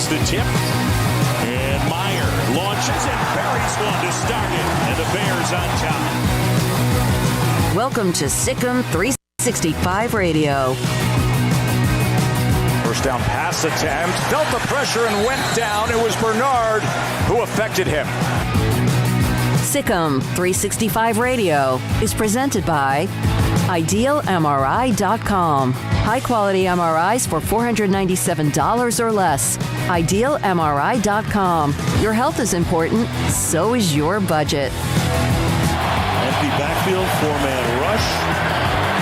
The tip, and Meyer launches and buries one to start it, and the Bears on top. Welcome to Sikkim 365 Radio. First down pass attempt, felt the pressure and went down. It was Bernard who affected him. Sikkim 365 Radio is presented by IdealMRI.com. High-quality MRIs for $497 or less. IdealMRI.com. Your health is important, so is your budget. Empty backfield, four-man rush,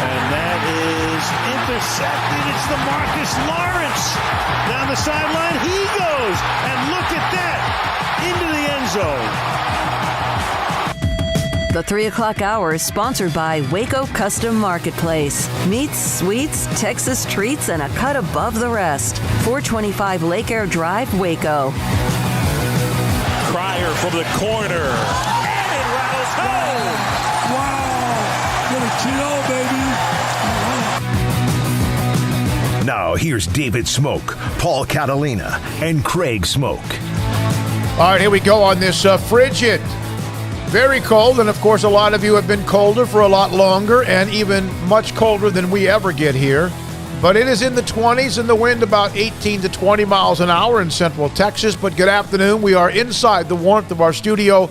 and that is intercepted. It's the Marcus Lawrence. Down the sideline, he goes, and look at that, into the end zone. The 3 o'clock hour is sponsored by Waco Custom Marketplace. Meats, sweets, Texas treats, and a cut above the rest. 425 Lake Air Drive, Waco. Cryer from the corner. And it rattles home. Wow. What a TO, baby. Now here's David Smoak, Paul Catalina, and Craig Smoak. All right, here we go on this frigid, very cold, and of course a lot of you have been colder for a lot longer and even much colder than we ever get here. But it is in the 20s and the wind about 18 to 20 miles an hour in central Texas. But good afternoon. We are inside the warmth of our studio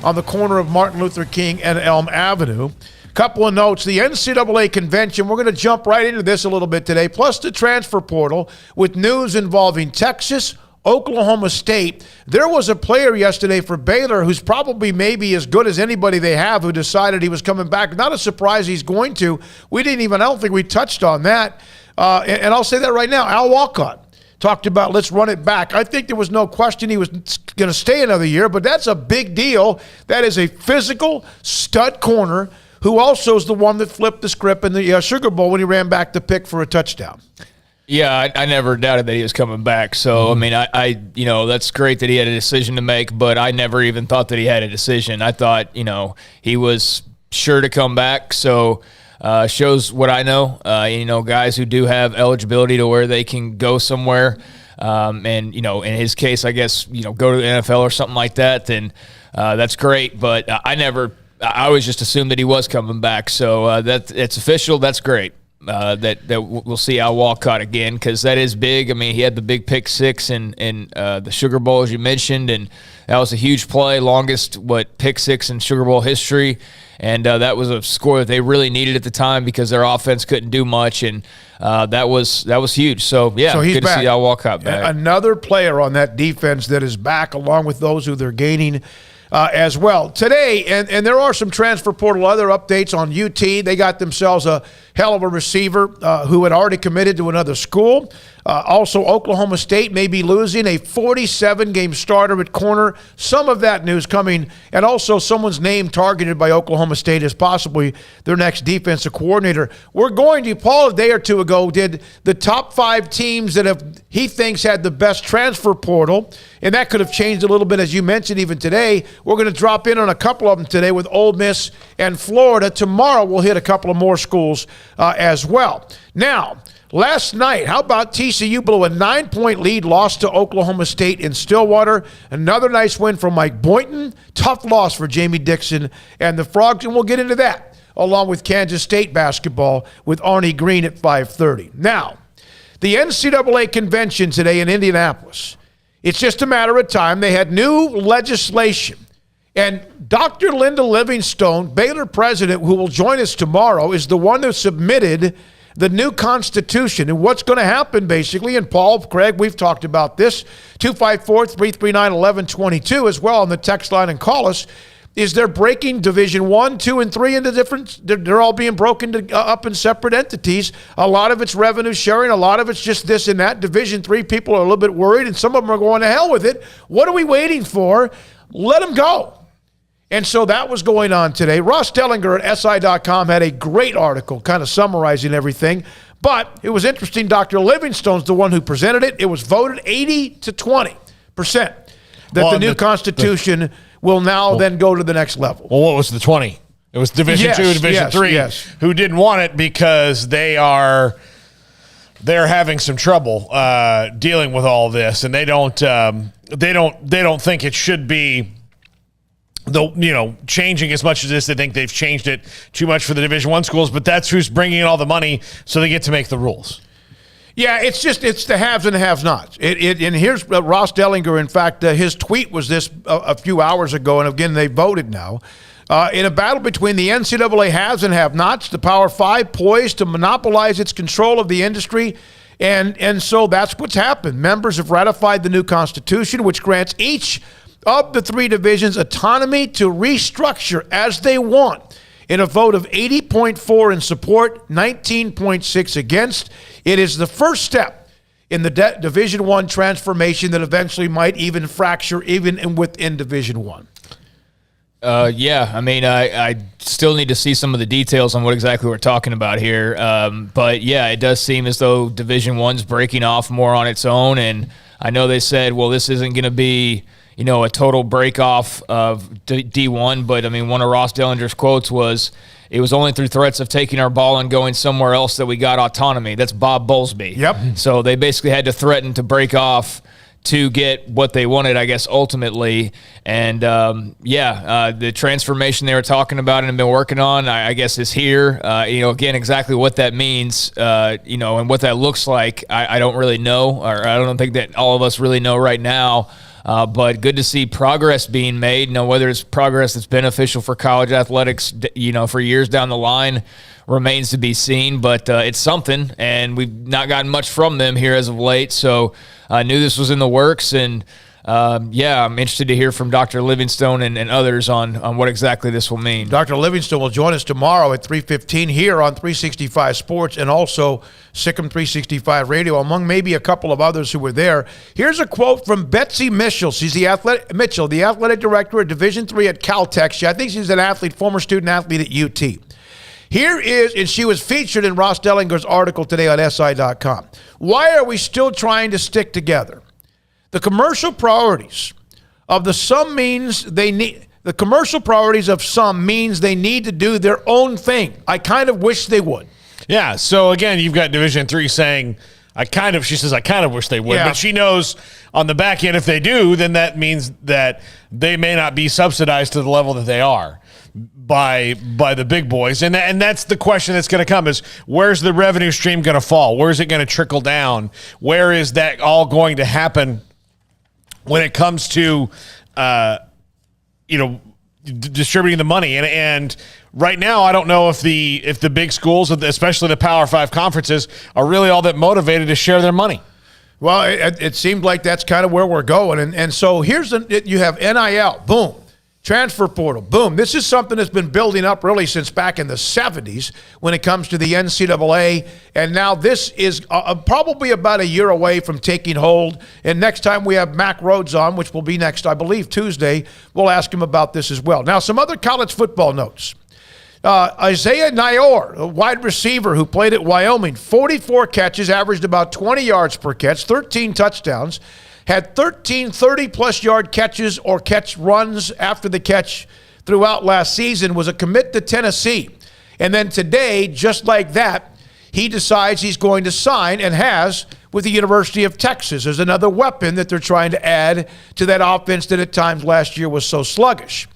on the corner of Martin Luther King and Elm Avenue. Couple of notes. The NCAA convention, we're going to jump right into this a little bit today, plus the transfer portal with news involving Texas, Oklahoma State. There was a player yesterday for Baylor who's probably maybe as good as anybody they have who decided he was coming back. Not a surprise he's going to. I don't think we touched on that. And I'll say that right now. Al Walcott talked about let's run it back. I think there was no question he was going to stay another year, but that's a big deal. That is a physical stud corner who also is the one that flipped the script in the Sugar Bowl when he ran back the pick for a touchdown. Yeah, I never doubted that he was coming back. So, I mean, I that's great that he had a decision to make, but I never even thought that he had a decision. I thought, he was sure to come back. So, shows what I know. Guys who do have eligibility to where they can go somewhere. And, in his case, I guess, go to the NFL or something like that, then that's great. But I always just assumed that he was coming back. So, it's official. That's great. That we'll see Al Walcott again, because that is big. I mean, he had the big pick six in the Sugar Bowl, as you mentioned, and that was a huge play, longest pick six in Sugar Bowl history, and that was a score that they really needed at the time because their offense couldn't do much, and that was huge. So yeah, so good to see Al Walcott back. Another player on that defense that is back, along with those who they're gaining. As well today, and there are some transfer portal other updates on UT. They got themselves a hell of a receiver who had already committed to another school. Also, Oklahoma State may be losing a 47-game starter at corner. Some of that news coming, and also someone's name targeted by Oklahoma State as possibly their next defensive coordinator. We're going to, Paul, a day or two ago, did the top 5 teams that he thinks had the best transfer portal, and that could have changed a little bit, as you mentioned, even today. We're going to drop in on a couple of them today with Ole Miss and Florida. Tomorrow we'll hit a couple of more schools as well. Now, last night, how about TCU blew a 9-point lead, lost to Oklahoma State in Stillwater. Another nice win for Mike Boynton. Tough loss for Jamie Dixon and the Frogs, and we'll get into that. along with Kansas State basketball with Arnie Green at 5:30. Now, the NCAA convention today in Indianapolis, it's just a matter of time. They had new legislation. And Dr. Linda Livingstone, Baylor president, who will join us tomorrow, is the one who submitted the new Constitution. And what's going to happen, basically, and Paul, Craig, we've talked about this, 254-339-1122 as well on the text line and call us, is they're breaking Division 1, 2, and 3 into different, they're all being broken up in separate entities. A lot of it's revenue sharing. A lot of it's just this and that. Division 3 people are a little bit worried, and some of them are going to hell with it. What are we waiting for? Let them go. And so that was going on today. Ross Dellinger at SI.com had a great article kind of summarizing everything. But it was interesting. Dr. Livingstone's the one who presented it. It was voted 80 to 20% that the new Constitution will now then go to the next level. Well, what was the 20? It was Division 2, Division 3, who didn't want it because they're having some trouble dealing with all this, and they don't think it should be changing as much as this. They think they've changed it too much for the Division 1 schools, but that's who's bringing in all the money, so they get to make the rules. Yeah, it's the haves and the have-nots. And here's Ross Dellinger. In fact, his tweet was this a few hours ago, and again, they voted now. In a battle between the NCAA haves and have-nots, the Power Five poised to monopolize its control of the industry, and so that's what's happened. Members have ratified the new Constitution, which grants each of the three divisions autonomy to restructure as they want in a vote of 80.4 in support, 19.6 against. It is the first step in the Division I transformation that eventually might even fracture even within Division I. Yeah, I mean, I still need to see some of the details on what exactly we're talking about here. But, yeah, it does seem as though Division I's breaking off more on its own. And I know they said, well, this isn't going to be – a total break off of D1, but I mean, one of Ross Dellinger's quotes was, it was only through threats of taking our ball and going somewhere else that we got autonomy. That's Bob Bowlesby. Yep. So they basically had to threaten to break off to get what they wanted, I guess, ultimately. And the transformation they were talking about and have been working on, I guess, is here. Again, exactly what that means, and what that looks like, I don't really know, or I don't think that all of us really know right now. But good to see progress being made. Whether it's progress that's beneficial for college athletics, for years down the line, remains to be seen. But it's something, and we've not gotten much from them here as of late. So I knew this was in the works, and I'm interested to hear from Dr. Livingstone and others on what exactly this will mean. Dr. Livingstone will join us tomorrow at 3:15 here on 365 Sports and also Sikkim 365 Radio, among maybe a couple of others who were there. Here's a quote from Betsy Mitchell. She's the athletic director at Division III at Caltech. I think she's an athlete, former student athlete at UT. Here is, and she was featured in Ross Dellinger's article today on SI.com. Why are we still trying to stick together? The commercial priorities of some means they need to do their own thing. I kind of wish they would. Yeah. So again, you've got Division III saying, she says, I kind of wish they would, but she knows on the back end, if they do, then that means that they may not be subsidized to the level that they are by the big boys. And that's the question that's going to come is, where's the revenue stream going to fall? Where's it going to trickle down? Where is that all going to happen when it comes to, distributing the money? And right now, I don't know if the big schools, especially the Power 5 conferences, are really all that motivated to share their money. Well, it seemed like that's kind of where we're going. And so you have NIL, boom. Transfer portal, boom. This is something that's been building up really since back in the 70s when it comes to the NCAA. And now this is probably about a year away from taking hold. And next time we have Mack Rhodes on, which will be next, I believe, Tuesday, we'll ask him about this as well. Now, some other college football notes. Isaiah Nayor, a wide receiver who played at Wyoming, 44 catches, averaged about 20 yards per catch, 13 touchdowns. Had 13 30-plus yard catches or catch runs after the catch throughout last season, was a commit to Tennessee. And then today, just like that, he decides he's going to sign, and has, with the University of Texas. There's another weapon that they're trying to add to that offense that at times last year was so sluggish.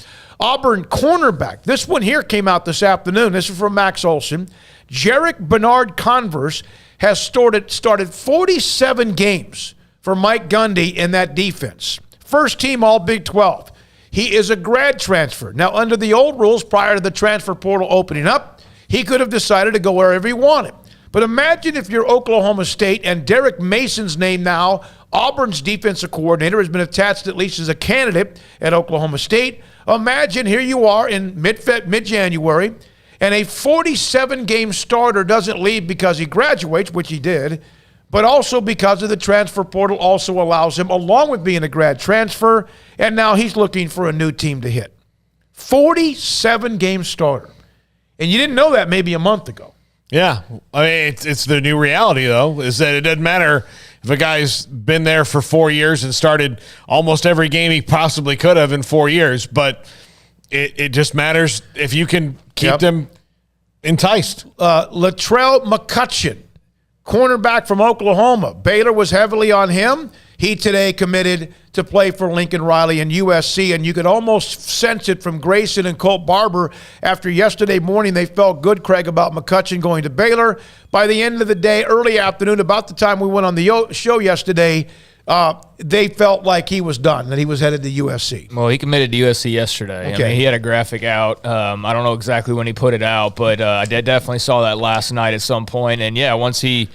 Auburn cornerback. This one here came out this afternoon. This is from Max Olson. Jarek Bernard-Converse has started 47 games for Mike Gundy in that defense. First team all Big 12. He is a grad transfer. Now, under the old rules, prior to the transfer portal opening up, he could have decided to go wherever he wanted. But imagine if you're Oklahoma State and Derek Mason's name now, Auburn's defensive coordinator, has been attached at least as a candidate at Oklahoma State. Imagine here you are in mid-January, and a 47-game starter doesn't leave because he graduates, which he did, but also because of the transfer portal also allows him, along with being a grad transfer, and now he's looking for a new team to hit. 47-game starter. And you didn't know that maybe a month ago. Yeah. I mean, it's the new reality, though, is that it doesn't matter if a guy's been there for 4 years and started almost every game he possibly could have in 4 years, but it just matters if you can keep them enticed. Latrell McCutcheon, cornerback from Oklahoma. Baylor was heavily on him. He today committed to play for Lincoln Riley and USC, and you could almost sense it from Grayson and Colt Barber. After yesterday morning, they felt good, Craig, about McCutcheon going to Baylor. By the end of the day, early afternoon, about the time we went on the show yesterday, they felt like he was done, that he was headed to USC. Well, he committed to USC yesterday. Okay. I mean, he had a graphic out. I don't know exactly when he put it out, but I definitely saw that last night at some point. And, yeah, once he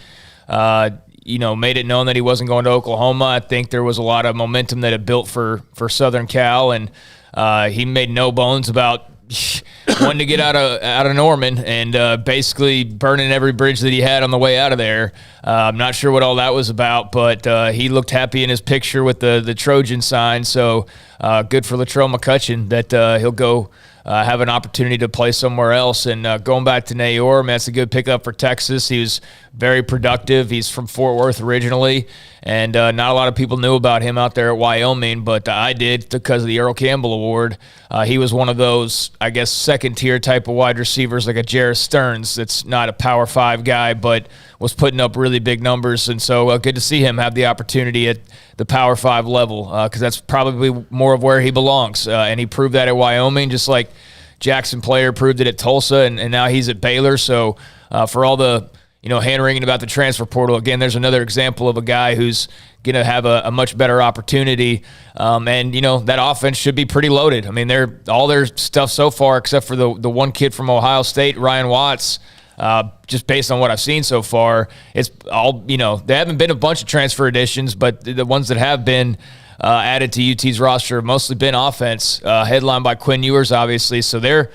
made it known that he wasn't going to Oklahoma, I think there was a lot of momentum that had built for Southern Cal, and he made no bones about wanting to get out of Norman and basically burning every bridge that he had on the way out of there. I'm not sure what all that was about, but he looked happy in his picture with the Trojan sign. So good for Latrell McCutcheon that he'll go have an opportunity to play somewhere else. And going back to Nayor, that's a good pickup for Texas. He was very productive. He's from Fort Worth originally, and not a lot of people knew about him out there at Wyoming, but I did because of the Earl Campbell Award. He was one of those, I guess, second-tier type of wide receivers like a Jarrett Stearns that's not a Power 5 guy, but was putting up really big numbers. And so good to see him have the opportunity at the Power 5 level because that's probably more of where he belongs. And he proved that at Wyoming, just like Jackson Player proved it at Tulsa, and now he's at Baylor. So for all the hand-wringing about the transfer portal, again, there's another example of a guy who's going to have a much better opportunity. And that offense should be pretty loaded. I mean, all their stuff so far, except for the one kid from Ohio State, Ryan Watts, just based on what I've seen so far, it's all, there haven't been a bunch of transfer additions, but the ones that have been added to UT's roster have mostly been offense, headlined by Quinn Ewers, obviously. So they're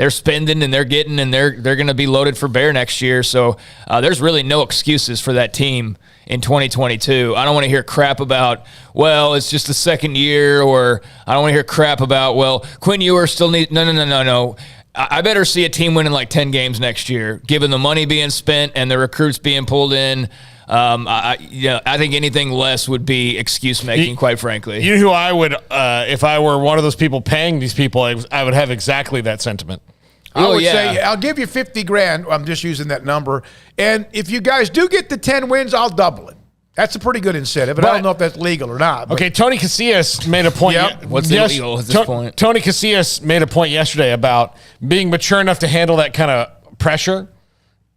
spending and they're getting, and they're going to be loaded for bear next year. So there's really no excuses for that team in 2022. I don't want to hear crap about, well, it's just the second year, or I don't want to hear crap about, well, Quinn Ewers still needs, no. I better see a team winning like 10 games next year, given the money being spent and the recruits being pulled in. I think anything less would be excuse making, quite frankly. You know who I would, if I were one of those people paying these people, I would have exactly that sentiment. I would say, I'll give you $50,000. I'm just using that number. And if you guys do get the 10 wins, I'll double it. That's a pretty good incentive, but I don't know if that's legal or not. Okay, Tony Casillas made a point. What's illegal at this point? Tony Casillas made a point yesterday about being mature enough to handle that kind of pressure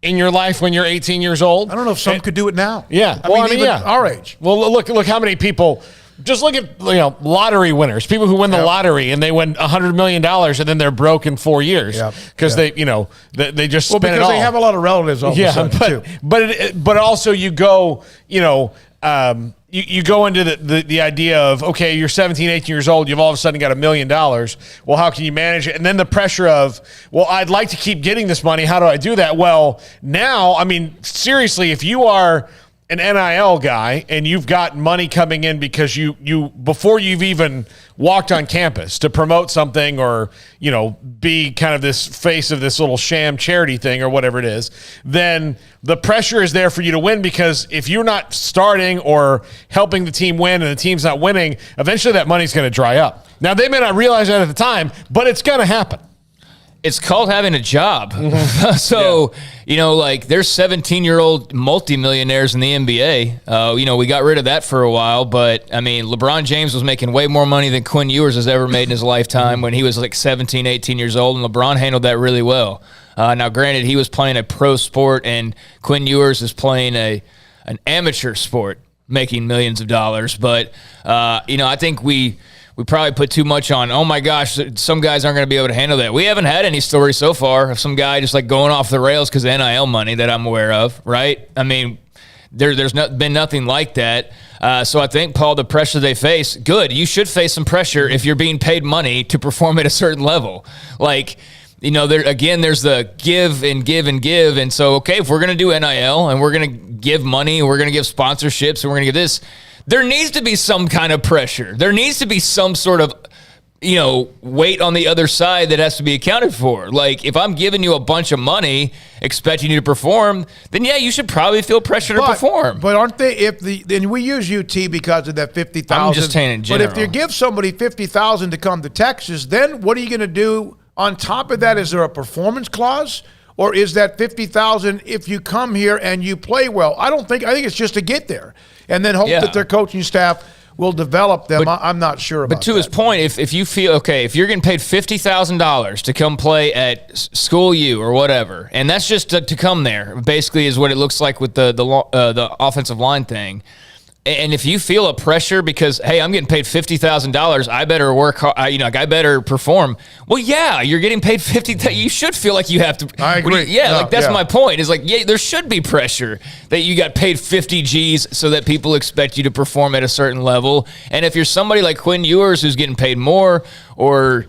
in your life when you're 18 years old. I don't know if some could do it now. Yeah. I mean, our age. Well, look how many people. Just look at lottery winners, people who win the lottery and they win $100 million and then they're broke in 4 years because they just spend it all. Because they have a lot of relatives all of a sudden too. But also you go you go into the idea of, okay, you're 17, 18 years old, you've all of a sudden got $1 million. Well, how can you manage it? And then the pressure of, well, I'd like to keep getting this money. How do I do that? Well, now, I mean, seriously, if you are an NIL guy and you've got money coming in because you before you've even walked on campus to promote something or be kind of this face of this little sham charity thing or whatever it is, then the pressure is there for you to win, because if you're not starting or helping the team win and the team's not winning, eventually that money's going to dry up. Now, they may not realize that at the time, but it's going to happen. It's called having a job. So, like there's 17-year-old multimillionaires in the NBA. We got rid of that for a while, but I mean, LeBron James was making way more money than Quinn Ewers has ever made in his lifetime when he was like 17, 18 years old, and LeBron handled that really well. Now, granted, he was playing a pro sport, and Quinn Ewers is playing an amateur sport, making millions of dollars. But, I think we probably put too much on, oh my gosh, some guys aren't going to be able to handle that. We haven't had any stories so far of some guy just like going off the rails because of NIL money that I'm aware of, right? I mean, there's been nothing like that. So I think, Paul, the pressure they face, good. You should face some pressure if you're being paid money to perform at a certain level. Like, there's the give and give and give. And so, okay, if we're going to do NIL and we're going to give money and we're going to give sponsorships and we're going to give this, there needs to be some kind of pressure. There needs to be some sort of, weight on the other side that has to be accounted for. Like, if I'm giving you a bunch of money expecting you to perform, then yeah, you should probably feel pressure to perform. But aren't they, then we use UT because of that 50,000. I'm just saying in general. But if you give somebody 50,000 to come to Texas, then what are you going to do on top of that? Is there a performance clause? Or is that 50,000 if you come here and you play well? I think it's just to get there and then hope that their coaching staff will develop them. I'm not sure about that. But to his point, if you feel, okay, if you're getting paid $50,000 to come play at School U or whatever, and that's just to come there, basically is what it looks like with the offensive line thing. And if you feel a pressure because, hey, I'm getting paid $50,000, I better work hard, I better perform. Well, yeah, you're getting paid $50,000. You should feel like you have to. I agree. That's my point. Is like, yeah, there should be pressure that you got paid 50 G's so that people expect you to perform at a certain level. And if you're somebody like Quinn Ewers who's getting paid more, or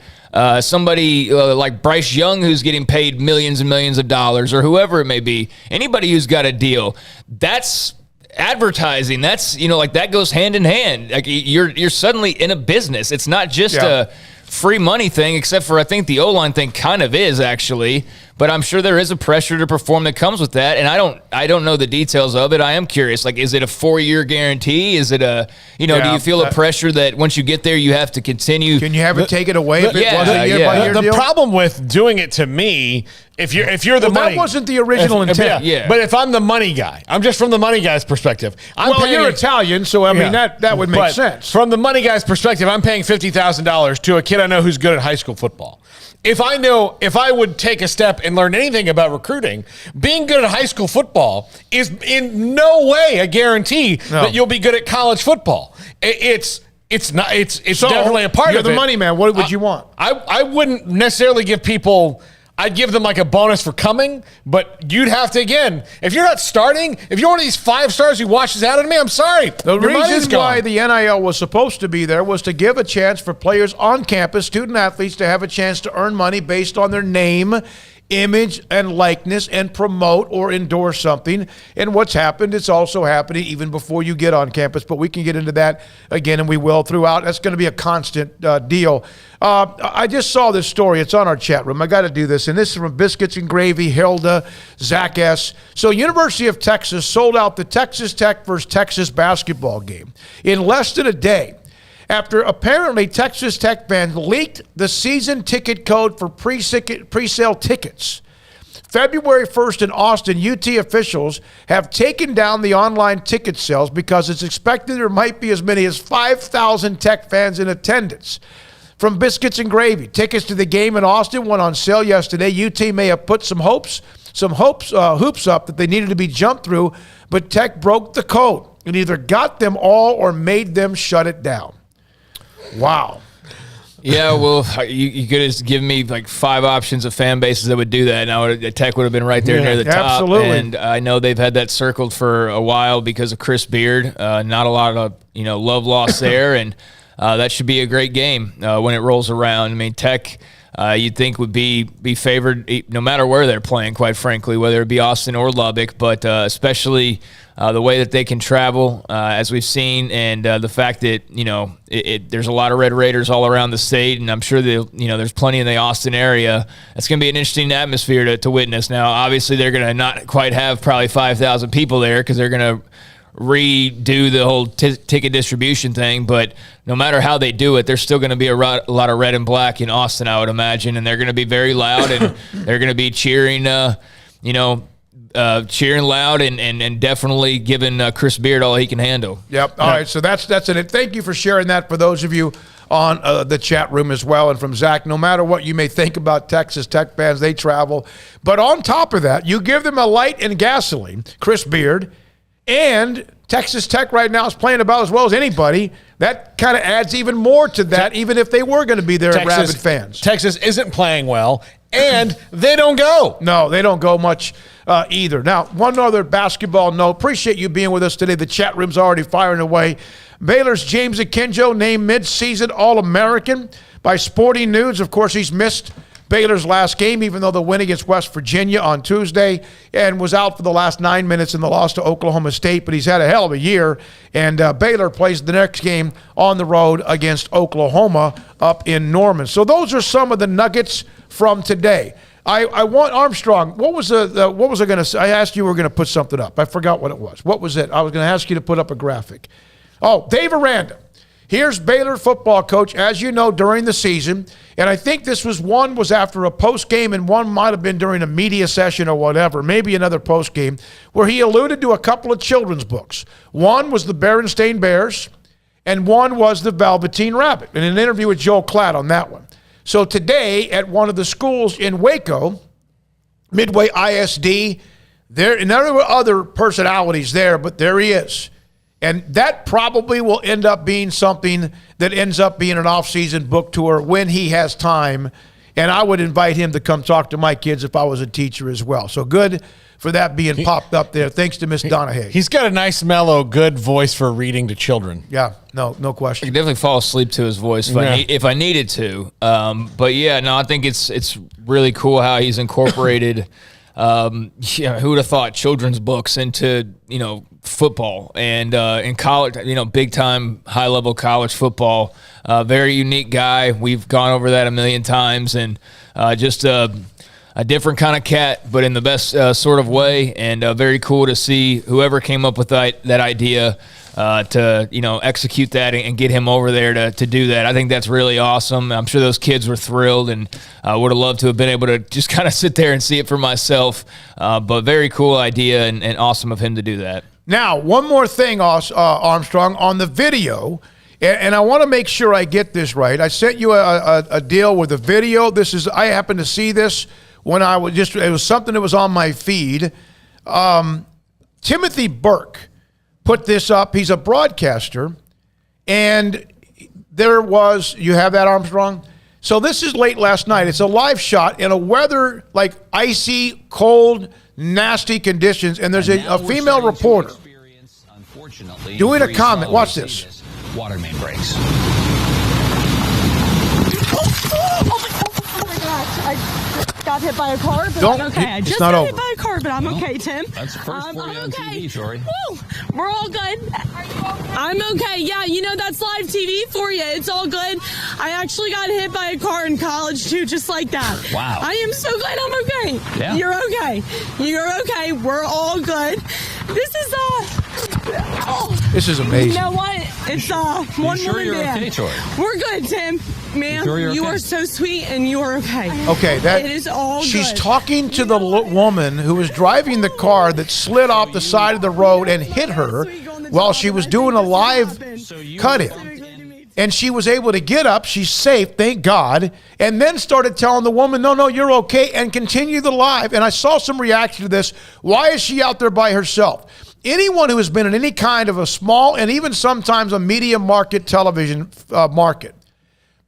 somebody like Bryce Young who's getting paid millions and millions of dollars, or whoever it may be, anybody who's got a deal, that's advertising. That's that goes hand in hand. Like you're suddenly in a business. It's not just a free money thing, except for I think the O-line thing kind of is actually, but I'm sure there is a pressure to perform that comes with that. And I don't know the details of it. I am curious. Like, is it a 4-year guarantee? Is it do you feel a pressure that once you get there, you have to continue? Can you have it taken away if it was a year by year deal? The problem with doing it to me, if you're the money, that wasn't the original intent. But if I'm the money guy, I'm just from the money guy's perspective. You're Italian, so I mean that would make sense. From the money guy's perspective, I'm paying $50,000 to a kid I know who's good at high school football. If I would take a step and learn anything about recruiting, being good at high school football is in no way a guarantee that you'll be good at college football. It's definitely a part of it. You're the money man. What would you want? I wouldn't necessarily give people. I'd give them like a bonus for coming, but you'd have to, again, if you're not starting, if you're one of these 5 stars who washes out of me, I'm sorry. The reason why the NIL was supposed to be there was to give a chance for players on campus, student athletes, to have a chance to earn money based on their name, image, and likeness, and promote or endorse something. And what's happened, it's also happening even before you get on campus, but we can get into that again, and we will throughout. That's going to be a constant deal. I just saw this story. It's on our chat room. I got to do this, and this is from Biscuits and Gravy, Hilda, Zach S. So University of Texas sold out the Texas Tech versus Texas basketball game in less than a day, after apparently Texas Tech fans leaked the season ticket code for pre-sale tickets. February 1st in Austin, UT officials have taken down the online ticket sales because it's expected there might be as many as 5,000 Tech fans in attendance. From Biscuits and Gravy, tickets to the game in Austin went on sale yesterday. UT may have put some hoops up that they needed to be jumped through, but Tech broke the code and either got them all or made them shut it down. Wow. Yeah, well, you could have given me like 5 options of fan bases that would do that, and Tech would have been right there near the top. Absolutely. And I know they've had that circled for a while because of Chris Beard. Not a lot of love lost there, and that should be a great game when it rolls around. I mean, Tech, you'd think would be favored no matter where they're playing, quite frankly, whether it be Austin or Lubbock, but especially the way that they can travel, as we've seen, and the fact that there's a lot of Red Raiders all around the state, and I'm sure there's plenty in the Austin area. It's going to be an interesting atmosphere to witness. Now, obviously, they're going to not quite have probably 5,000 people there because they're going to redo the whole ticket distribution thing, but no matter how they do it, there's still going to be a lot of red and black in Austin, I would imagine, and they're going to be very loud, and they're going to be cheering, cheering loud and definitely giving Chris Beard all he can handle. Yep. All right, so that's it. Thank you for sharing that for those of you on the chat room as well. And from Zach, no matter what you may think about Texas Tech fans, they travel. But on top of that, you give them a light and gasoline, Chris Beard, and Texas Tech right now is playing about as well as anybody. That kind of adds even more to that, even if they were going to be their rabid fans. Texas isn't playing well, and they don't go. No, they don't go much either. Now, one other basketball note. Appreciate you being with us today. The chat room's already firing away. Baylor's James Akinjo named midseason All-American by Sporting News. Of course, he's missed Baylor's last game, even though the win against West Virginia on Tuesday, and was out for the last 9 minutes in the loss to Oklahoma State, but he's had a hell of a year, and Baylor plays the next game on the road against Oklahoma up in Norman. So those are some of the nuggets from today. I want Armstrong. What was I going to say? I asked you we were going to put something up. I forgot what it was. What was it? I was going to ask you to put up a graphic. Oh, Dave Aranda. Here's Baylor football coach, as you know, during the season. And I think this was after a post game, and one might have been during a media session or whatever, maybe another post game, where he alluded to a couple of children's books. One was the Berenstain Bears, and one was the Velveteen Rabbit. In an interview with Joel Klatt on that one. So today at one of the schools in Waco, Midway ISD, and there were other personalities there, but there he is. And that probably will end up being something that ends up being an off-season book tour when he has time. And I would invite him to come talk to my kids if I was a teacher as well. So good for that being popped up there. Thanks to Miss Donahue. He's got a nice, mellow, good voice for reading to children. Yeah, no question. I could definitely fall asleep to his voice if I needed to. But yeah, no, I think it's really cool how he's incorporated. Who would have thought children's books into football and in college, big time high level college football. Very unique guy. We've gone over that a million times, and just a different kind of cat, but in the best sort of way. And very cool to see whoever came up with that idea to execute that and get him over there to do that. I think that's really awesome. I'm sure those kids were thrilled, and would have loved to have been able to just kind of sit there and see it for myself. But very cool idea and awesome of him to do that. Now, one more thing, Armstrong, on the video, and I want to make sure I get this right. I sent you a deal with a video. I happened to see this when it was something that was on my feed. Timothy Burke put this up. He's a broadcaster, and you have that, Armstrong? So this is late last night. It's a live shot in a weather like icy, cold, nasty conditions, and there's a female reporter doing a comment. Watch this. Water main breaks. Oh my gosh, I got hit by a car, but I'm okay. I just got hit by a car, but I'm okay, Tim. That's the first for you on TV, Tori. Woo! We're all good. I'm okay. Yeah, that's live TV for you. It's all good. I actually got hit by a car in college, too, just like that. Wow. I am so glad I'm okay. Yeah. You're okay. You're okay. We're all good. This is amazing. You know what? It's one sure woman you're band. okay, Tori? We're good, Tim. Ma'am, you are so sweet, and you are okay. Okay, it is all she's good. talking to the woman who was driving the car that slid off the side of the road and hit her while she was doing a live cut-in. And she was able to get up. She's safe, thank God. And then started telling the woman, no, you're okay, and continue the live. And I saw some reaction to this. Why is she out there by herself? Anyone who has been in any kind of a small and even sometimes a media market television market,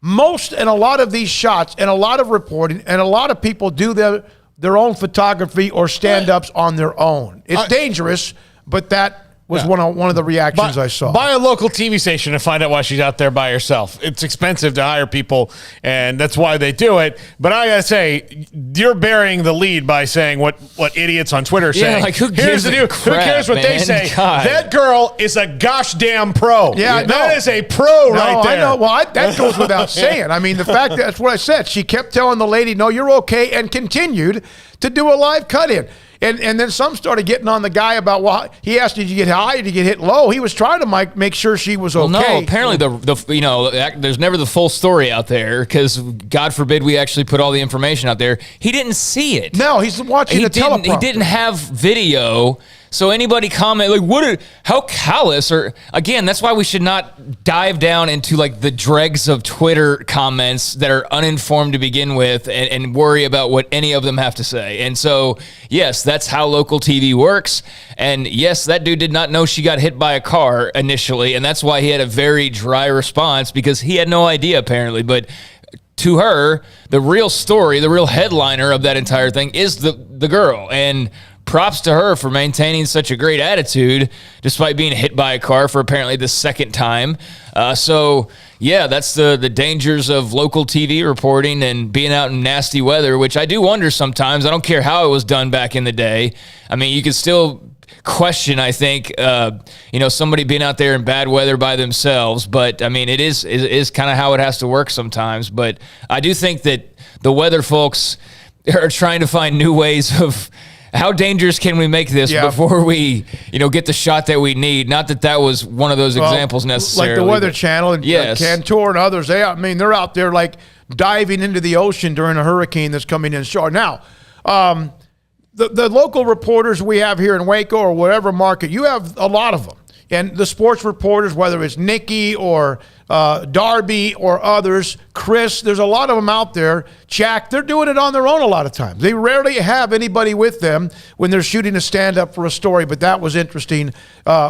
most and a lot of these shots and a lot of reporting and a lot of people do their own photography or stand-ups on their own. It's dangerous, but that was one of the reactions I saw. Buy a local TV station and find out why she's out there by herself. It's expensive to hire people, and that's why they do it. But I gotta say, you're burying the lead by saying what idiots on Twitter are saying. Like, who cares who cares what they say? God. That girl is a gosh damn pro. Yeah, that is a pro right there. I know. Well, that goes without saying. I mean, the fact that's what I said. She kept telling the lady, "No, you're okay," and continued to do a live cut-in. And then some started getting on the guy about, well, he asked, did you get high? Did you get hit low? He was trying to make sure she was okay. Well, no, apparently there's never the full story out there because God forbid we actually put all the information out there. He didn't see it. No, he's watching the teleprompter. He didn't have video. So anybody comment like, how callous, or again, that's why we should not dive down into like the dregs of Twitter comments that are uninformed to begin with and worry about what any of them have to say. And so, yes, that's how local TV works. And yes, that dude did not know she got hit by a car initially. And that's why he had a very dry response because he had no idea apparently. But to her, the real story, the real headliner of that entire thing is the girl. And props to her for maintaining such a great attitude despite being hit by a car for apparently the second time. So, yeah, that's the dangers of local TV reporting and being out in nasty weather, which I do wonder sometimes. I don't care how it was done back in the day. I mean, you could still question, I think, somebody being out there in bad weather by themselves. But, I mean, it is kind of how it has to work sometimes. But I do think that the weather folks are trying to find new ways of how dangerous can we make this before we, get the shot that we need? Not that was one of those examples necessarily. Like the Weather Channel and Cantor and others. They're out there like diving into the ocean during a hurricane that's coming in shore. Now, the local reporters we have here in Waco or whatever market, you have a lot of them. And the sports reporters, whether it's Nikki or Darby or others, Chris, there's a lot of them out there. Jack, they're doing it on their own a lot of times. They rarely have anybody with them when they're shooting a stand-up for a story, but that was interesting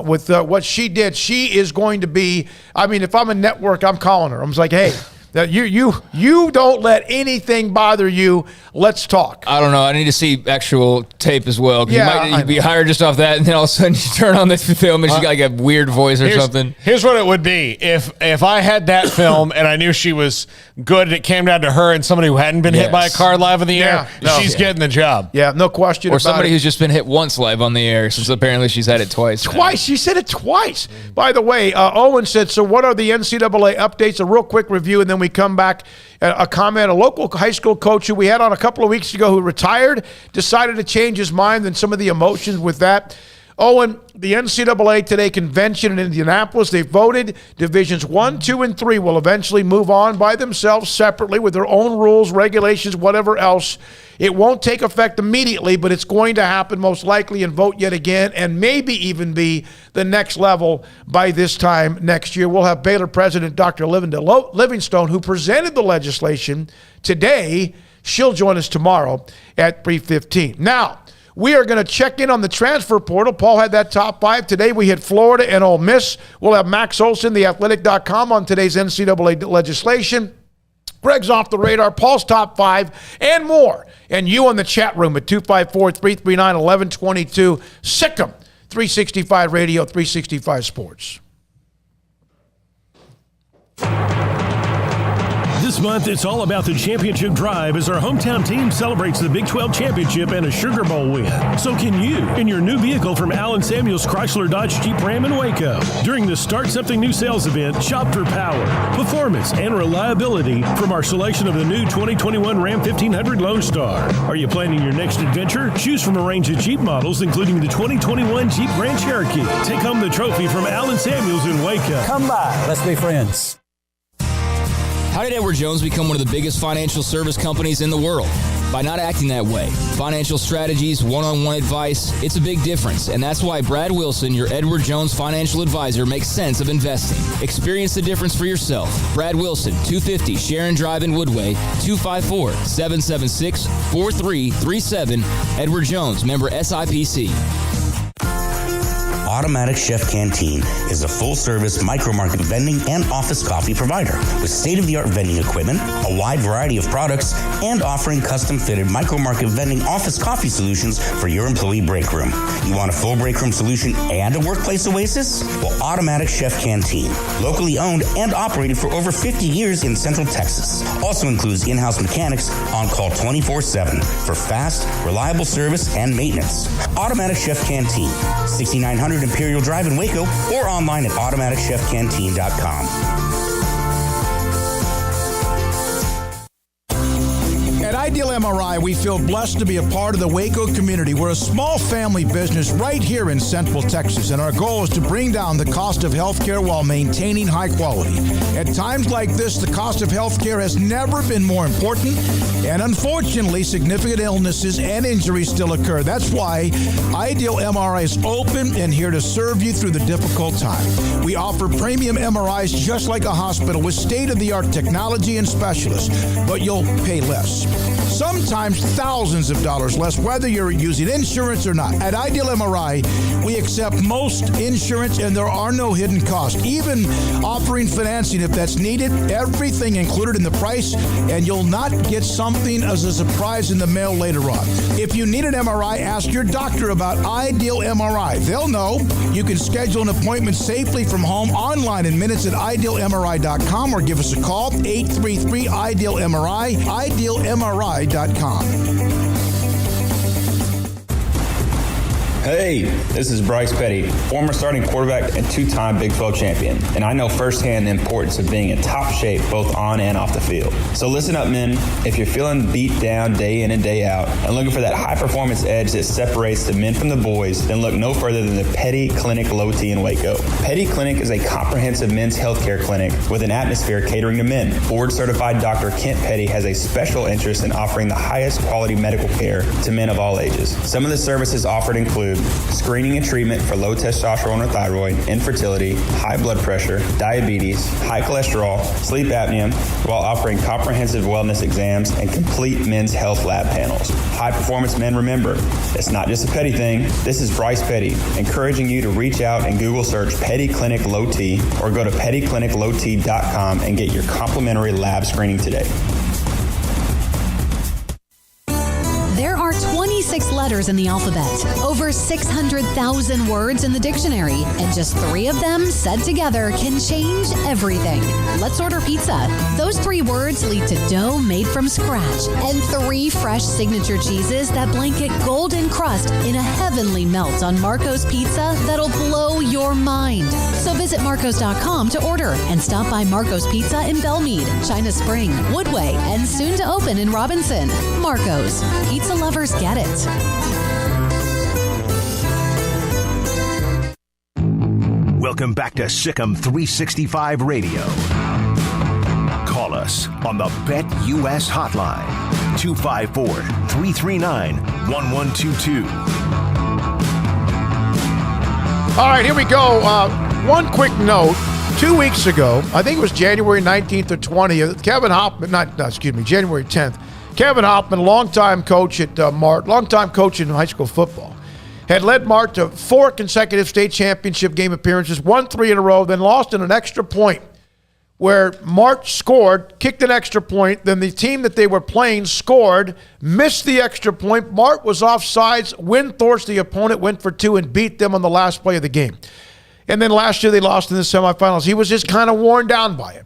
with what she did. She is going to be, if I'm a network, I'm calling her. I'm just like, hey, you don't let anything bother you. Let's talk. I don't know. I need to see actual tape as well. You'd be hired just off that, and then all of a sudden you turn on this film and she's got like a weird voice or something. Here's what it would be. If I had that film and I knew she was good and it came down to her and somebody who hadn't been hit by a car live in the air, she's getting the job. Yeah, no question or about somebody it. who's just been hit once live on the air, since apparently she's had it twice. Twice? She said it twice. By the way, Owen said, so what are the NCAA updates? A real quick review, and then we come back. A comment, a local high school coach who we had on a couple of weeks ago who retired, decided to change his mind, and some of the emotions with that. Owen, the NCAA today convention in Indianapolis, they voted Divisions 1, 2, and 3 will eventually move on by themselves separately with their own rules, regulations, whatever else. It won't take effect immediately, but it's going to happen most likely and vote yet again and maybe even be the next level by this time next year. We'll have Baylor President Dr. Livingstone, who presented the legislation today. She'll join us tomorrow at 3:15. Now, we are going to check in on the transfer portal. Paul had that top 5. Today we hit Florida and Ole Miss. We'll have Max Olson, theathletic.com, on today's NCAA legislation. Greg's off the radar, Paul's top 5, and more. And you on the chat room at 254-339-1122. Sick'em, 365 Radio, 365 Sports. This month, it's all about the championship drive as our hometown team celebrates the Big 12 championship and a Sugar Bowl win. So can you in your new vehicle from Allen Samuels Chrysler Dodge Jeep Ram in Waco. During the Start Something New sales event, shop for power, performance, and reliability from our selection of the new 2021 Ram 1500 Lone Star. Are you planning your next adventure? Choose from a range of Jeep models, including the 2021 Jeep Grand Cherokee. Take home the trophy from Allen Samuels in Waco. Come by. Let's be friends. How did Edward Jones become one of the biggest financial service companies in the world? By not acting that way. Financial strategies, one-on-one advice, it's a big difference. And that's why Brad Wilson, your Edward Jones financial advisor, makes sense of investing. Experience the difference for yourself. Brad Wilson, 250 Sharon Drive in Woodway, 254-776-4337. Edward Jones, member SIPC. Automatic Chef Canteen is a full-service micro-market vending and office coffee provider with state-of-the-art vending equipment, a wide variety of products, and offering custom-fitted micro-market vending office coffee solutions for your employee break room. You want a full break room solution and a workplace oasis? Well, Automatic Chef Canteen, locally owned and operated for over 50 years in Central Texas, also includes in-house mechanics on call 24/7 for fast, reliable service and maintenance. Automatic Chef Canteen, 6900 Imperial Drive in Waco, or online at automaticchefcanteen.com. At Ideal MRI, we feel blessed to be a part of the Waco community. We're a small family business right here in Central Texas, and our goal is to bring down the cost of healthcare while maintaining high quality. At times like this, the cost of healthcare has never been more important, and unfortunately, significant illnesses and injuries still occur. That's why Ideal MRI is open and here to serve you through the difficult time. We offer premium MRIs just like a hospital with state-of-the-art technology and specialists, but you'll pay less. Sometimes thousands of dollars less, whether you're using insurance or not. At Ideal MRI, we accept most insurance and there are no hidden costs, even offering financing if that's needed. Everything included in the price, and you'll not get something as a surprise in the mail later on. If you need an MRI, ask your doctor about Ideal MRI. They'll know. You can schedule an appointment safely from home online in minutes at idealmri.com or give us a call, 833-IDEAL-MRI, idealmri.com. Hey, this is Bryce Petty, former starting quarterback and two-time Big 12 champion, and I know firsthand the importance of being in top shape both on and off the field. So listen up, men. If you're feeling beat down day in and day out and looking for that high-performance edge that separates the men from the boys, then look no further than the Petty Clinic Low T in Waco. Petty Clinic is a comprehensive men's healthcare clinic with an atmosphere catering to men. Board-certified Dr. Kent Petty has a special interest in offering the highest quality medical care to men of all ages. Some of the services offered include screening and treatment for low testosterone or thyroid, infertility, high blood pressure, diabetes, high cholesterol, sleep apnea, while offering comprehensive wellness exams and complete men's health lab panels. High performance men, remember, it's not just a Petty thing. This is Bryce Petty, encouraging you to reach out and Google search Petty Clinic Low T or go to pettycliniclowt.com and get your complimentary lab screening today. There are 26 letters in the alphabet, over 600,000 words in the dictionary, and just 3 of them said together can change everything. Let's order pizza. Those 3 words lead to dough made from scratch and 3 fresh signature cheeses that blanket golden crust in a heavenly melt on Marco's Pizza that'll blow your mind. So visit marcos.com to order and stop by Marco's Pizza in Belmead, China Spring, Woodway, and soon to open in Robinson. Marco's. Pizza lovers get it. Welcome back to Sikkim 365 Radio. Call us on the Bet US hotline, 254-339-1122. All right, here we go. One quick note. 2 weeks ago, I think it was January 19th or 20th, Kevin Hoffman, January 10th, Kevin Hoffman, longtime coach at Mart, longtime coach in high school football, had led Mart to 4 consecutive state championship game appearances, won 3 in a row, then lost in an extra point where Mart scored, kicked an extra point, then the team that they were playing scored, missed the extra point. Mart was offsides. Windthorst, the opponent, went for 2 and beat them on the last play of the game. And then last year they lost in the semifinals. He was just kind of worn down by it.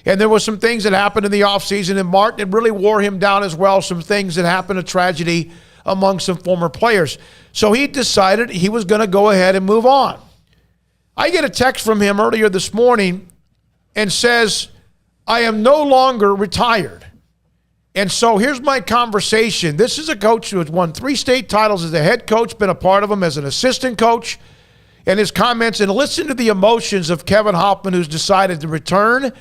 And there were some things that happened in the offseason, and Martin, it really wore him down as well, some things that happened, a tragedy among some former players. So he decided he was going to go ahead and move on. I get a text from him earlier this morning and says, I am no longer retired. And so here's my conversation. This is a coach who has won 3 state titles as a head coach, been a part of them as an assistant coach, and his comments, and listen to the emotions of Kevin Hoffman, who's decided to return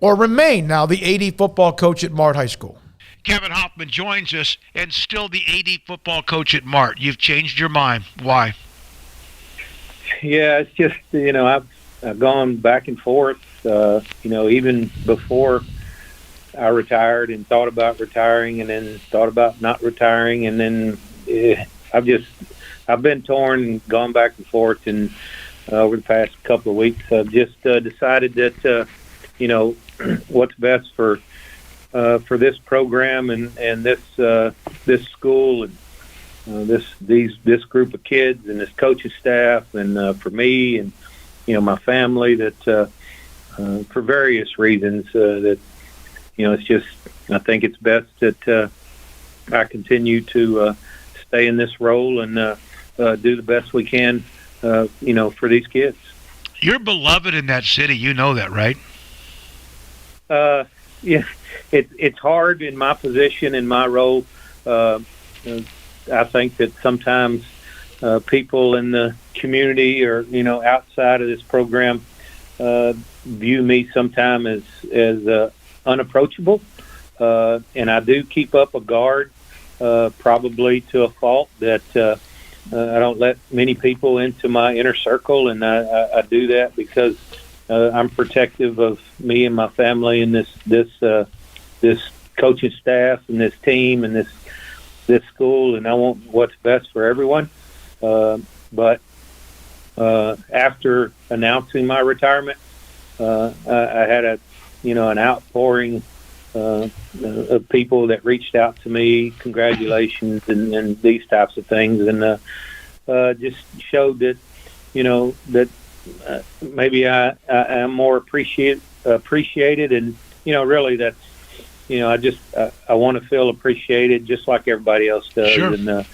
or remain now the AD football coach at Mart High School. Kevin Hoffman joins us and still the AD football coach at Mart. You've changed your mind. Why? Yeah, it's just, I've gone back and forth, even before I retired and thought about retiring and then thought about not retiring. And then I've been torn and gone back and forth. And over the past couple of weeks, I've just decided that, what's best for this program and this school and this group of kids and this coaching staff and for me and my family, that for various reasons that it's just, I think it's best that I continue to stay in this role and do the best we can for these kids. You're beloved in that city, you know that, right? it's hard in my position, in my role. I think that sometimes people in the community or, outside of this program view me sometimes as unapproachable. And I do keep up a guard, probably to a fault, that I don't let many people into my inner circle, and I do that because I'm protective of me and my family and this coaching staff and this team and this school, and I want what's best for everyone. But after announcing my retirement, I had an outpouring of people that reached out to me, congratulations, and these types of things, and just showed that that maybe I am more appreciated, and really that's I want to feel appreciated just like everybody else does. Sure. And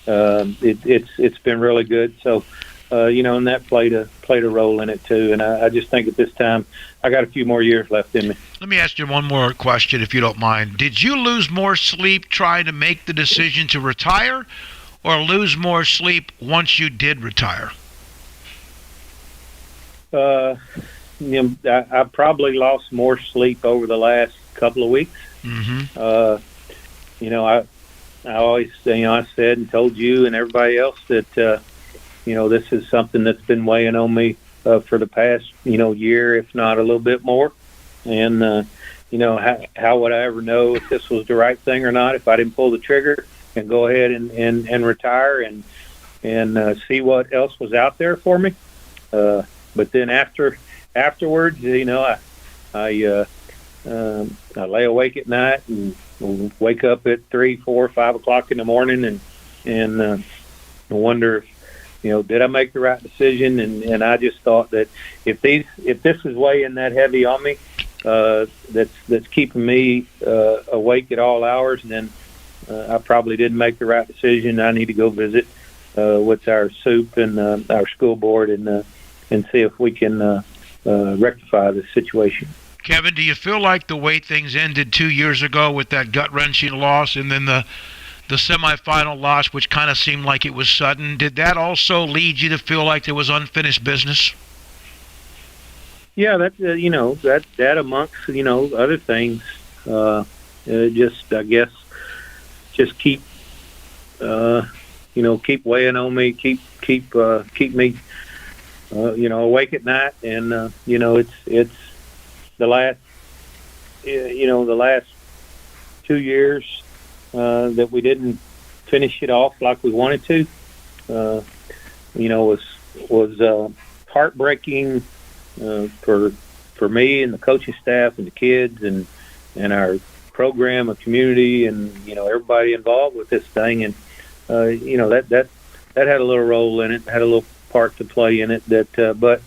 it's been really good. So and that played a role in it too. And I just think at this time I got a few more years left in me. Let me ask you one more question, if you don't mind. Did you lose more sleep trying to make the decision to retire, or lose more sleep once you did retire? I probably lost more sleep over the last couple of weeks. Mm-hmm. I always, I said and told you and everybody else that, this is something that's been weighing on me for the past, year, if not a little bit more. And, how would I ever know if this was the right thing or not if I didn't pull the trigger and go ahead and retire and see what else was out there for me. But then afterwards, I lay awake at night and wake up at 3, 4, 5 o'clock in the morning and wonder, did I make the right decision? And I just thought that if this is weighing that heavy on me, that's keeping me awake at all hours, then I probably didn't make the right decision. I need to go visit with our SOUP and our school board and see if we can rectify this situation. Kevin, do you feel like the way things ended 2 years ago with that gut-wrenching loss and then the semifinal loss, which kind of seemed like it was sudden, did that also lead you to feel like there was unfinished business? Yeah, that that amongst other things, keep keep weighing on me, keep me awake at night, and it's the last 2 years that we didn't finish it off like we wanted to. Was heartbreaking for me and the coaching staff and the kids and our program and community and everybody involved with this thing, and that had a little role in it, had a little part to play in it. But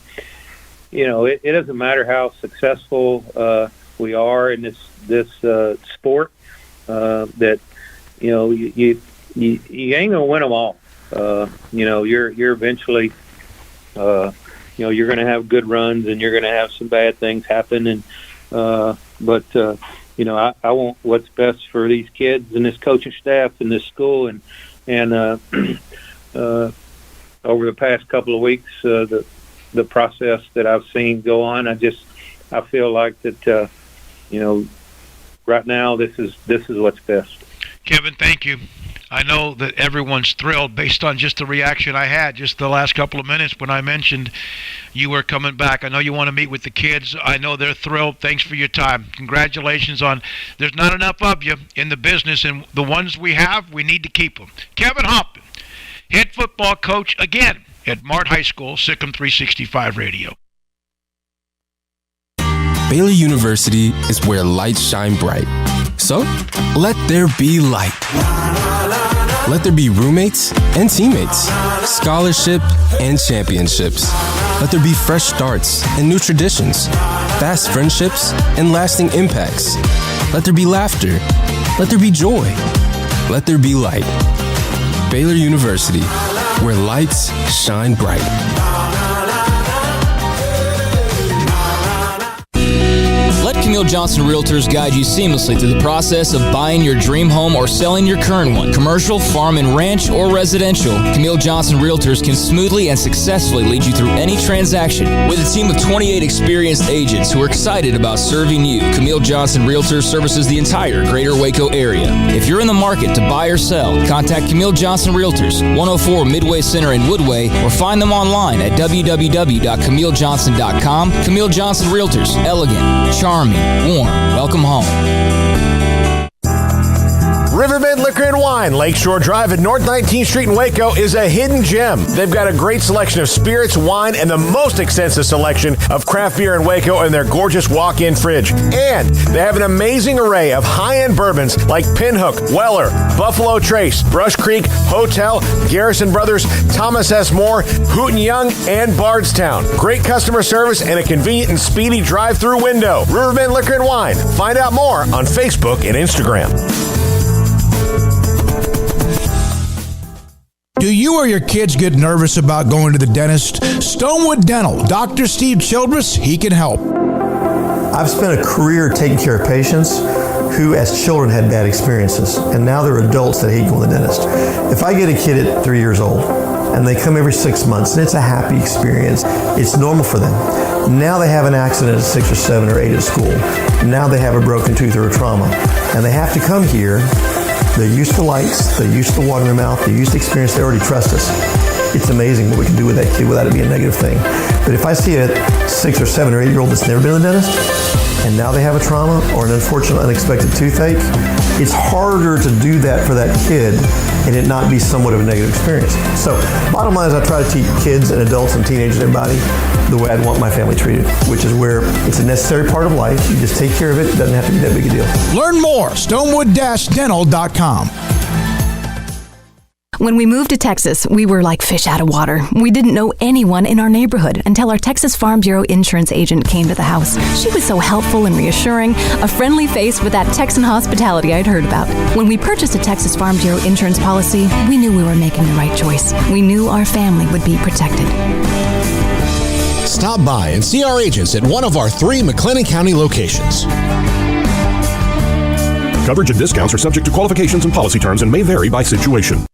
it doesn't matter how successful we are in this sport. That you ain't gonna win them all. You're eventually you're gonna have good runs and you're gonna have some bad things happen. And but I want what's best for these kids and this coaching staff and this school and over the past couple of weeks, the process that I've seen go on, I feel like that right now this is what's best. Kevin, thank you. I know that everyone's thrilled based on just the reaction I had just the last couple of minutes when I mentioned you were coming back. I know you want to meet with the kids. I know they're thrilled. Thanks for your time. Congratulations on there's not enough of you in the business, and the ones we have, we need to keep them. Kevin Hoffman, head football coach again at Mart High School, Sikkim 365 Radio. Baylor University is where lights shine bright. So, let there be light. Let there be roommates and teammates, scholarship and championships. Let there be fresh starts and new traditions, fast friendships and lasting impacts. Let there be laughter. Let there be joy. Let there be light. Baylor University, where lights shine bright. Camille Johnson Realtors guide you seamlessly through the process of buying your dream home or selling your current one. Commercial, farm and ranch, or residential, Camille Johnson Realtors can smoothly and successfully lead you through any transaction. With a team of 28 experienced agents who are excited about serving you, Camille Johnson Realtors services the entire greater Waco area. If you're in the market to buy or sell, contact Camille Johnson Realtors, 104 Midway Center in Woodway, or find them online at www.camillejohnson.com. Camille Johnson Realtors, elegant, charming, warm. Welcome home. Riverbend Liquor and Wine, Lakeshore Drive at North 19th Street in Waco, is a hidden gem. They've got a great selection of spirits, wine, and the most extensive selection of craft beer in Waco in their gorgeous walk-in fridge. And they have an amazing array of high-end bourbons like Pinhook, Weller, Buffalo Trace, Brush Creek, Hotel, Garrison Brothers, Thomas S. Moore, Hooten Young, and Bardstown. Great customer service and a convenient and speedy drive-through window. Riverbend Liquor and Wine. Find out more on Facebook and Instagram. Do you or your kids get nervous about going to the dentist? Stonewood Dental, Dr. Steve Childress, he can help. I've spent a career taking care of patients who as children had bad experiences, and now they're adults that hate going to the dentist. If I get a kid at 3 years old and they come every 6 months and it's a happy experience, it's normal for them. Now they have an accident at 6 or 7 or 8 at school. Now they have a broken tooth or a trauma, and they have to come here. They're used to lights, they're used to water in their mouth, they're used to experience, they already trust us. It's amazing what we can do with that kid without it being a negative thing. But if I see a 6 or 7 or 8 year old that's never been to the dentist, and now they have a trauma or an unfortunate unexpected toothache, it's harder to do that for that kid and it not be somewhat of a negative experience. So bottom line is I try to teach kids and adults and teenagers and everybody the way I'd want my family treated, which is where it's a necessary part of life. You just take care of it. It doesn't have to be that big a deal. Learn more, stonewood-dental.com. When we moved to Texas, we were like fish out of water. We didn't know anyone in our neighborhood until our Texas Farm Bureau insurance agent came to the house. She was so helpful and reassuring, a friendly face with that Texan hospitality I'd heard about. When we purchased a Texas Farm Bureau insurance policy, we knew we were making the right choice. We knew our family would be protected. Stop by and see our agents at one of our 3 McLennan County locations. Coverage and discounts are subject to qualifications and policy terms and may vary by situation.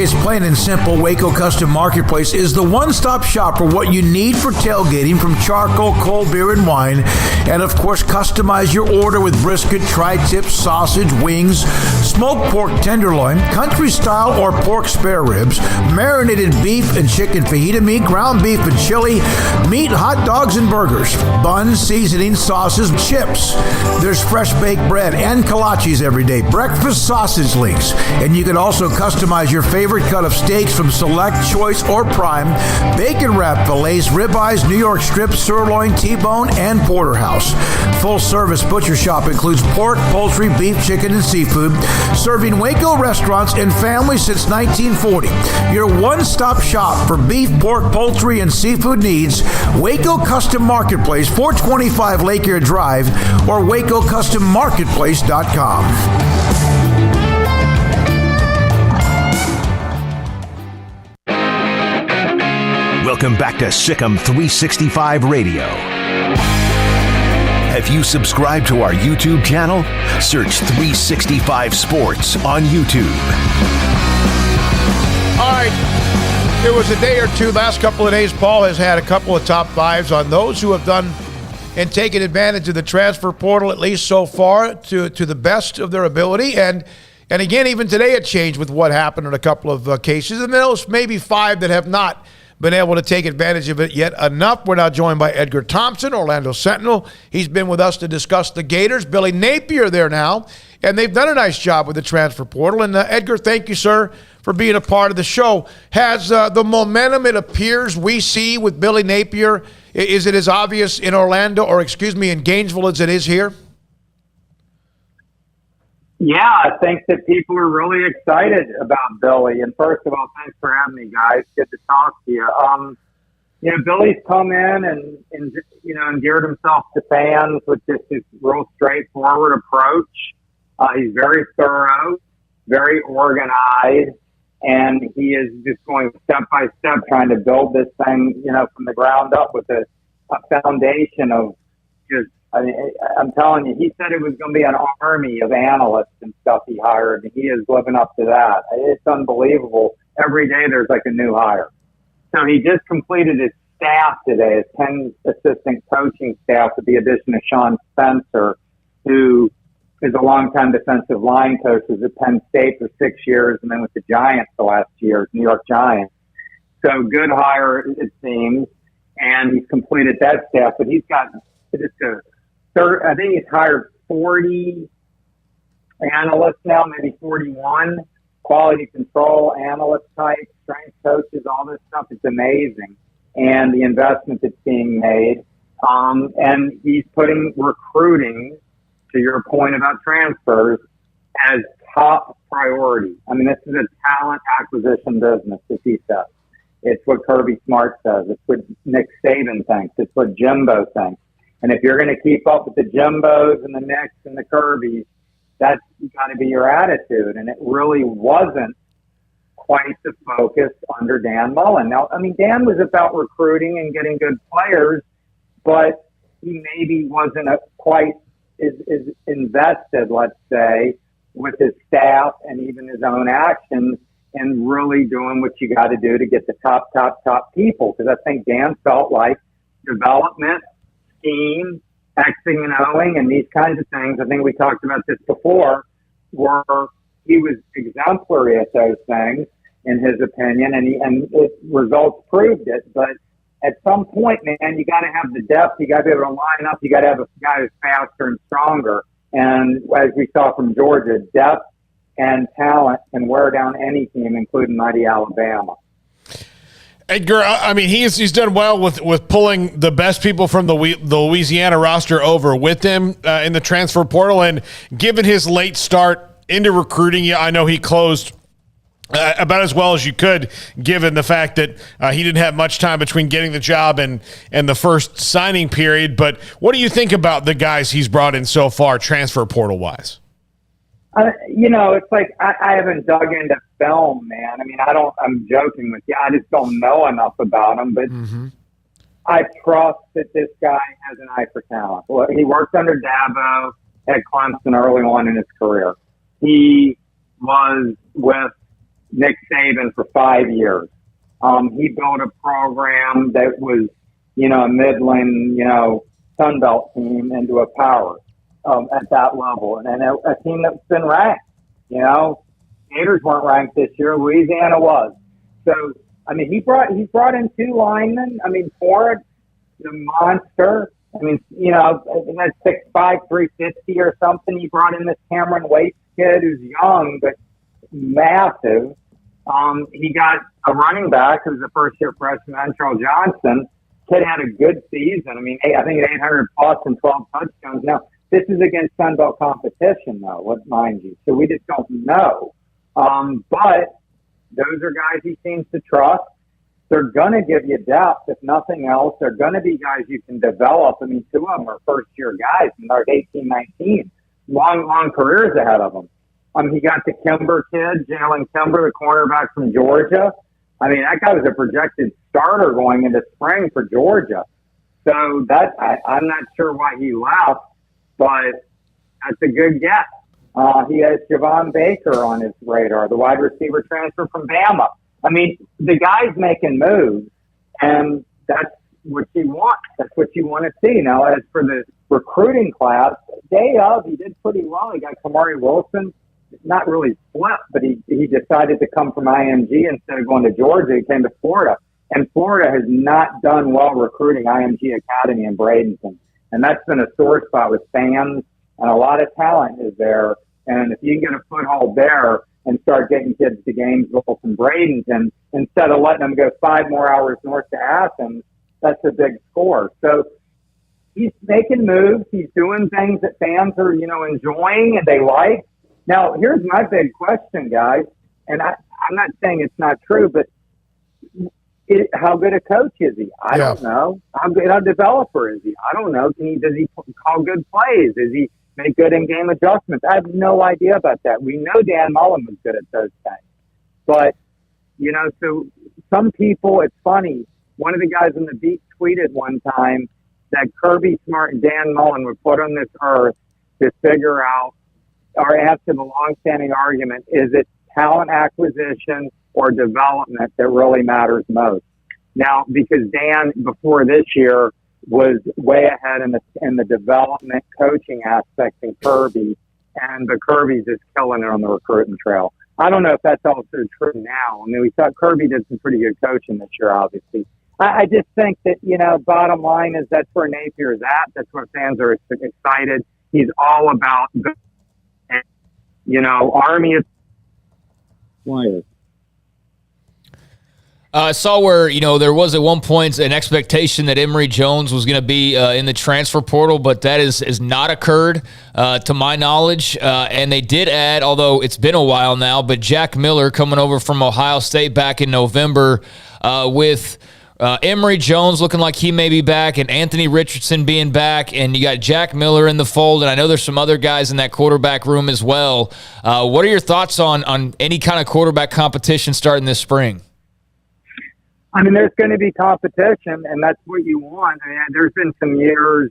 It's plain and simple. Waco Custom Marketplace is the one-stop shop for what you need for tailgating, from charcoal, cold beer, and wine. And, of course, customize your order with brisket, tri-tip, sausage, wings, smoked pork tenderloin, country-style or pork spare ribs, marinated beef and chicken fajita meat, ground beef and chili, meat, hot dogs, and burgers, buns, seasoning, sauces, chips. There's fresh baked bread and kolaches every day, breakfast sausage links. And you can also customize your favorite cut of steaks from Select, Choice, or Prime, bacon wrap fillets, ribeyes, New York strips, sirloin, T-bone, and porterhouse. Full service butcher shop includes pork, poultry, beef, chicken, and seafood, serving Waco restaurants and families since 1940. Your one-stop shop for beef, pork, poultry, and seafood needs. Waco Custom Marketplace, 425 Lake Air Drive, or WacoCustomMarketplace.com. Welcome back to Sikkim 365 Radio. Have you subscribed to our YouTube channel? Search 365 Sports on YouTube. All right. There was a day or two, last couple of days, Paul has had a couple of top fives on those who have done and taken advantage of the transfer portal, at least so far, to the best of their ability. And again, even today it changed with what happened in a couple of cases. And those maybe 5 that have not been able to take advantage of it yet enough. We're now joined by Edgar Thompson, Orlando Sentinel. He's been with us to discuss the Gators. Billy Napier there now, and they've done a nice job with the transfer portal. And Edgar, thank you, sir, for being a part of the show. Has the momentum, it appears, we see with Billy Napier, is it as obvious in Orlando, or in Gainesville as it is here? Yeah, I think that people are really excited about Billy. And first of all, thanks for having me, guys. Good to talk to you. Billy's come in and endeared himself to fans with just his real straightforward approach. He's very thorough, very organized, and he is just going step by step trying to build this thing, from the ground up with a foundation of just I mean, I'm telling you, he said it was going to be an army of analysts and stuff he hired, and he is living up to that. It's unbelievable. Every day there's like a new hire. So he just completed his staff today, his 10 assistant coaching staff, with the addition of Sean Spencer, who is a longtime defensive line coach, was at Penn State for 6 years, and then with the Giants the last 2 years, New York Giants. So good hire, it seems, and he's completed that staff, but he's got just I think he's hired 40 analysts now, maybe 41, quality control analyst type, strength coaches, all this stuff. It's amazing. And the investment that's being made. And he's putting recruiting, to your point about transfers, as top priority. I mean, this is a talent acquisition business, as he says. It's what Kirby Smart says. It's what Nick Saban thinks. It's what Jimbo thinks. And if you're going to keep up with the Jimbos and the Nicks and the Kirbys, that's got to be your attitude. And it really wasn't quite the focus under Dan Mullen. Now, I mean, Dan was about recruiting and getting good players, but he maybe wasn't quite as invested, let's say, with his staff and even his own actions and really doing what you got to do to get the top people. Because I think Dan felt like development, scheme, Xing and Oing, and these kinds of things, I think we talked about this before, where he was exemplary at those things, in his opinion, and results proved it. But at some point, man, you got to have the depth. You got to be able to line up. You got to have a guy who's faster and stronger. And as we saw from Georgia, depth and talent can wear down any team, including mighty Alabama. Edgar, I mean, he's done well with pulling the best people from the Louisiana roster over with him in the transfer portal. And given his late start into recruiting, I know he closed about as well as you could, given the fact that he didn't have much time between getting the job and the first signing period. But what do you think about the guys he's brought in so far, transfer portal-wise? It's like I haven't dug into film, man. I mean, I'm joking with you. I just don't know enough about him, but I trust that this guy has an eye for talent. Well, he worked under Dabo at Clemson early on in his career. He was with Nick Saban for 5 years. He built a program that was, a Midland, Sun Belt team into a power. At that level, and a team that's been ranked. Gators weren't ranked this year. Louisiana was. So, I mean, he's brought in 2 linemen. I mean, Ford, the monster. I mean, that's 6'5", 350 or something. He brought in this Cameron Waits kid who's young but massive. He got a running back who's a first-year freshman, Charles Johnson. Kid had a good season. I mean, I think 800 plus and 12 touchdowns. Now, this is against Sun Belt competition, though, mind you. So we just don't know. But those are guys he seems to trust. They're going to give you depth, if nothing else. They're going to be guys you can develop. I mean, 2 of them are first-year guys, and they're 18, 19. Long careers ahead of them. He got the Kimber kid, Jalen Kimber, the cornerback from Georgia. I mean, that guy was a projected starter going into spring for Georgia. So I'm not sure why he left. But that's a good guess. He has Javon Baker on his radar, the wide receiver transfer from Bama. I mean, the guy's making moves, and that's what you want. That's what you want to see. Now, as for the recruiting class, day of, he did pretty well. He got Kamari Wilson, not really flipped, but he decided to come from IMG instead of going to Georgia. He came to Florida. And Florida has not done well recruiting IMG Academy in Bradenton. And that's been a sore spot with fans, and a lot of talent is there. And if you can get a foothold there and start getting kids to Gainesville from Bradenton, instead of letting them go 5 more hours north to Athens, that's a big score. So he's making moves. He's doing things that fans are, enjoying and they like. Now, here's my big question, guys. And I'm not saying it's not true, but how good a coach is he? I don't know. How good a developer is he? I don't know. Does he call good plays? Does he make good in-game adjustments? I have no idea about that. We know Dan Mullen was good at those things. But, so some people, it's funny. One of the guys on the beat tweeted one time, that Kirby Smart and Dan Mullen were put on this earth to figure out or answer the longstanding argument, is it talent acquisition or development that really matters most? Now, because Dan, before this year, was way ahead in the development coaching aspect in Kirby, and the Kirby's is killing it on the recruiting trail. I don't know if that's also true now. I mean, we thought Kirby did some pretty good coaching this year, obviously. I just think that, bottom line is that's where Napier's at. That's where fans are excited. He's all about, Army is players. I saw where, there was at one point an expectation that Emory Jones was going to be in the transfer portal, but that is not occurred to my knowledge. And they did add, although it's been a while now, but Jack Miller coming over from Ohio State back in November with Emory Jones looking like he may be back and Anthony Richardson being back, and you got Jack Miller in the fold, and I know there's some other guys in that quarterback room as well. What are your thoughts on any kind of quarterback competition starting this spring? I mean, there's going to be competition, and that's what you want. I mean, there's been some years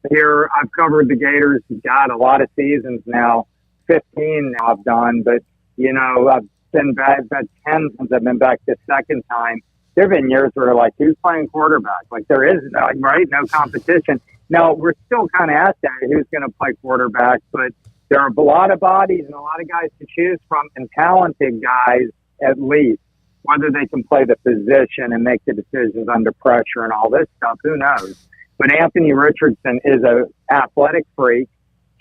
here. I've covered the Gators, God, a lot of seasons now. 15 now I've done, but, I've been back about 10 since I've been back this second time. There have been years where, who's playing quarterback? There is, no competition. Now, we're still kind of at that, who's going to play quarterback, but there are a lot of bodies and a lot of guys to choose from, and talented guys at least. Whether they can play the position and make the decisions under pressure and all this stuff, who knows? But Anthony Richardson is an athletic freak.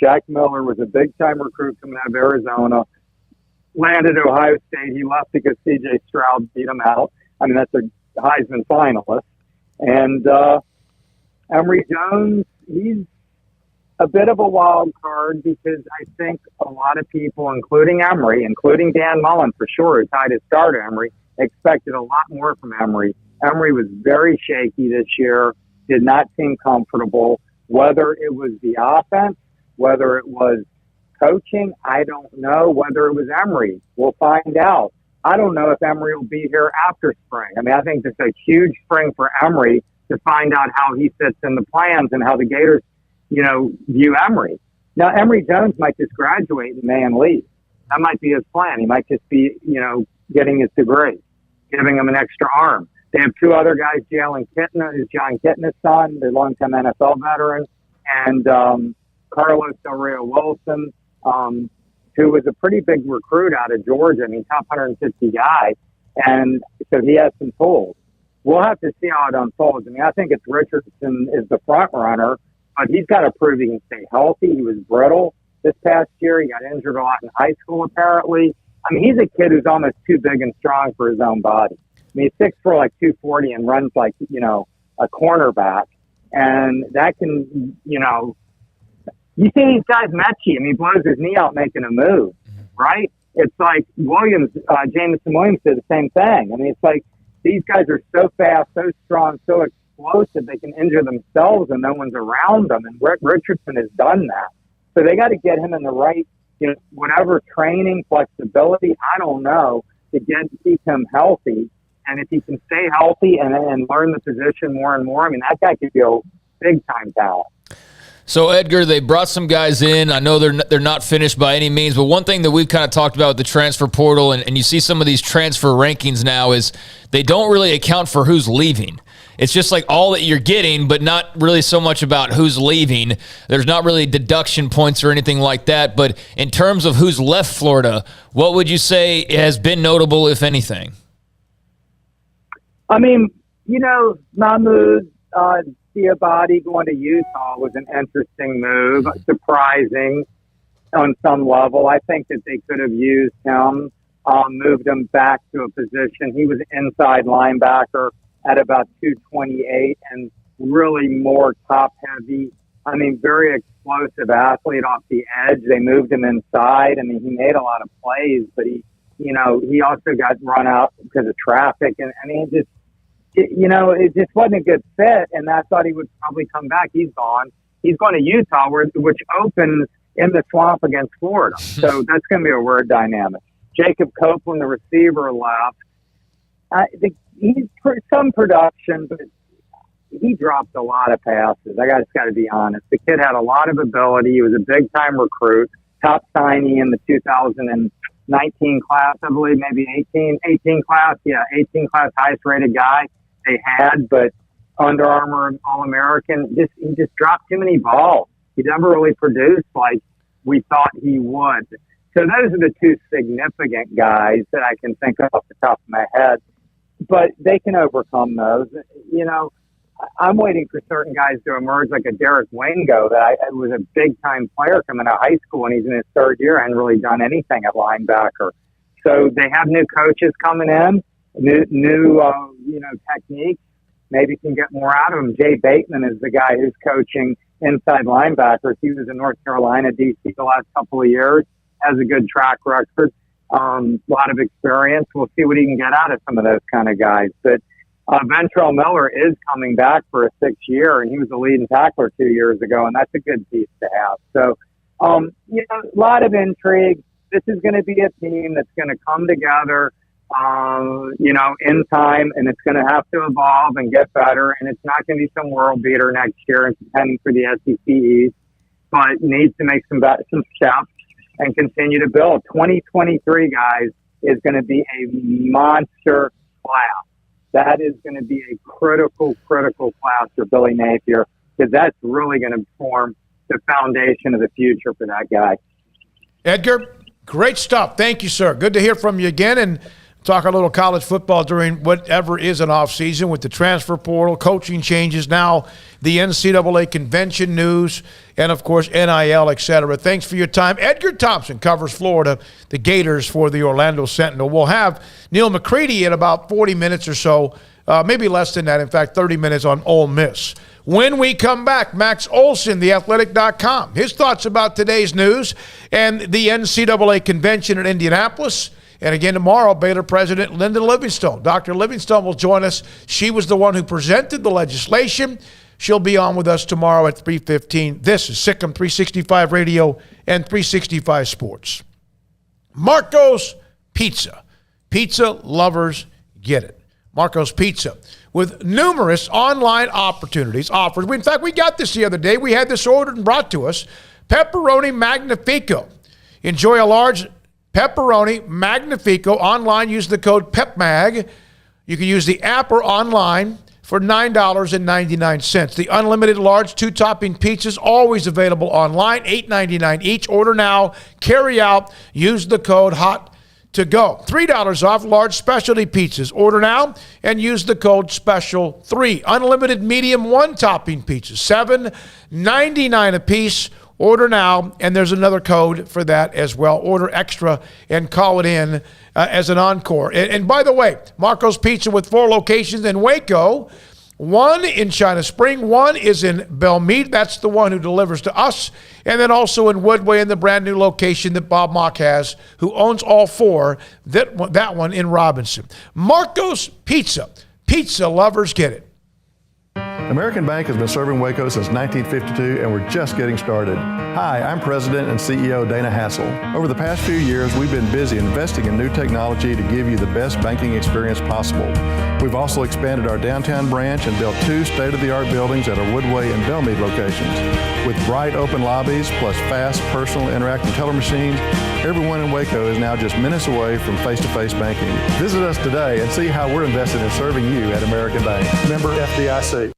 Jack Miller was a big-time recruit coming out of Arizona. Landed at Ohio State. He left because C.J. Stroud beat him out. I mean, that's a Heisman finalist. And Emory Jones, he's a bit of a wild card because I think a lot of people, including Emory, including Dan Mullen for sure, who tied his star to Emory, expected a lot more from Emory. Emory was very shaky this year, did not seem comfortable. Whether it was the offense, whether it was coaching, I don't know. Whether it was Emory, we'll find out. I don't know if Emory will be here after spring. I mean, I think it's a huge spring for Emory to find out how he fits in the plans and how the Gators, view Emory. Now, Emory Jones might just graduate in May and leave. That might be his plan. He might just be, getting his degree, giving him an extra arm. They have two other guys, Jalen Kitna, who's John Kitna's son, the longtime NFL veteran, and Carlos Del Rio Wilson, who was a pretty big recruit out of Georgia. I mean, top 150 guy. And so he has some tools. We'll have to see how it unfolds. I mean, I think it's Richardson is the front runner, but he's got to prove he can stay healthy. He was brittle this past year. He got injured a lot in high school, apparently. I mean, he's a kid who's almost too big and strong for his own body. I mean, he's 6'4", 240 and runs like, a cornerback. And that can, you see these guys Mechie. I mean, he blows his knee out making a move, right? It's like Jameson Williams did the same thing. I mean, it's like these guys are so fast, so strong, so explosive, they can injure themselves and no one's around them. And Richardson has done that. So they got to get him in the right, whatever training, flexibility, I don't know, to keep him healthy. And if he can stay healthy and learn the position more and more, I mean, that guy could be a big-time talent. So, Edgar, they brought some guys in. I know they're not finished by any means, but one thing that we've kind of talked about with the transfer portal, and you see some of these transfer rankings now, is they don't really account for who's leaving. It's just like all that you're getting, but not really so much about who's leaving. There's not really deduction points or anything like that. But in terms of who's left Florida, what would you say has been notable, if anything? I mean, Mahmoud Diabate going to Utah was an interesting move, surprising on some level. I think that they could have used him, moved him back to a position. He was an inside linebacker at about 228 and really more top heavy. I mean, very explosive athlete off the edge. They moved him inside. I mean, he made a lot of plays, but he also got run out because of traffic. And I mean, it just wasn't a good fit. And I thought he would probably come back. He's gone. He's going to Utah, which opens in the swamp against Florida. So that's going to be a weird dynamic. Jacob Copeland, the receiver, left. He's some production, but he dropped a lot of passes. I got to be honest. The kid had a lot of ability. He was a big-time recruit, top signee in the 2019 class, I believe, maybe 18 class. Yeah, 18 class, highest-rated guy they had, but Under Armour All-American. He just dropped too many balls. He never really produced like we thought he would. So those are the two significant guys that I can think of off the top of my head. But they can overcome those. You know, I'm waiting for certain guys to emerge, like a Derek Wingo, that was a big-time player coming out of high school, and he's in his third year and hadn't really done anything at linebacker. So they have new coaches coming in, new techniques. Maybe can get more out of him. Jay Bateman is the guy who's coaching inside linebackers. He was in North Carolina DC the last couple of years, has a good track record, a lot of experience. We'll see what he can get out of some of those kind of guys. But Ventrell Miller is coming back for a 6th year, and he was a leading tackler 2 years ago, and that's a good piece to have. So, a lot of intrigue. This is going to be a team that's going to come together, in time, and it's going to have to evolve and get better, and it's not going to be some world beater next year and contending for the SEC East, but needs to make some steps and continue to build. 2023, guys, is going to be a monster class. That is going to be a critical class for Billy Napier, because that's really going to form the foundation of the future for that guy. Edgar, great stuff. Thank you, sir. Good to hear from you again, and talk a little college football during whatever is an off season with the transfer portal, coaching changes, now the NCAA convention news, and, of course, NIL, et cetera. Thanks for your time. Edgar Thompson covers Florida, the Gators for the Orlando Sentinel. We'll have Neil McCready in about 40 minutes or so, maybe less than that, in fact, 30 minutes on Ole Miss. When we come back, Max Olson, theathletic.com, his thoughts about today's news and the NCAA convention in Indianapolis. And again, tomorrow, Baylor President Lyndon Livingstone. Dr. Livingstone will join us. She was the one who presented the legislation. She'll be on with us tomorrow at 3:15. This is Sikkim 365 Radio and 365 Sports. Marco's Pizza. Pizza lovers get it. Marco's Pizza, with numerous online opportunities, offers. In fact, we got this the other day. We had this ordered and brought to us. Pepperoni Magnifico. Enjoy a large pepperoni Magnifico online. Use the code PEPMAG. You can use the app or online for $9.99. The unlimited large 2-topping pizzas, always available online, $8.99 each. Order now, carry out, use the code HOT to go. $3 off large specialty pizzas. Order now and use the code SPECIAL3. Unlimited medium 1-topping pizzas, $7.99 a piece. Order now, and there's another code for that as well. Order extra and call it in as an encore. And by the way, Marco's Pizza with 4 locations in Waco, 1 in China Spring, 1 is in Belmead. That's the one who delivers to us. And then also in Woodway in the brand new location that Bob Mock has, who owns all 4, that one in Robinson. Marco's Pizza. Pizza lovers get it. American Bank has been serving Waco since 1952, and we're just getting started. Hi, I'm President and CEO Dana Hassel. Over the past few years, we've been busy investing in new technology to give you the best banking experience possible. We've also expanded our downtown branch and built 2 state-of-the-art buildings at our Woodway and Belmead locations. With bright open lobbies, plus fast, personal, interactive teller machines, everyone in Waco is now just minutes away from face-to-face banking. Visit us today and see how we're invested in serving you at American Bank. Member FDIC.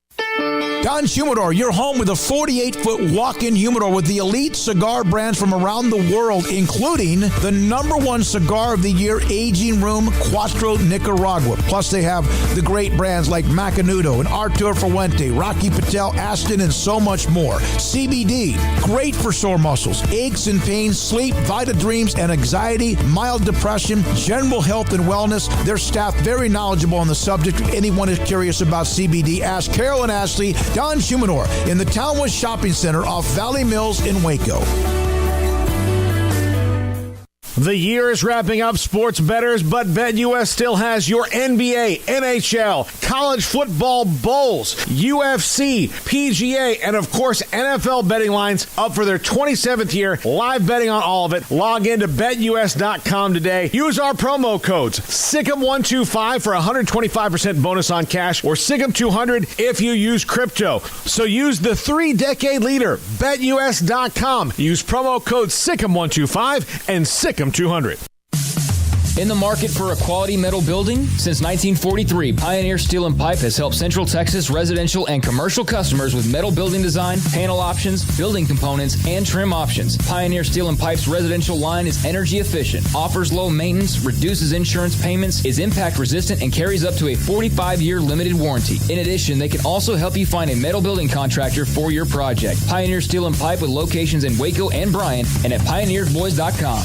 Don's Humidor, your home with a 48-foot walk-in humidor with the elite cigar brands from around the world, including the #1 cigar of the year, Aging Room Cuatro Nicaragua. Plus, they have the great brands like Macanudo and Artur Fuente, Rocky Patel, Aston, and so much more. CBD, great for sore muscles, aches and pains, sleep, Vita Dreams, and anxiety, mild depression, general health and wellness. Their staff very knowledgeable on the subject. If anyone is curious about CBD, ask Carol and Ashley. Don's Humidor in the Townwest Shopping Center off Valley Mills in Waco. The year is wrapping up, sports bettors, but BetUS still has your NBA, NHL, college football bowls, UFC, PGA, and of course NFL betting lines up for their 27th year. Live betting on all of it. Log in to BetUS.com today. Use our promo codes SICK'EM125 for 125% bonus on cash, or SICK'EM200 if you use crypto. So use the 3-decade leader, BetUS.com. Use promo code SICK'EM125 and SICK'EM200. In the market for a quality metal building? Since 1943, Pioneer Steel & Pipe has helped Central Texas residential and commercial customers with metal building design, panel options, building components, and trim options. Pioneer Steel & Pipe's residential line is energy efficient, offers low maintenance, reduces insurance payments, is impact resistant, and carries up to a 45-year limited warranty. In addition, they can also help you find a metal building contractor for your project. Pioneer Steel & Pipe with locations in Waco and Bryan and at pioneersboys.com.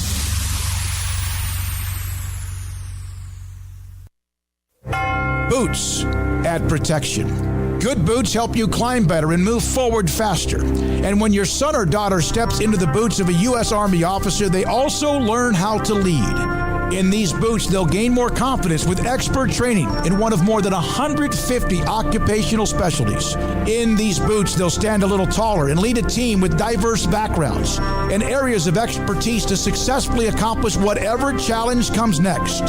Boots add protection. Good boots help you climb better and move forward faster. And when your son or daughter steps into the boots of a U.S. Army officer, they also learn how to lead. In these boots, they'll gain more confidence with expert training in one of more than 150 occupational specialties. In these boots, they'll stand a little taller and lead a team with diverse backgrounds and areas of expertise to successfully accomplish whatever challenge comes next.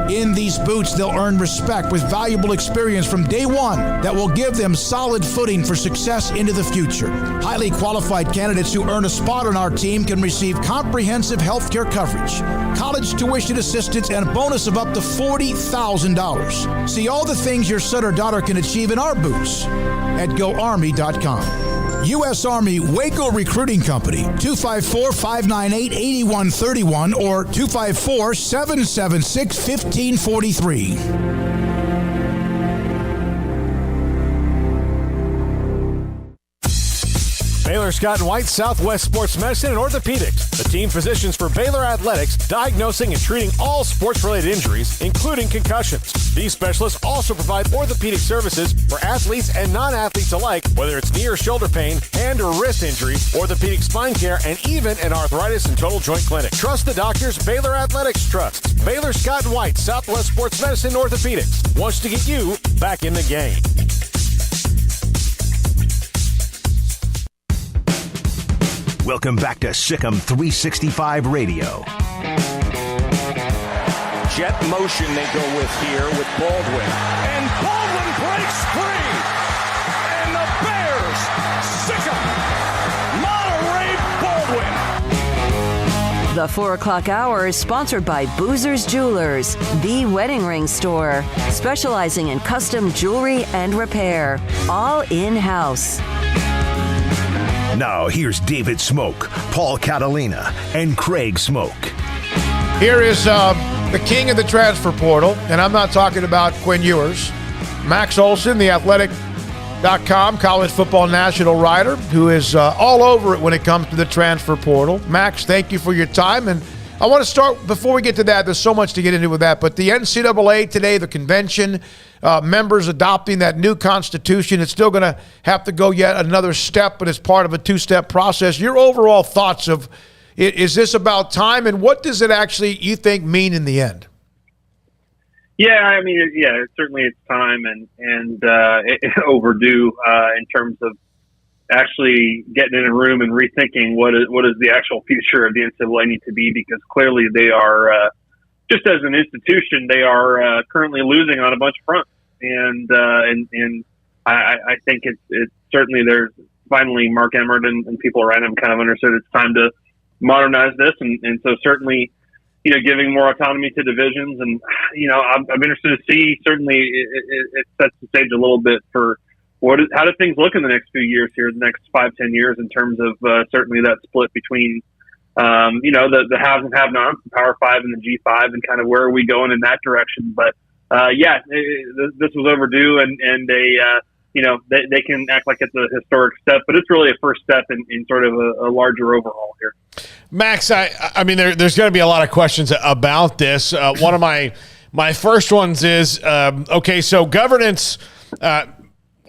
In these boots, they'll earn respect with valuable experience from day one that will give them solid footing for success into the future. Highly qualified candidates who earn a spot on our team can receive comprehensive health care coverage, college tuition assistance, and a bonus of up to $40,000. See all the things your son or daughter can achieve in our boots at GoArmy.com. U.S. Army Waco Recruiting Company, 254-598-8131 or 254-776-1543. Baylor Scott and White, Southwest Sports Medicine and Orthopedics, the team physicians for Baylor Athletics, diagnosing and treating all sports-related injuries, including concussions. These specialists also provide orthopedic services for athletes and non-athletes alike, whether it's knee or shoulder pain, hand or wrist injury, orthopedic spine care, and even an arthritis and total joint clinic. Trust the doctors Baylor Athletics trusts. Baylor Scott and White, Southwest Sports Medicine and Orthopedics wants to get you back in the game. Welcome back to Sikkim 365 Radio. Jet motion they go with here with Baldwin. And Baldwin breaks free. And the Bears, Sikkim, Monterey Baldwin. The 4 o'clock hour is sponsored by Boozer's Jewelers, the wedding ring store, specializing in custom jewelry and repair, all in-house. Now, here's David Smoak, Paul Catalina, and Craig Smoak. Here is the king of the transfer portal, and I'm not talking about Quinn Ewers. Max Olson, the Athletic.com college football national writer, who is all over it when it comes to the transfer portal. Max, thank you for your time. And I want to start, before we get to that, there's so much to get into with that, but the NCAA today, the convention, members adopting that new constitution, it's still going to have to go yet another step, but it's part of a 2-step process. Your overall thoughts of, is this about time, and what does it actually, you think, mean in the end? Yeah, I mean, certainly it's time and overdue in terms of actually getting in a room and rethinking what is the actual future of the NCAA need to be, because clearly they are, just as an institution, they are currently losing on a bunch of fronts. And I think it's certainly there's finally Mark Emmert and people around him kind of understood it's time to modernize this. And so certainly, giving more autonomy to divisions. And, I'm interested to see, certainly it sets the stage a little bit for how do things look in the next few years here, the next 5-10 years, in terms of certainly that split between, the haves and have-nots, the Power 5 and the G5, and kind of where are we going in that direction. But, this was overdue, and they can act like it's a historic step, but it's really a first step in sort of a larger overhaul here. Max, I mean, there's going to be a lot of questions about this. One of my first ones is, so governance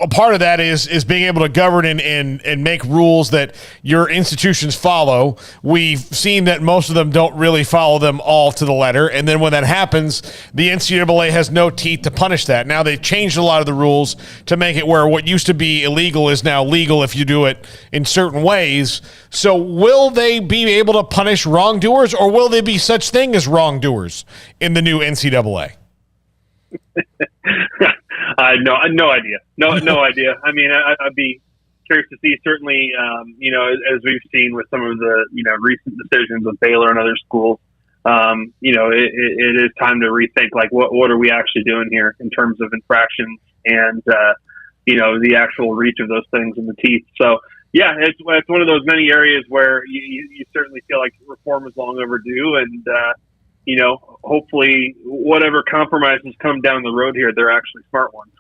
a part of that is being able to govern and make rules that your institutions follow. We've seen that most of them don't really follow them all to the letter, and then when that happens, the NCAA has no teeth to punish that. Now they've changed a lot of the rules to make it where what used to be illegal is now legal if you do it in certain ways. So will they be able to punish wrongdoers, or will there be such thing as wrongdoers in the new NCAA? No idea. No idea. I mean, I'd be curious to see. Certainly, as we've seen with some of the recent decisions with Baylor and other schools, it is time to rethink like what are we actually doing here in terms of infractions and the actual reach of those things and the teeth. So yeah, it's one of those many areas where you certainly feel like reform is long overdue, and hopefully whatever compromises come down the road here, they're actually smart ones.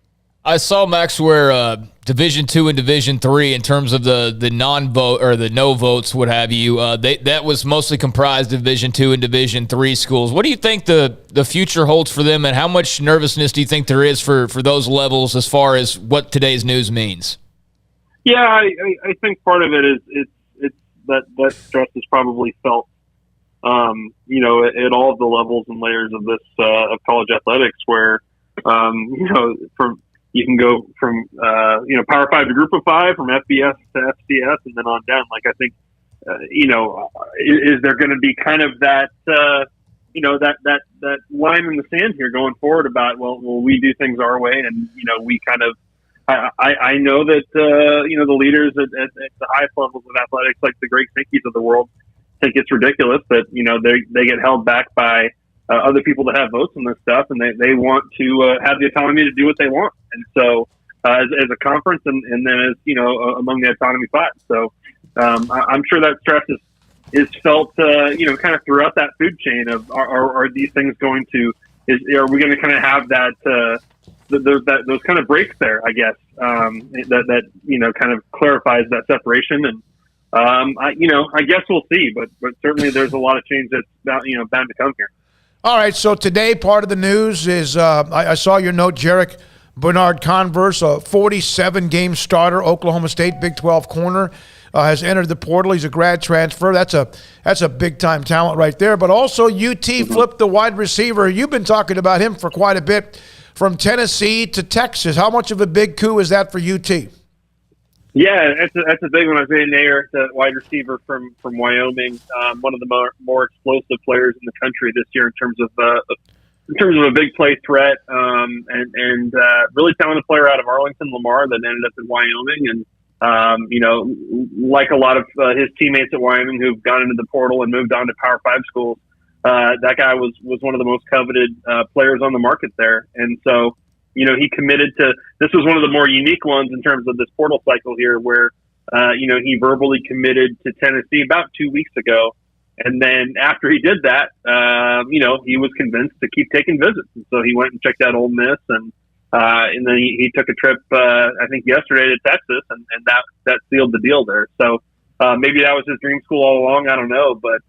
I saw, Max, where Division II and Division III, in terms of the non-vote or the no votes, what have you, that was mostly comprised of Division II and Division III schools. What do you think the future holds for them, and how much nervousness do you think there is for those levels as far as what today's news means? Yeah, I think part of it is it's that stress is probably felt, at all of the levels and layers of this of college athletics, where you can go from Power 5 to Group of 5, from FBS to FCS, and then on down. Like I think, is there going to be kind of that that line in the sand here going forward about well we do things our way, and we kind of. I know that the leaders at the highest levels of athletics, like the Greg Sinkies of the world, think it's ridiculous that they get held back by other people that have votes on this stuff, and they want to have the autonomy to do what they want. And so, as a conference, and then as among the autonomy five. So, I'm sure that stress is felt kind of throughout that food chain of are these things going to are we going to kind of have that. Those kind of breaks there, I guess, that kind of clarifies that separation, and I guess we'll see, but certainly there's a lot of change that's bound to come here. All right, so today part of the news is I saw your note, Jarek Bernard-Converse, a 47-game starter, Oklahoma State Big 12 corner, has entered the portal. He's a grad transfer. That's a big-time talent right there. But also UT flipped the wide receiver. You've been talking about him for quite a bit. From Tennessee to Texas, how much of a big coup is that for UT? Yeah, that's a big one. Isaiah Nair, the wide receiver from Wyoming, one of the more explosive players in the country this year in terms of a big play threat, and really talented player out of Arlington, Lamar, that ended up in Wyoming, and like a lot of his teammates at Wyoming who've gone into the portal and moved on to Power 5 schools. That guy was one of the most coveted players on the market there. And so, he committed to – this was one of the more unique ones in terms of this portal cycle here where, he verbally committed to Tennessee about 2 weeks ago. And then after he did that, he was convinced to keep taking visits. And so he went and checked out Ole Miss, and then he took a trip, I think yesterday, to Texas, and that sealed the deal there. So maybe that was his dream school all along. I don't know, but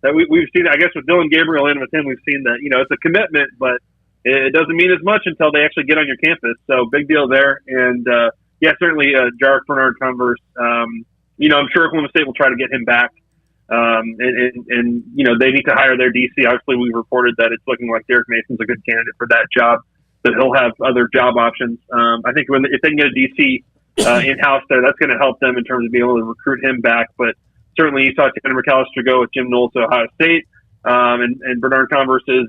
that we've seen, I guess, with Dylan Gabriel and with him, we've seen that, it's a commitment, but it doesn't mean as much until they actually get on your campus. So big deal there. And, certainly Jarek Bernard-Converse, I'm sure Oklahoma State will try to get him back. And they need to hire their DC. Obviously, we reported that it's looking like Derek Mason's a good candidate for that job, but he'll have other job options. I think if they can get a DC in-house there, that's going to help them in terms of being able to recruit him back. But certainly, you saw Tanner McAllister go with Jim Knowles to Ohio State, and Bernard-Converse is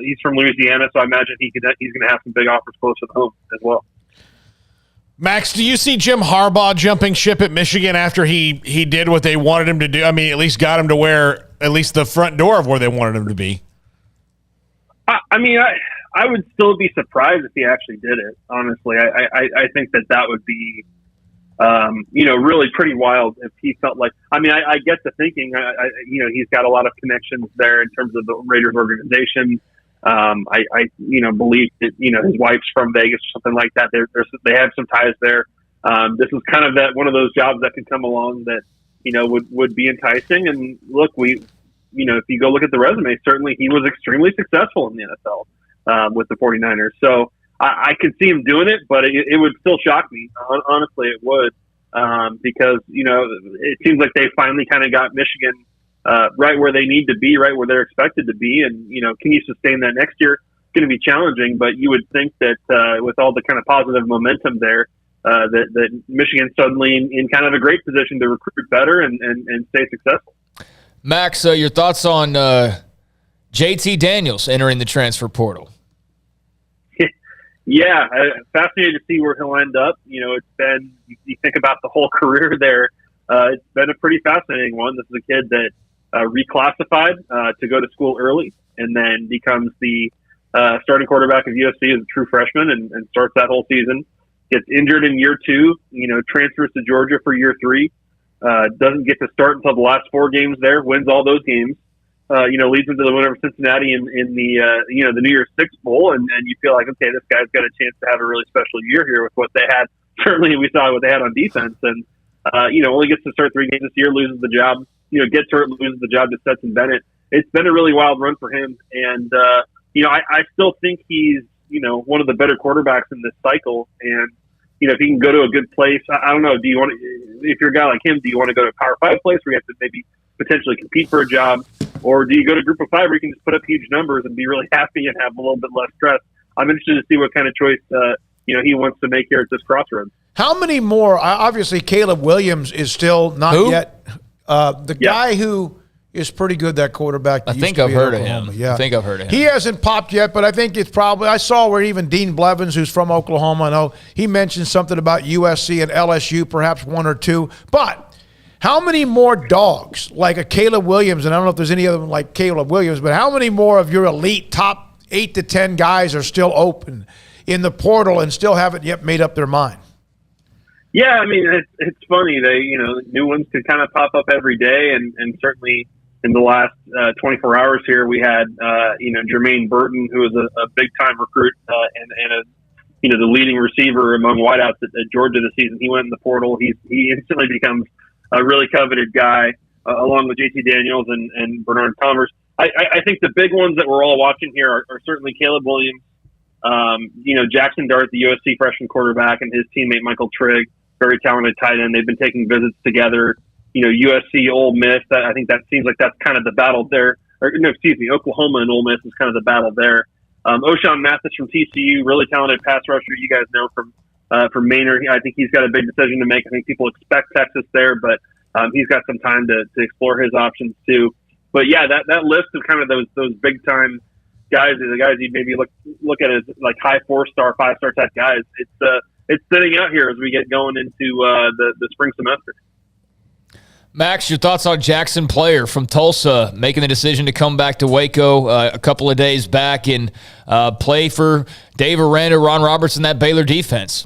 he's from Louisiana, so I imagine he's going to have some big offers close to home as well. Max, do you see Jim Harbaugh jumping ship at Michigan after he did what they wanted him to do? I mean, at least got him to where at least the front door of where they wanted him to be. I would still be surprised if he actually did it. Honestly, I think that would be. Really pretty wild if he felt like, I get the thinking, he's got a lot of connections there in terms of the Raiders organization. I believe that, his wife's from Vegas or something like that. They have some ties there. This is kind of one of those jobs that can come along that, would be enticing. And look, if you go look at the resume, certainly he was extremely successful in the NFL, with the 49ers. So, I could see him doing it, but it would still shock me. Honestly, it would, because it seems like they finally kind of got Michigan right where they need to be, right where they're expected to be, and can you sustain that next year? It's going to be challenging, but you would think that with all the kind of positive momentum there, that Michigan's suddenly in kind of a great position to recruit better and stay successful. Max, your thoughts on JT Daniels entering the transfer portal? Yeah, fascinated to see where he'll end up. It's been, you think about the whole career there, it's been a pretty fascinating one. This is a kid that reclassified to go to school early and then becomes the starting quarterback of USC as a true freshman and starts that whole season. Gets injured in year 2, transfers to Georgia for year 3, doesn't get to start until the last 4 games there, wins all those games. Leads into the win over Cincinnati in the New Year's Six Bowl, and you feel like, okay, this guy's got a chance to have a really special year here with what they had. Certainly, we saw what they had on defense, and only gets to start 3 games this year, loses the job. Gets hurt, loses the job to Stetson Bennett. It's been a really wild run for him, and I still think he's one of the better quarterbacks in this cycle, and if he can go to a good place, I don't know. If you're a guy like him, do you want to go to a Power 5 place where you have to maybe potentially compete for a job? Or do you go to Group of 5 where you can just put up huge numbers and be really happy and have a little bit less stress? I'm interested to see what kind of choice he wants to make here at this crossroads. How many more? Obviously, Caleb Williams is still not yet. The guy who is pretty good, that quarterback. I think I've heard of him. Yeah. I think I've heard of him. He hasn't popped yet, but I think it's probably – I saw where even Dean Blevins, who's from Oklahoma, I know he mentioned something about USC and LSU, perhaps 1 or 2. But how many more dogs like a Caleb Williams, and I don't know if there's any other one like Caleb Williams, but how many more of your elite top 8 to 10 guys are still open in the portal and still haven't yet made up their mind? Yeah, I mean, it's funny. They, new ones could kind of pop up every day, and certainly – in the last 24 hours here, we had, Jermaine Burton, who was a big-time recruit and the leading receiver among wideouts at Georgia this season. He went in the portal. He instantly becomes a really coveted guy, along with JT Daniels and Bernard Thomas. I think the big ones that we're all watching here are certainly Caleb Williams, Jackson Dart, the USC freshman quarterback, and his teammate Michael Trigg, very talented tight end. They've been taking visits together. USC, Ole Miss, I think that seems like that's kind of the battle there. Oklahoma and Ole Miss is kind of the battle there. O'Shawn Mathis from TCU, really talented pass rusher. You guys know from Maynard. I think he's got a big decision to make. I think people expect Texas there, but he's got some time to explore his options too. But yeah, that list of kind of those big time guys, the guys you maybe look at as like high 4-star, 5-star type guys. It's sitting out here as we get going into the spring semester. Max, your thoughts on Jackson Player from Tulsa making the decision to come back to Waco a couple of days back and play for Dave Aranda, Ron Roberts, and that Baylor defense?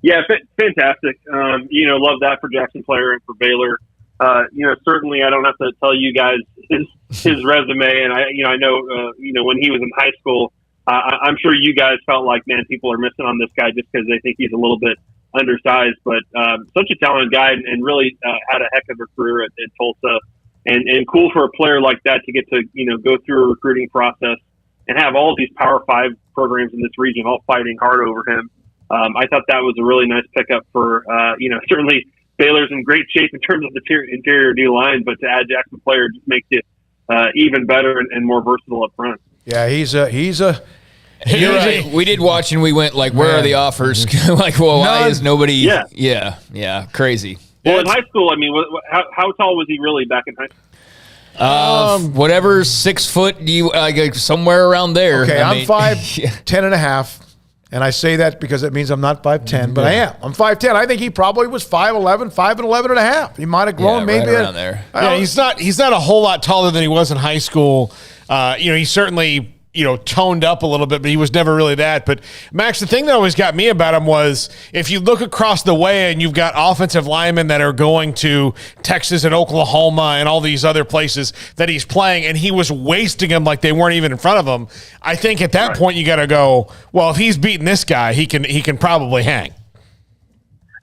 Yeah, fantastic. Love that for Jackson Player and for Baylor. Certainly I don't have to tell you guys his resume, and I know when he was in high school, I'm sure you guys felt like, man, people are missing on this guy just because they think he's a little bit undersized, but such a talented guy and really had a heck of a career at Tulsa, and cool for a player like that to get to go through a recruiting process and have all these Power 5 programs in this region all fighting hard over him. I thought that was a really nice pickup for certainly Baylor's in great shape in terms of the interior D line, but to add Jackson Player just makes it even better and more versatile up front. Yeah, he's a right. We did watch and we went like, where are the offers? Like, well, why is nobody? Yeah, crazy. Well, in high school, I mean, how tall was he really back in high school? Whatever, 6 foot, somewhere around there. Okay, I'm 5'10" and a half, and I say that because it means I'm not 5'10", but I am. I'm 5'10". I think he probably was 5'11", 5'11" and a half. He might have grown maybe right around there. Yeah, he's not a whole lot taller than he was in high school. He certainly toned up a little bit, but he was never really that. But Max, the thing that always got me about him was if you look across the way and you've got offensive linemen that are going to Texas and Oklahoma and all these other places that he's playing, and he was wasting them like they weren't even in front of him. I think at that point you got to go, well, if he's beating this guy, he can probably hang.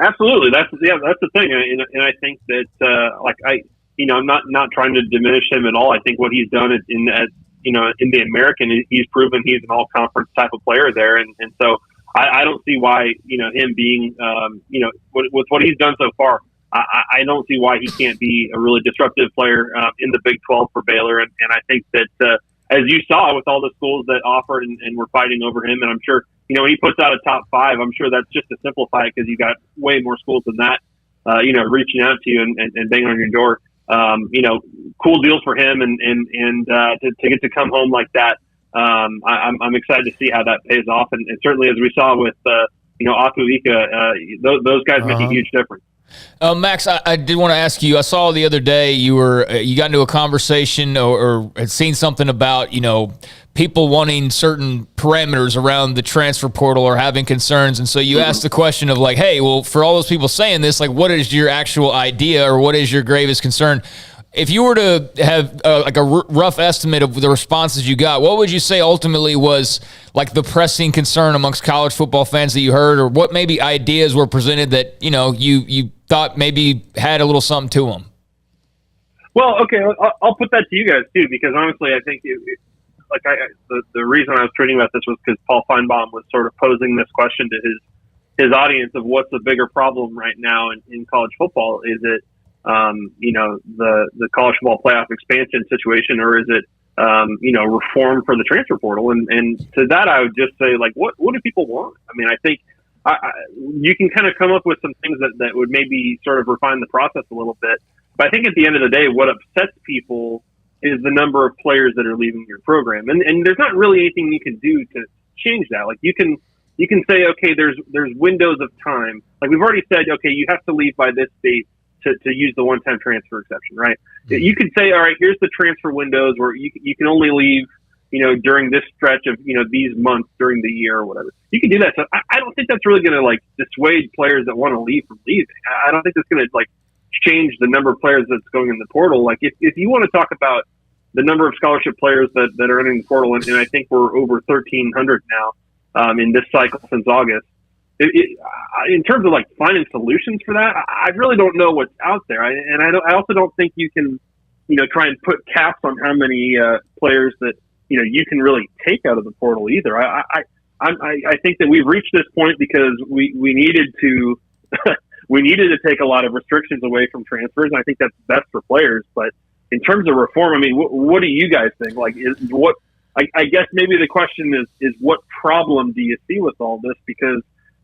Absolutely, that's the thing, and I think that I'm not trying to diminish him at all. I think what he's done in the American, he's proven he's an all-conference type of player there, and so I don't see why him being with what he's done so far. I don't see why he can't be a really disruptive player in the Big 12 for Baylor, and I think that as you saw with all the schools that offered and were fighting over him, and I'm sure when he puts out a top 5, I'm sure that's just to simplify it because you got way more schools than that, reaching out to you and banging on your door. Cool deal for him, and to get to come home like that. I'm excited to see how that pays off, and certainly as we saw with Akuika, those guys make a huge difference. Max, I did want to ask you. I saw the other day you got into a conversation or had seen something about people wanting certain parameters around the transfer portal or having concerns, and so you asked the question of like, hey, well, for all those people saying this, like, what is your actual idea or what is your gravest concern? If you were to have like a rough estimate of the responses you got, what would you say ultimately was like the pressing concern amongst college football fans that you heard, or what maybe ideas were presented that you thought maybe had a little something to them? Well, okay, I'll put that to you guys too, because honestly, I think the reason I was tweeting about this was because Paul Feinbaum was sort of posing this question to his audience of what's the bigger problem right now in college football? Is it the college football playoff expansion situation, or is it reform for the transfer portal? And to that, I would just say, like, what do people want? I mean, I think you can kind of come up with some things that would maybe sort of refine the process a little bit. But I think at the end of the day, what upsets people is the number of players that are leaving your program, and there's not really anything you can do to change that. Like you can say, okay, there's windows of time. Like we've already said, okay, you have to leave by this date to use the one-time transfer exception, right? Mm-hmm. You could say, all right, here's the transfer windows where you can only leave, during this stretch of, these months during the year or whatever. You can do that. So I don't think that's really going to dissuade players that want to leave from leaving. I don't think that's going to change the number of players that's going in the portal. Like if you want to talk about the number of scholarship players that are entering the portal, and I think we're over 1,300 now in this cycle since August. In terms of finding solutions for that, I really don't know what's out there. I also don't think you can, try and put caps on how many players that you can really take out of the portal either. I think that we've reached this point because we needed to we needed to take a lot of restrictions away from transfers, and I think that's best for players. But in terms of reform, I mean, what do you guys think? I guess maybe the question is what problem do you see with all this? Because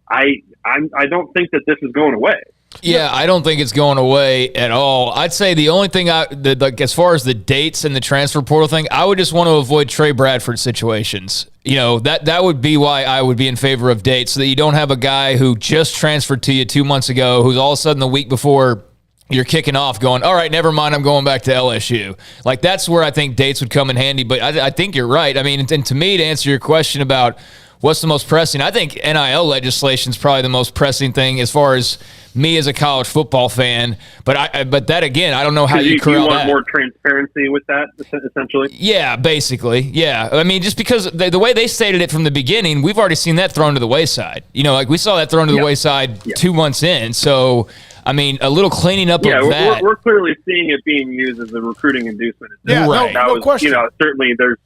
I don't think that this is going away. Yeah, I don't think it's going away at all. I'd say the only thing as far as the dates and the transfer portal thing, I would just want to avoid Trey Bradford situations. That would be why I would be in favor of dates, so that you don't have a guy who just transferred to you 2 months ago, who's all of a sudden the week before you're kicking off going, all right, never mind, I'm going back to LSU. That's where I think dates would come in handy. But I think you're right. I mean, and to me, to answer your question about what's the most pressing, I think NIL legislation is probably the most pressing thing as far as me as a college football fan. But that, again, I don't know how you corral that. You want more transparency with that, essentially? Yeah, basically. Yeah. I mean, just because the way they stated it from the beginning, we've already seen that thrown to the wayside. We saw that thrown to the wayside 2 months in. So, I mean, a little cleaning up of that. We're clearly seeing it being used as a recruiting inducement. Yeah, right. No question. Certainly there's,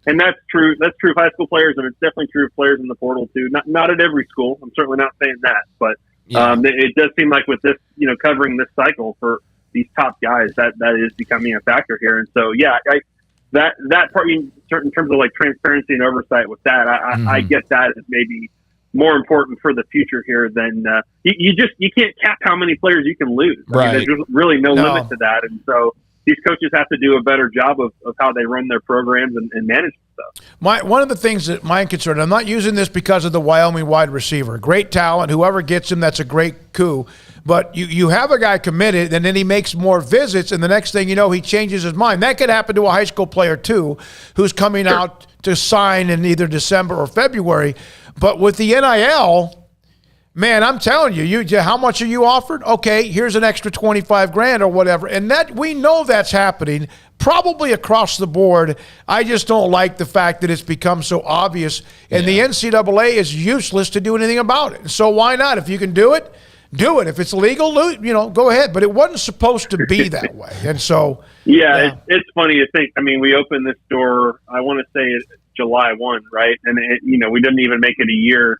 and that's true. That's true of high school players, and it's definitely true of players in the portal too. Not at every school. I'm certainly not saying that, but it does seem like with this, covering this cycle for these top guys, that is becoming a factor here. And so, that part, in terms of transparency and oversight with that, I get that as maybe more important for the future here than you can't cap how many players you can lose. Right. I mean, there's really no limit to that, and so these coaches have to do a better job of how they run their programs and manage stuff. One of the things that my concern, I'm not using this because of the Wyoming wide receiver. Great talent. Whoever gets him, that's a great coup. But you have a guy committed, and then he makes more visits, and the next thing you know, he changes his mind. That could happen to a high school player, too, who's coming out to sign in either December or February. But with the NIL, man, I'm telling you, how much are you offered? Okay, here's an extra $25,000 or whatever. And that we know that's happening probably across the board. I just don't like the fact that it's become so obvious, and the NCAA is useless to do anything about it. So why not? If you can do it, do it. If it's legal, go ahead. But it wasn't supposed to be that way. And so, it's funny to think. I mean, we opened this door, I want to say it's July 1, right? And, we didn't even make it a year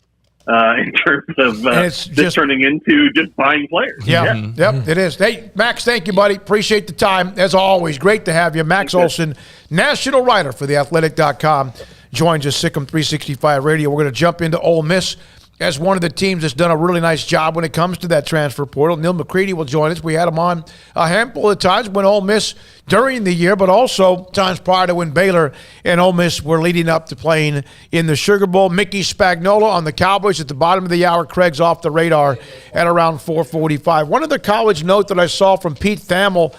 in terms of it's just turning into just buying players. Yep, it is. Hey, Max, thank you, buddy. Appreciate the time. As always, great to have you. Max Olson, national writer for theathletic.com, joins us, Sikkim 365 Radio. We're going to jump into Ole Miss as one of the teams that's done a really nice job when it comes to that transfer portal. Neil McCready will join us. We had him on a handful of times when Ole Miss during the year, but also times prior to when Baylor and Ole Miss were leading up to playing in the Sugar Bowl. Mickey Spagnola on the Cowboys at the bottom of the hour. Craig's off the radar at around 4:45. One other college note that I saw from Pete Thamel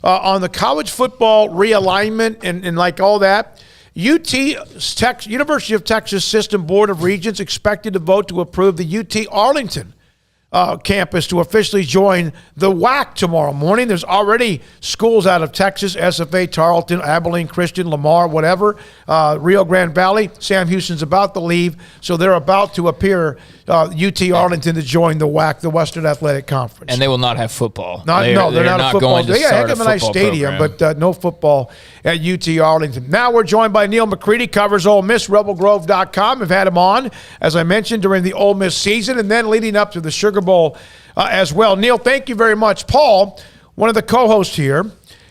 on the college football realignment and like all that. University of Texas System Board of Regents expected to vote to approve the UT Arlington campus to officially join the WAC tomorrow morning. There's already schools out of Texas, SFA, Tarleton, Abilene Christian, Lamar, whatever, Rio Grande Valley. Sam Houston's about to leave, so they're about to appear, UT Arlington, to join the WAC, the Western Athletic Conference. And they will not have football. They're not a football. Going to they start have a nice stadium, program. but no football at UT Arlington. Now we're joined by Neil McCready, covers Ole Miss, RebelGrove.com. We've had him on, as I mentioned, during the Ole Miss season and then leading up to the Sugar Bowl as well. Neil, thank you very much. Paul, one of the co-hosts here,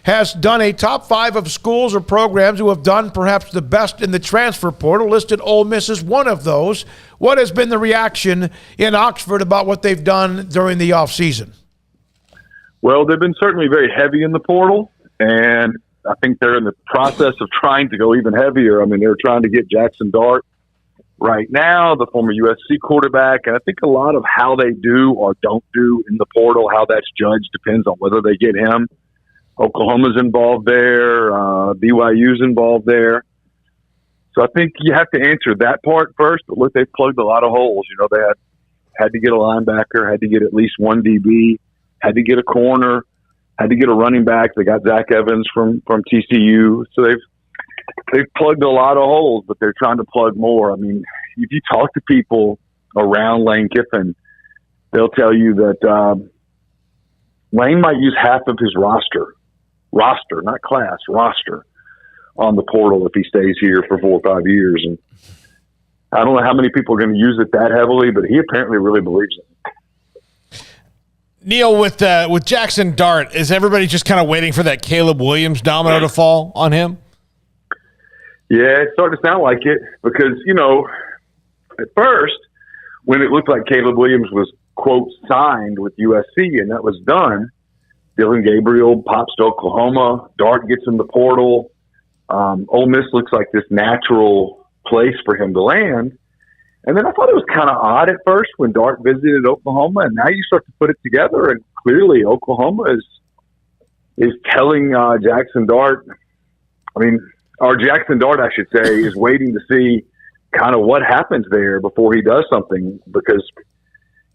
has done a top 5 of schools or programs who have done perhaps the best in the transfer portal, listed Ole Miss as one of those. What has been the reaction in Oxford about what they've done during the offseason? Well, they've been certainly very heavy in the portal, and I think they're in the process of trying to go even heavier. I mean, they're trying to get Jackson Dart right now, the former USC quarterback, and I think a lot of how they do or don't do in the portal, how that's judged, depends on whether they get him. Oklahoma's involved there, BYU's involved there. So I think you have to answer that part first, but look, they've plugged a lot of holes. You know, they had to get a linebacker, had to get at least one DB, had to get a corner, had to get a running back. They got Zach Evans from TCU. So they've plugged a lot of holes, but they're trying to plug more. I mean, if you talk to people around Lane Kiffin, they'll tell you that Lane might use half of his roster, not class, roster, on the portal if he stays here for 4 or 5 years. And I don't know how many people are going to use it that heavily, but he apparently really believes it. Neil, with Jackson Dart, is everybody just kind of waiting for that Caleb Williams domino to fall on him? Yeah, it's starting to sound like it because, you know, at first, when it looked like Caleb Williams was, quote, signed with USC and that was done, Dylan Gabriel pops to Oklahoma, Dart gets in the portal. Ole Miss looks like this natural place for him to land. And then I thought it was kind of odd at first when Dart visited Oklahoma, and now you start to put it together, and clearly Oklahoma is telling Jackson Dart, or Jackson Dart, I should say, is waiting to see kind of what happens there before he does something because,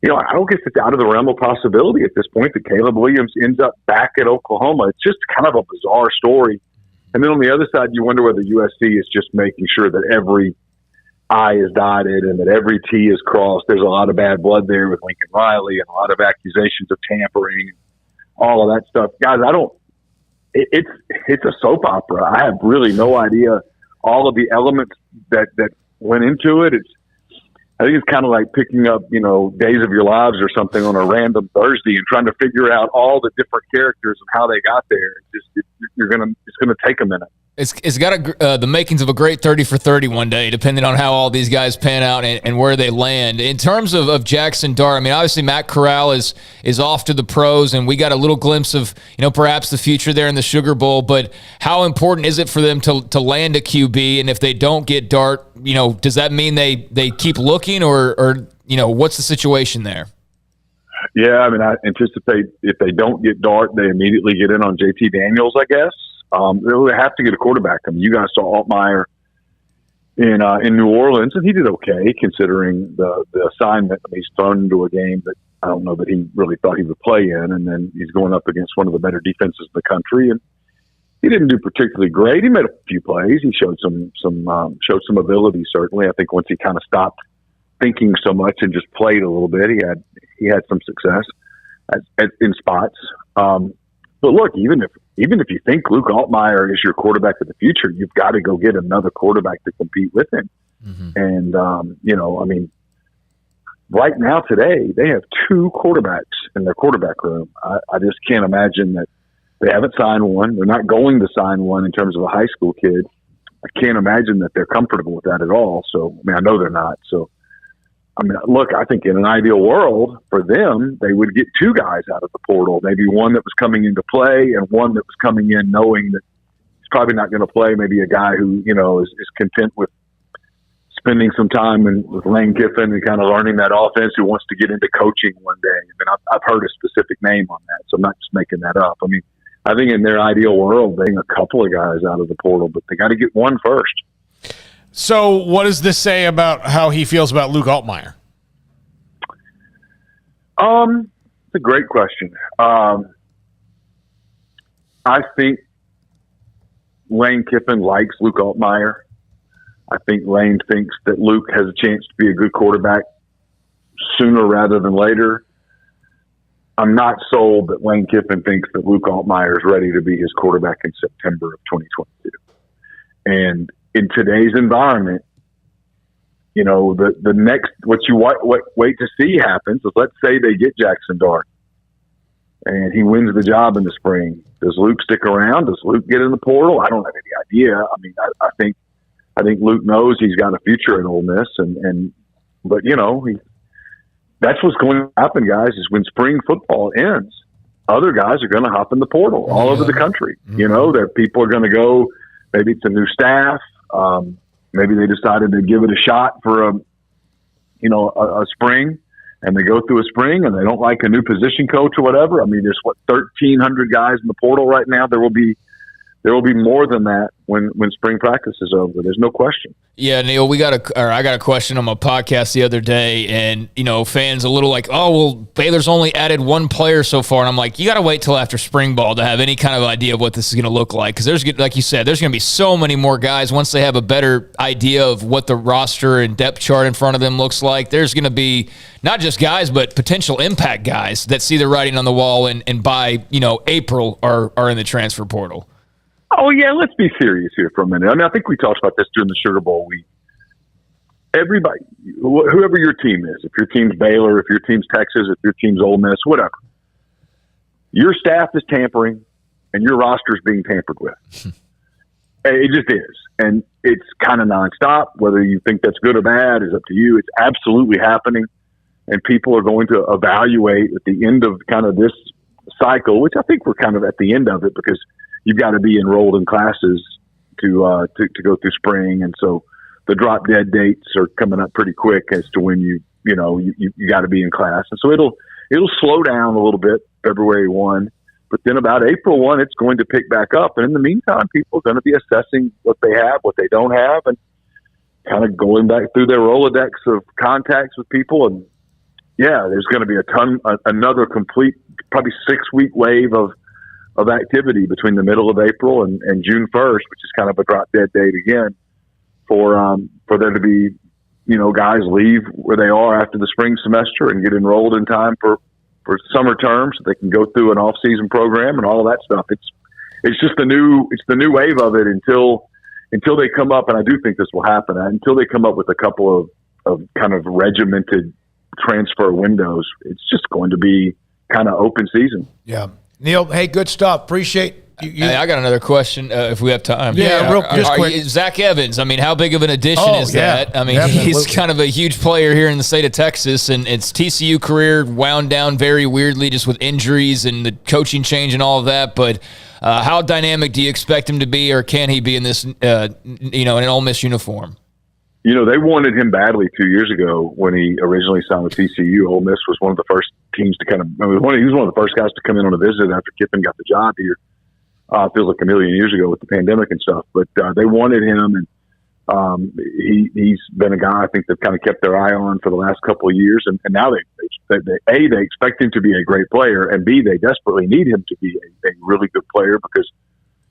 you know, I don't guess it's out of the realm of possibility at this point that Caleb Williams ends up back at Oklahoma. It's just kind of a bizarre story. And then on the other side, you wonder whether USC is just making sure that every I is dotted and that every T is crossed. There's a lot of bad blood there with Lincoln Riley and a lot of accusations of tampering, all of that stuff. Guys, it's a soap opera. I have really no idea all of the elements that went into it. I think it's kind of like picking up, you know, Days of Your Lives or something on a random Thursday and trying to figure out all the different characters and how they got there. It's gonna take a minute. It's got the makings of a great 30 for 30 one day, depending on how all these guys pan out and where they land. In terms of Jackson Dart, I mean, obviously Matt Corral is off to the pros, and we got a little glimpse of, you know, perhaps the future there in the Sugar Bowl. But how important is it for them to land a QB? And if they don't get Dart, you know, does that mean they keep looking, or you know, what's the situation there? Yeah, I mean, I anticipate if they don't get Dart, they immediately get in on JT Daniels, I guess. They have to get a quarterback. I mean, you guys saw Altmaier in New Orleans, and he did okay considering the assignment. I mean, he's thrown into a game that I don't know that he really thought he would play in, and then he's going up against one of the better defenses in the country, and he didn't do particularly great. He made a few plays. He showed some ability, certainly. I think once he kind of stopped thinking so much and just played a little bit, he He had some success in spots. But look, even if you think Luke Altmaier is your quarterback of the future, you've got to go get another quarterback to compete with him. Mm-hmm. And, you know, I mean, right now today, they have 2 quarterbacks in their quarterback room. I just can't imagine that they haven't signed one. They're not going to sign one in terms of a high school kid. I can't imagine that they're comfortable with that at all. So, I mean, I know they're not. So, I mean, look, I think in an ideal world for them, they would get 2 guys out of the portal. Maybe one that was coming into play and one that was coming in knowing that he's probably not going to play. Maybe a guy who, you know, is content with spending some time with Lane Kiffin and kind of learning that offense, who wants to get into coaching one day. I mean, I've heard a specific name on that, so I'm not just making that up. I mean, I think in their ideal world, they get a couple of guys out of the portal, but they got to get one first. So what does this say about how he feels about Luke Altmaier? It's a great question. I think Lane Kiffin likes Luke Altmaier. I think Lane thinks that Luke has a chance to be a good quarterback sooner rather than later. I'm not sold that Lane Kiffin thinks that Luke Altmaier is ready to be his quarterback in September of 2022. And in today's environment, you know, the next, what you wait to see happens is, let's say they get Jackson Dart and he wins the job in the spring. Does Luke stick around? Does Luke get in the portal? I don't have any idea. I mean, I think Luke knows he's got a future at Ole Miss, but you know, that's what's going to happen, guys, is when spring football ends, other guys are going to hop in the portal all over the country. Mm-hmm. You know, that people are going to go, maybe it's a new staff. Maybe they decided to give it a shot for a spring, and they go through a spring and they don't like a new position coach or whatever. I mean, there's 1,300 guys in the portal right now. There will be more than that when spring practice is over. There's no question. Yeah, Neil, I got a question on my podcast the other day, and you know, fans a little like, oh well, Baylor's only added 1 player so far, and I'm like, you got to wait till after spring ball to have any kind of idea of what this is going to look like, because there's, like you said, there's going to be so many more guys once they have a better idea of what the roster and depth chart in front of them looks like. There's going to be not just guys, but potential impact guys that see the writing on the wall and by, you know, April are in the transfer portal. Oh, yeah, let's be serious here for a minute. I mean, I think we talked about this during the Sugar Bowl week. Everybody, whoever your team is, if your team's Baylor, if your team's Texas, if your team's Ole Miss, whatever, your staff is tampering and your roster is being tampered with. It just is. And it's kind of nonstop. Whether you think that's good or bad is up to you. It's absolutely happening. And people are going to evaluate at the end of kind of this cycle, which I think we're kind of at the end of it, because you've got to be enrolled in classes to go through spring. And so the drop dead dates are coming up pretty quick as to when you got to be in class. And so it'll slow down a little bit February 1, but then about April 1, it's going to pick back up. And in the meantime, people are going to be assessing what they have, what they don't have, and kind of going back through their Rolodex of contacts with people. And yeah, there's going to be another complete, probably 6-week wave of activity between the middle of April and June 1st, which is kind of a drop dead date again for there to be, you know, guys leave where they are after the spring semester and get enrolled in time for summer term so they can go through an off-season program and all of that stuff. It's just the new wave of it until they come up, and I do think this will happen, until they come up with a couple of kind of regimented transfer windows. It's just going to be kind of open season. Yeah. Neil, hey, good stuff. Appreciate you. Hey, I got another question if we have time. Yeah, just quick. Zach Evans, I mean, how big of an addition is that? I mean, he's kind of a huge player here in the state of Texas, and its TCU career wound down very weirdly just with injuries and the coaching change and all of that. But how dynamic do you expect him to be, or can he be in this, in an Ole Miss uniform? You know, they wanted him badly 2 years ago when he originally signed with TCU. Ole Miss was one of the first teams to he was one of the first guys to come in on a visit after Kiffin got the job here. It feels like a million years ago with the pandemic and stuff. But they wanted him, and he's been a guy I think they've kind of kept their eye on for the last couple of years. And now they expect him to be a great player, and B, they desperately need him to be a really good player because,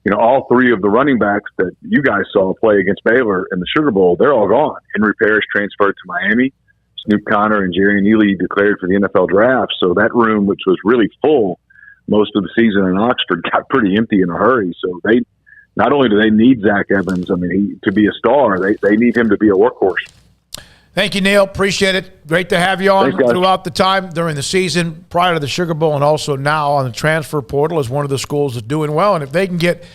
you know, all 3 of the running backs that you guys saw play against Baylor in the Sugar Bowl, they're all gone. Henry Parrish transferred to Miami. Snoop Connor and Jerry Neely declared for the NFL draft. So that room, which was really full most of the season in Oxford, got pretty empty in a hurry. So they not only do they need Zach Evans, I mean, to be a star, they need him to be a workhorse. Thank you, Neil. Appreciate it. Great to have you on throughout the time during the season, prior to the Sugar Bowl, and also now on the transfer portal as one of the schools that's doing well. And if they can get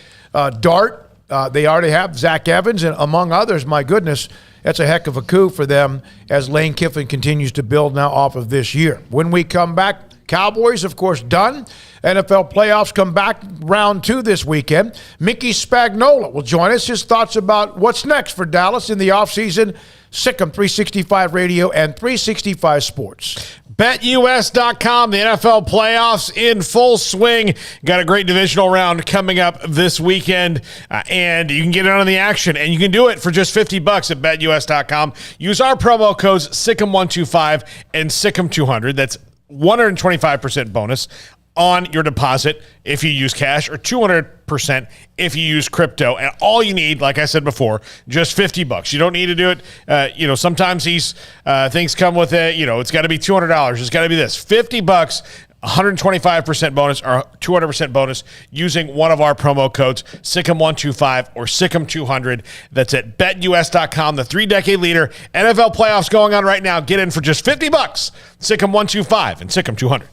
Dart, they already have Zach Evans, and among others, my goodness, that's a heck of a coup for them as Lane Kiffin continues to build now off of this year. When we come back, Cowboys, of course, done. NFL playoffs come back round 2 this weekend. Mickey Spagnola will join us. His thoughts about what's next for Dallas in the offseason. Sikkim 365 Radio and 365 Sports. BetUS.com, the NFL playoffs in full swing. Got a great divisional round coming up this weekend, and you can get in on the action, and you can do it for just $50 at BetUS.com. Use our promo codes SICKM125 and SICKM200. That's 125% bonus on your deposit if you use cash, or 200% if you use crypto. And all you need, like I said before, just $50. You don't need to do it. Sometimes these things come with it. It's got to be $200. It's got to be this. $50, 125% bonus or 200% bonus using one of our promo codes, SICKM125 or SICKM200. That's at BetUS.com, the 3-decade leader. NFL playoffs going on right now. Get in for just $50. SICKM125 and SICKM200.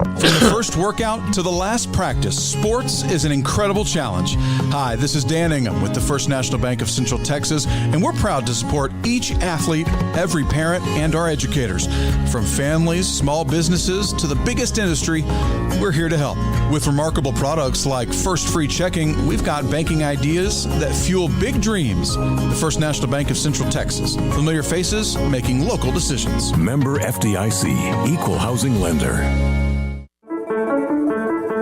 From the first workout to the last practice, sports is an incredible challenge. Hi, this is Dan Ingham with the First National Bank of Central Texas, and we're proud to support each athlete, every parent, and our educators. From families, small businesses, to the biggest industry, we're here to help. With remarkable products like First Free Checking, we've got banking ideas that fuel big dreams. The First National Bank of Central Texas. Familiar faces making local decisions. Member FDIC, Equal Housing Lender.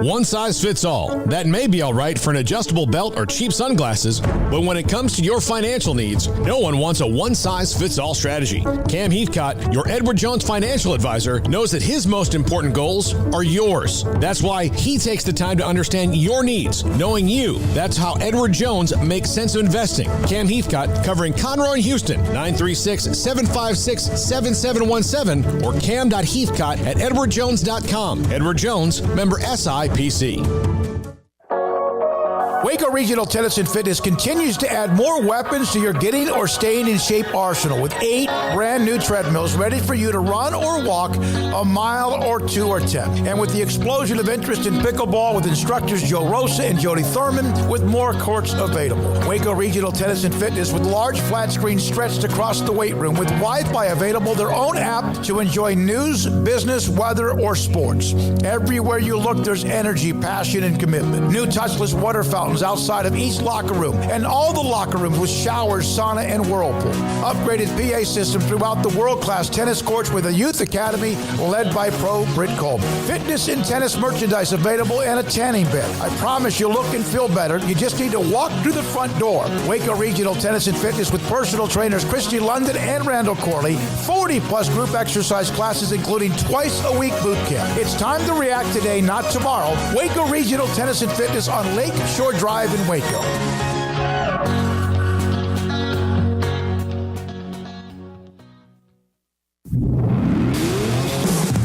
One size fits all. That may be all right for an adjustable belt or cheap sunglasses, but when it comes to your financial needs, no one wants a one-size-fits-all strategy. Cam Heathcott, your Edward Jones financial advisor, knows that his most important goals are yours. That's why he takes the time to understand your needs, knowing you. That's how Edward Jones makes sense of investing. Cam Heathcott, covering Conroe and Houston, 936-756-7717 or cam.heathcott@edwardjones.com. Edward Jones, member SIPC. Waco Regional Tennis and Fitness continues to add more weapons to your getting or staying in shape arsenal with 8 brand new treadmills ready for you to run or walk a mile or 2 or 10. And with the explosion of interest in pickleball with instructors Joe Rosa and Jody Thurman, with more courts available. Waco Regional Tennis and Fitness with large flat screens stretched across the weight room with Wi-Fi available, their own app to enjoy news, business, weather, or sports. Everywhere you look, there's energy, passion, and commitment. New touchless water fountains outside of each locker room, and all the locker rooms with showers, sauna, and whirlpool. Upgraded PA system throughout the world-class tennis courts with a youth academy led by pro Britt Coleman. Fitness and tennis merchandise available and a tanning bed. I promise you'll look and feel better. You just need to walk through the front door. Waco Regional Tennis and Fitness with personal trainers Christy London and Randall Corley. 40-plus group exercise classes, including twice-a-week boot camp. It's time to react today, not tomorrow. Waco Regional Tennis and Fitness on Lake Shore Drive in Waco.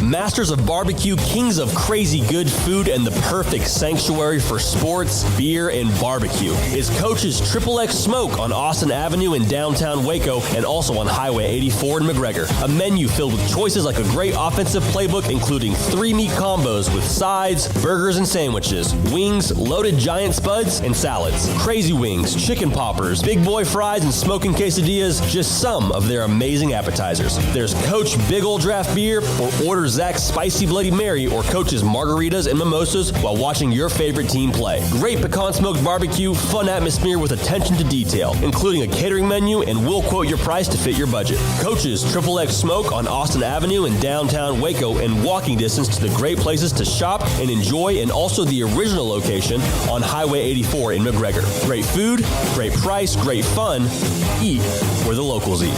Masters of Barbecue, kings of crazy good food, and the perfect sanctuary for sports, beer, and barbecue is Coach's XXX Smoke on Austin Avenue in downtown Waco and also on Highway 84 in McGregor. A menu filled with choices like a great offensive playbook, including 3 meat combos with sides, burgers, and sandwiches, wings, loaded giant spuds, and salads, crazy wings, chicken poppers, big boy fries, and smoking quesadillas, just some of their amazing appetizers. There's Coach Big Ol' Draft Beer, or order Zach's Spicy Bloody Mary or Coach's margaritas and mimosas while watching your favorite team play. Great pecan smoked barbecue, fun atmosphere with attention to detail, including a catering menu, and we'll quote your price to fit your budget. Coach's XXX Smoke on Austin Avenue in downtown Waco, and walking distance to the great places to shop and enjoy, and also the original location on Highway 84 in McGregor. Great food, great price, great fun. Eat where the locals eat.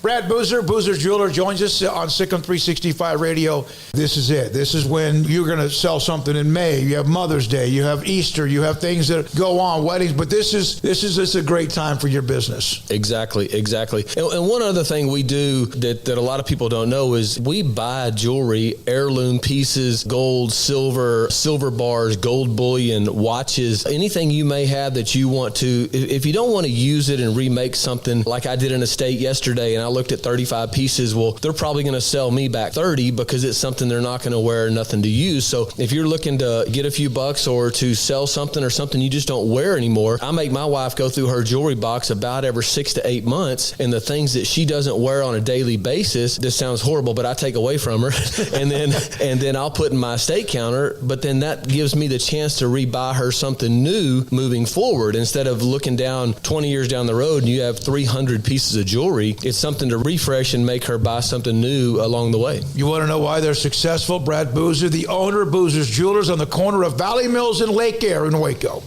Brad Boozer, Boozer's Jeweler, joins us on Sikkim 365 Radio. This is it. This is when you're going to sell something in May. You have Mother's Day. You have Easter. You have things that go on, weddings. But this is a great time for your business. Exactly. And one other thing we do that a lot of people don't know is we buy jewelry, heirloom pieces, gold, silver bars, gold bullion, watches, anything you may have that you want to. If you don't want to use it and remake something like I did in a state yesterday, and I looked at 35 pieces, well, they're probably going to sell me back 30 because it's something they're not going to wear, nothing to use. So if you're looking to get a few bucks or to sell something or something you just don't wear anymore, I make my wife go through her jewelry box about every 6 to 8 months, and the things that she doesn't wear on a daily basis, this sounds horrible, but I take away from her, and then I'll put in my estate counter, but then that gives me the chance to rebuy her something new moving forward. Instead of looking down 20 years down the road and you have 300 pieces of jewelry, it's something to refresh and make her buy something new along the way. You want to know why they're successful? Brad Boozer, the owner of Boozer's Jewelers on the corner of Valley Mills and Lake Air in Waco.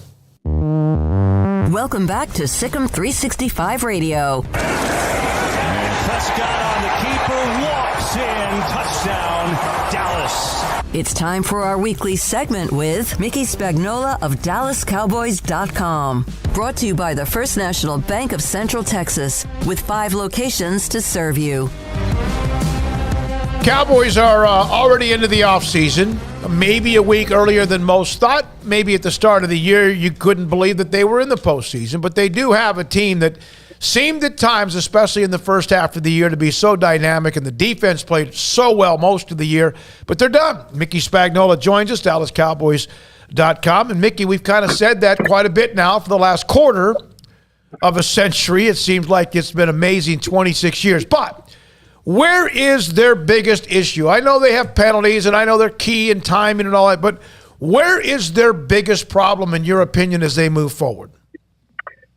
Welcome back to Sikkim 365 Radio. And Prescott on the keeper, walks in, touchdown, Dallas. It's time for our weekly segment with Mickey Spagnola of DallasCowboys.com. Brought to you by the First National Bank of Central Texas, with 5 locations to serve you. Cowboys are already into the offseason, maybe a week earlier than most thought. Maybe at the start of the year you couldn't believe that they were in the postseason, but they do have a team that seemed at times, especially in the first half of the year, to be so dynamic, and the defense played so well most of the year, but they're done. Mickey Spagnola joins us, DallasCowboys.com. And Mickey, we've kind of said that quite a bit now for the last quarter of a century. It seems like it's been amazing 26 years. But where is their biggest issue? I know they have penalties, and I know they're key in timing and all that, but where is their biggest problem, in your opinion, as they move forward?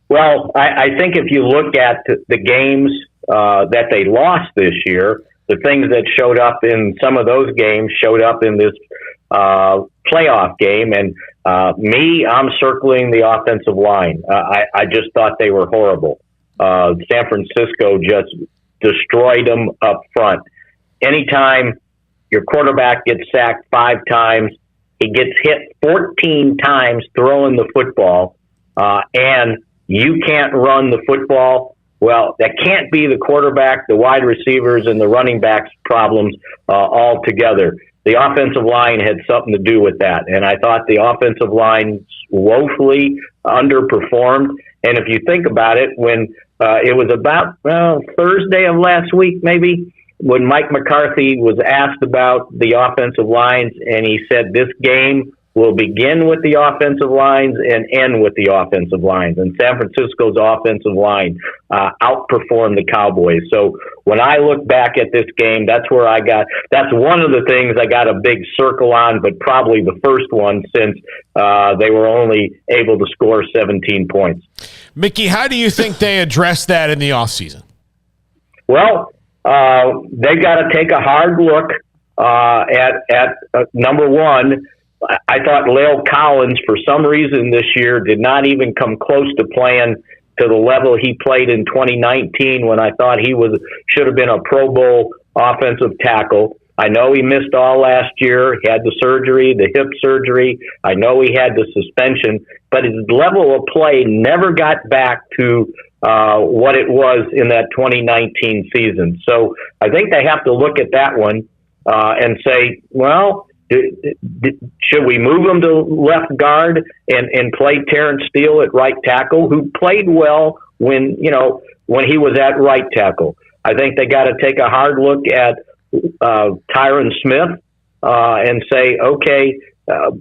Well, I think if you look at the games that they lost this year, the things that showed up in some of those games showed up in this playoff game. And I'm circling the offensive line. I just thought they were horrible. San Francisco just destroyed them up front. Anytime your quarterback gets sacked 5 times, he gets hit 14 times throwing the football, and you can't run the football. Well, that can't be the quarterback, the wide receivers, and the running backs' problems all together. The offensive line had something to do with that, and I thought the offensive line woefully underperformed. And if you think about it, when it was about Thursday of last week, maybe, when Mike McCarthy was asked about the offensive lines, and he said this game will begin with the offensive lines and end with the offensive lines. And San Francisco's offensive line outperformed the Cowboys. So when I look back at this game, that's one of the things I got a big circle on, but probably the first one since they were only able to score 17 points. Mickey, how do you think they address that in the offseason? Well, they've got to take a hard look at number one. I thought La'el Collins, for some reason this year, did not even come close to playing to the level he played in 2019, when I thought he should have been a Pro Bowl offensive tackle. I know he missed all last year. He had the surgery, the hip surgery. I know he had the suspension, but his level of play never got back to what it was in that 2019 season. So I think they have to look at that one and say, well, should we move him to left guard and play Terrence Steele at right tackle, who played well when he was at right tackle? I think they got to take a hard look at Tyron Smith and say, okay,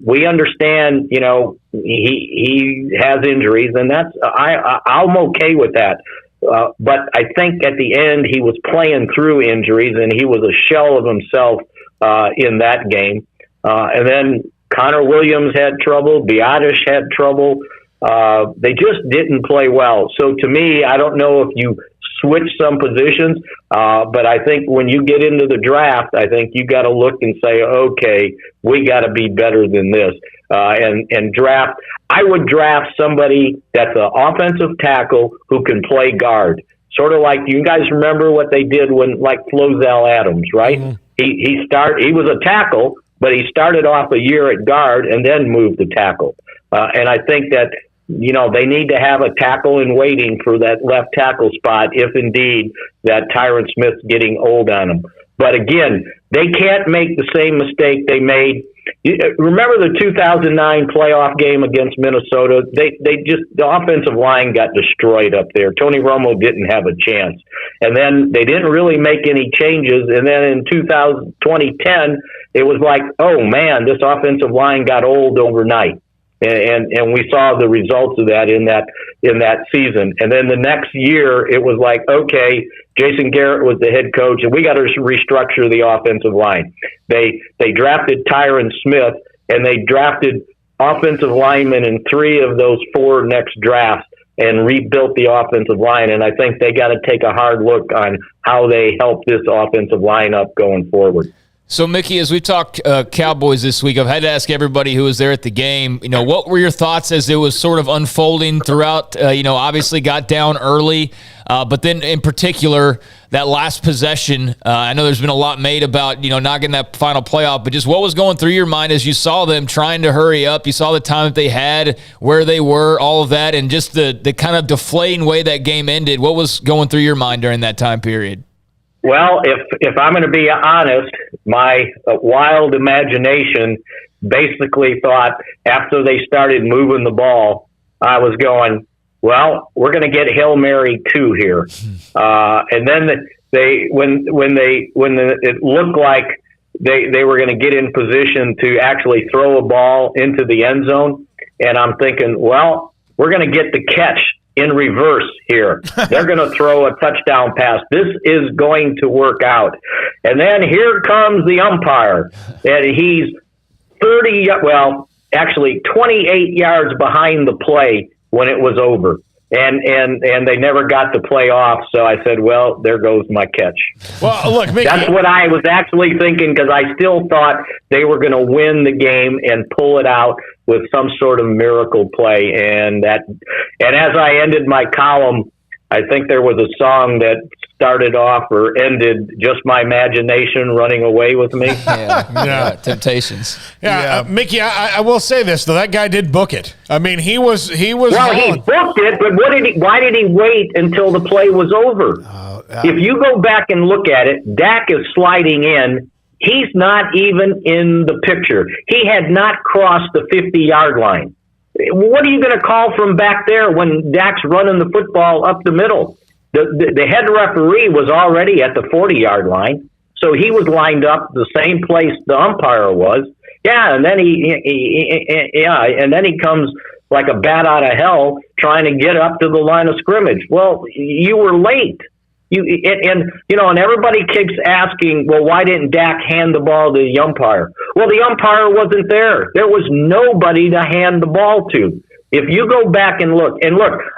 we understand, he has injuries, and I'm okay with that. But I think at the end he was playing through injuries, and he was a shell of himself in that game. And then Connor Williams had trouble. Biadasz had trouble. They just didn't play well. So to me, I don't know if you switch some positions, but I think when you get into the draft, I think you got to look and say, okay, we got to be better than this. And draft. I would draft somebody that's an offensive tackle who can play guard. sort of like you guys remember what they did when like Flozell Adams, right? Mm-hmm. He was a tackle, but he started off a year at guard and then moved to tackle. And I think that, they need to have a tackle in waiting for that left tackle spot if indeed that Tyron Smith's getting old on him. But again, they can't make the same mistake they made. Remember the 2009 playoff game against Minnesota? The offensive line got destroyed up there. Tony Romo didn't have a chance. And then they didn't really make any changes. And then in 2010, it was like, oh man, this offensive line got old overnight. And we saw the results of that in that season. And then the next year, it was like, okay, Jason Garrett was the head coach, and we got to restructure the offensive line. They drafted Tyron Smith, and they drafted offensive linemen in 3 of those 4 next drafts and rebuilt the offensive line. And I think they got to take a hard look on how they help this offensive line up going forward. So, Mickey, as we talked Cowboys this week, I've had to ask everybody who was there at the game, what were your thoughts as it was sort of unfolding throughout? Obviously got down early, but then in particular, that last possession, I know there's been a lot made about, not getting that final playoff, but just what was going through your mind as you saw them trying to hurry up? You saw the time that they had, where they were, all of that, and just the kind of deflating way that game ended. What was going through your mind during that time period? Well, if I'm going to be honest, my wild imagination basically thought after they started moving the ball, I was going, well, we're going to get Hail Mary 2 here. And then it looked like they were going to get in position to actually throw a ball into the end zone. And I'm thinking, well, we're going to get the catch in reverse here. They're going to throw a touchdown pass. This is going to work out. And then here comes the umpire, and he's 28 yards behind the play when it was over. And they never got the play off, so I said, well, there goes my catch. Well, look, Mickey, that's what I was actually thinking, because I still thought they were going to win the game and pull it out with some sort of miracle play. And as I ended my column, I think there was a song that started off or ended just my imagination running away with me. Yeah. Temptations. Mickey, I will say this though, that guy did book it. I mean, he was. Well, he booked it, but why did he wait until the play was over? If you go back and look at it, Dak is sliding in. He's not even in the picture. He had not crossed the 50-yard line. What are you going to call from back there when Dak's running the football up the middle? The head referee was already at the 40-yard line, so he was lined up the same place the umpire was. Yeah, and then he comes like a bat out of hell trying to get up to the line of scrimmage. Well, you were late. And everybody keeps asking, well, why didn't Dak hand the ball to the umpire? Well, the umpire wasn't there. There was nobody to hand the ball to. If you go back and look,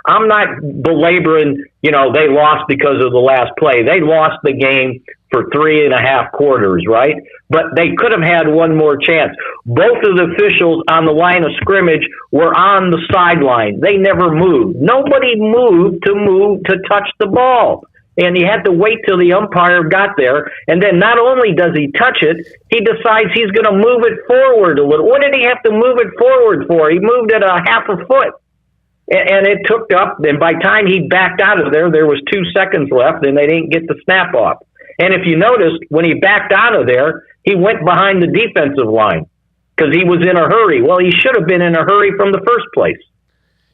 I'm not belaboring, they lost because of the last play. They lost the game for 3.5 quarters, right? But they could have had one more chance. Both of the officials on the line of scrimmage were on the sideline. They never moved. Nobody moved to touch the ball. And he had to wait till the umpire got there. And then not only does he touch it, he decides he's going to move it forward a little. What did he have to move it forward for? He moved it a half a foot. And it took up. And by the time he backed out of there was 2 seconds left, and they didn't get the snap off. And if you noticed, when he backed out of there, he went behind the defensive line because he was in a hurry. Well, he should have been in a hurry from the first place.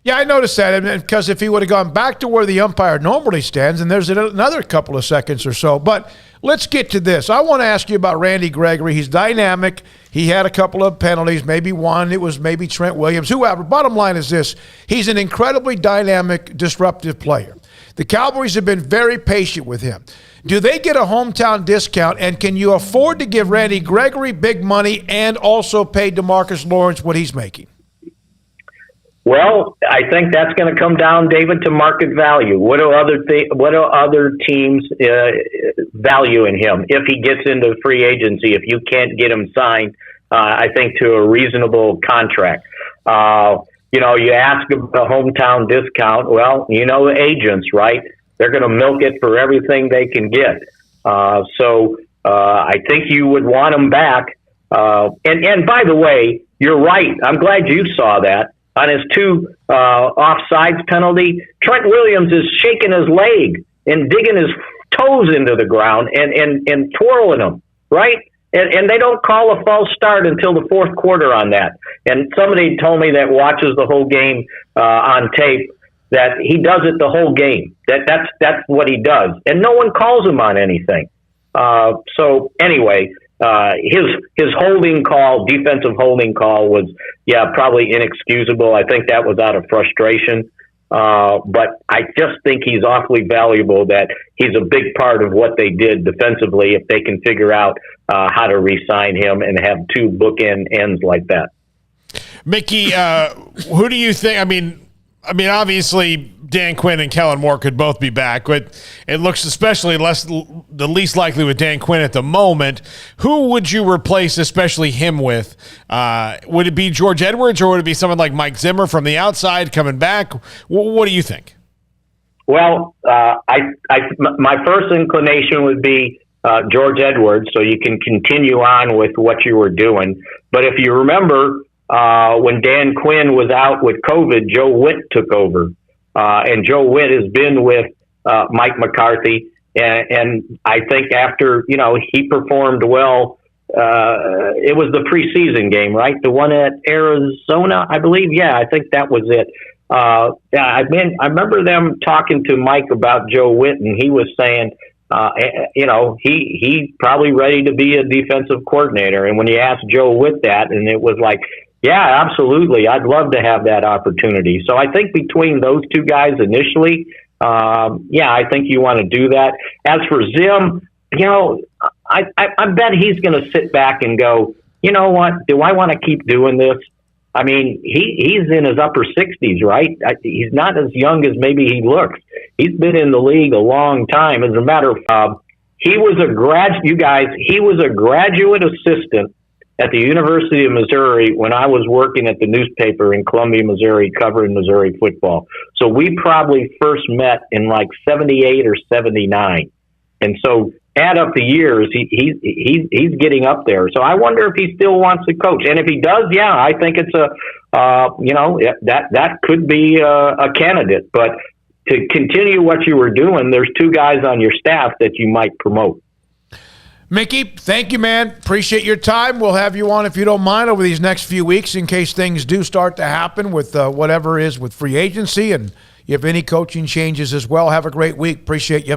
Yeah, I noticed that, because if he would have gone back to where the umpire normally stands, and there's another couple of seconds or so. But let's get to this. I want to ask you about Randy Gregory. He's dynamic. He had a couple of penalties, maybe one. It was maybe Trent Williams, whoever. Bottom line is this. He's an incredibly dynamic, disruptive player. The Cowboys have been very patient with him. Do they get a hometown discount, and can you afford to give Randy Gregory big money and also pay DeMarcus Lawrence what he's making? Well, I think that's going to come down, David, to market value. What do other teams value in him if he gets into free agency? If you can't get him signed, I think to a reasonable contract. You ask about the hometown discount. Well, agents, right? They're going to milk it for everything they can get. So I think you would want him back. And by the way, you're right. I'm glad you saw that. On his 2 offsides penalty, Trent Williams is shaking his leg and digging his toes into the ground and twirling them, right? And they don't call a false start until the fourth quarter on that. And somebody told me that watches the whole game on tape that he does it the whole game. That's what he does. And no one calls him on anything. So anyway, his holding call, defensive holding call was, probably inexcusable. I think that was out of frustration. But I just think he's awfully valuable, that he's a big part of what they did defensively if they can figure out how to re-sign him and have 2 bookend ends like that. Mickey, who do you think? I mean, obviously Dan Quinn and Kellen Moore could both be back, but it looks especially the least likely with Dan Quinn at the moment. Who would you replace, especially him, with? Would it be George Edwards, or would it be someone like Mike Zimmer from the outside coming back? What do you think? Well, my first inclination would be George Edwards, so you can continue on with what you were doing. But if you remember, when Dan Quinn was out with COVID, Joe Witt took over. And Joe Witt has been with Mike McCarthy. And I think after, he performed well, it was the preseason game, right? The one at Arizona, I believe. Yeah, I think that was it. I remember them talking to Mike about Joe Witt, and he was saying, he's probably ready to be a defensive coordinator. And when you asked Joe Witt that, and it was like, yeah, absolutely, I'd love to have that opportunity. So I think between those 2 guys initially, I think you want to do that. As for Zim, I bet he's going to sit back and go, you know what, do I want to keep doing this? I mean, he's in his upper 60s, right? He's not as young as maybe he looks. He's been in the league a long time. As a matter of he was a graduate assistant at the University of Missouri when I was working at the newspaper in Columbia, Missouri, covering Missouri football. So we probably first met in like 78 or 79. And so add up the years, he's getting up there. So I wonder if he still wants to coach. And if he does, I think it's that could be a candidate. But to continue what you were doing, there's 2 guys on your staff that you might promote. Mickey, thank you, man. Appreciate your time. We'll have you on, if you don't mind, over these next few weeks in case things do start to happen with whatever is with free agency, and if any coaching changes as well. Have a great week. Appreciate you.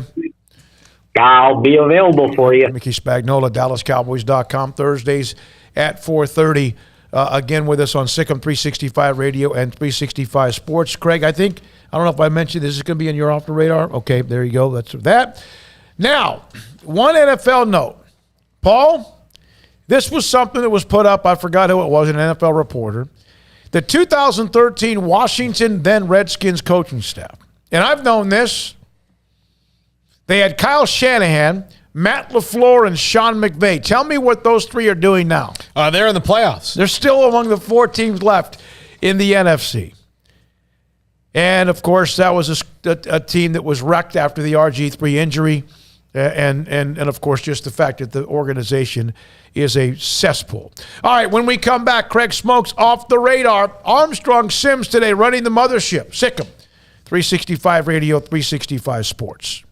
I'll be available for you. Mickey Spagnola, DallasCowboys.com, Thursdays at 4:30. Again with us on Sikkim 365 Radio and 365 Sports. Craig, I don't know if I mentioned this is going to be in your off the radar. Okay, there you go. That's that. Now, one NFL note. Paul, this was something that was put up, I forgot who it was, an NFL reporter. The 2013 Washington, then Redskins coaching staff. And I've known this. They had Kyle Shanahan, Matt LaFleur, and Sean McVay. Tell me what those 3 are doing now. They're in the playoffs. They're still among the 4 teams left in the NFC. And, of course, that was a team that was wrecked after the RG3 injury. And of course, just the fact that the organization is a cesspool. All right, when we come back, Craig Smoak's Off the Radar. Armstrong Sims today running the mothership. Sikkim, 365 Radio, 365 Sports.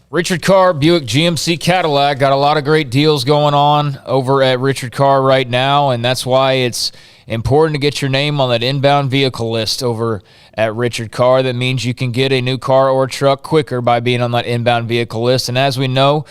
Richard Carr, Buick GMC Cadillac, got a lot of great deals going on over at Richard Carr right now, and that's why it's important to get your name on that inbound vehicle list over at Richard Carr. That means you can get a new car or truck quicker by being on that inbound vehicle list. And as we know,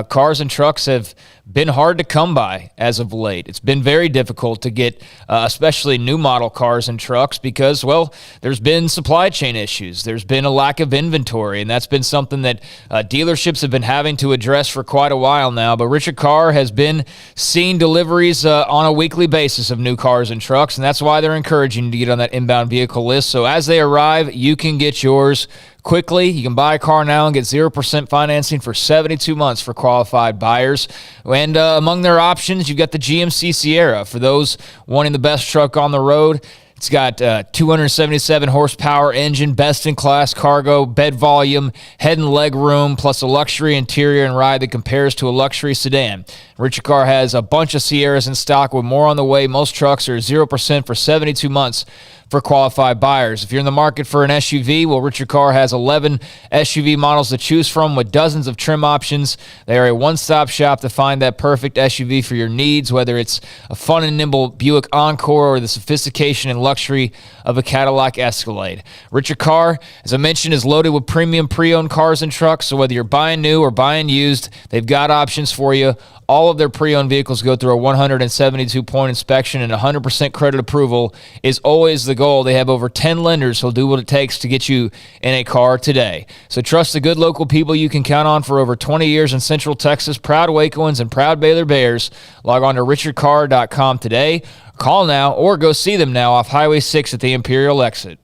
cars and trucks have been hard to come by as of late. It's been very difficult to get especially new model cars and trucks because, well, there's been supply chain issues. There's been a lack of inventory, and that's been something that dealerships have been having to address for quite a while now. But Richard Carr has been seeing deliveries on a weekly basis of new cars and trucks, and that's why they're encouraging you to get on that inbound vehicle list. So as they arrive, you can get yours quickly. You can buy a car now and get 0% financing for 72 months for qualified buyers. And among their options, you've got the GMC Sierra. For those wanting the best truck on the road, It's got 277 horsepower engine, best-in-class cargo, bed volume, head and leg room, plus a luxury interior and ride that compares to a luxury sedan. Richard Carr has a bunch of Sierras in stock with more on the way. Most trucks are 0% for 72 months for qualified buyers. If you're in the market for an SUV, well, Richard Carr has 11 SUV models to choose from with dozens of trim options. They are a one-stop shop to find that perfect SUV for your needs, whether it's a fun and nimble Buick Encore or the sophistication and luxury of a Cadillac Escalade. Richard Carr, as I mentioned, is loaded with premium pre-owned cars and trucks, so whether you're buying new or buying used, they've got options for you. All of their pre-owned vehicles go through a 172-point inspection, and 100% credit approval is always the goal. They have over 10 lenders who'll do what it takes to get you in a car today. So trust the good local people you can count on for over 20 years in Central Texas. Proud Wacoans and proud Baylor Bears. Log on to richardcarr.com today. Call now or go see them now off Highway 6 at the Imperial exit.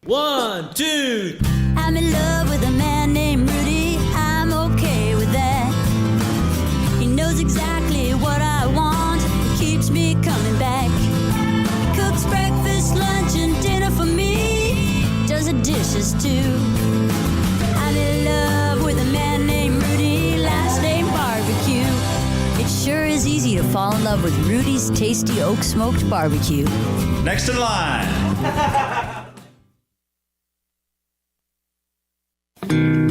1, 2. I'm in love with a man named Rudy. I'm okay with that. He knows exactly what I want. He keeps me coming back. Cooks breakfast, lunch, and dinner for me. Does the dishes too. I'm in love with a man named Rudy. Last name Barbecue. It sure is easy to fall in love with Rudy's tasty oak smoked barbecue. Next in line.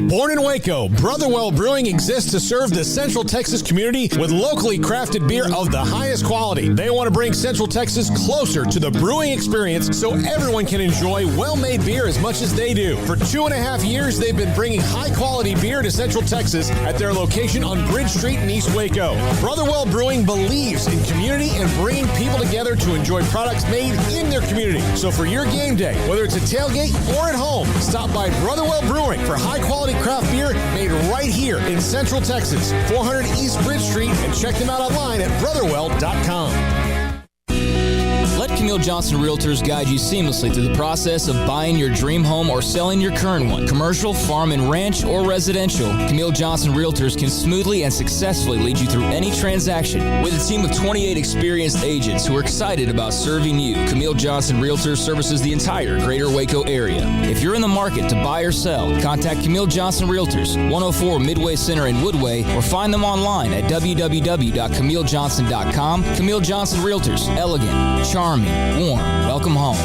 Born in Waco, Brotherwell Brewing exists to serve the Central Texas community with locally crafted beer of the highest quality. They want to bring Central Texas closer to the brewing experience so everyone can enjoy well-made beer as much as they do. For 2.5 years, they've been bringing high-quality beer to Central Texas at their location on Bridge Street in East Waco. Brotherwell Brewing believes in community and bringing people together to enjoy products made in their community. So for your game day, whether it's a tailgate or at home, stop by Brotherwell Brewing for high-quality craft beer made right here in Central Texas, 400 East Bridge Street, and check them out online at brotherwell.com. Let Camille Johnson Realtors guide you seamlessly through the process of buying your dream home or selling your current one. Commercial, farm and ranch, or residential, Camille Johnson Realtors can smoothly and successfully lead you through any transaction. With a team of 28 experienced agents who are excited about serving you, Camille Johnson Realtors services the entire greater Waco area. If you're in the market to buy or sell, contact Camille Johnson Realtors, 104 Midway Center in Woodway, or find them online at www.camillejohnson.com. Camille Johnson Realtors, elegant, charming, warm. Welcome home.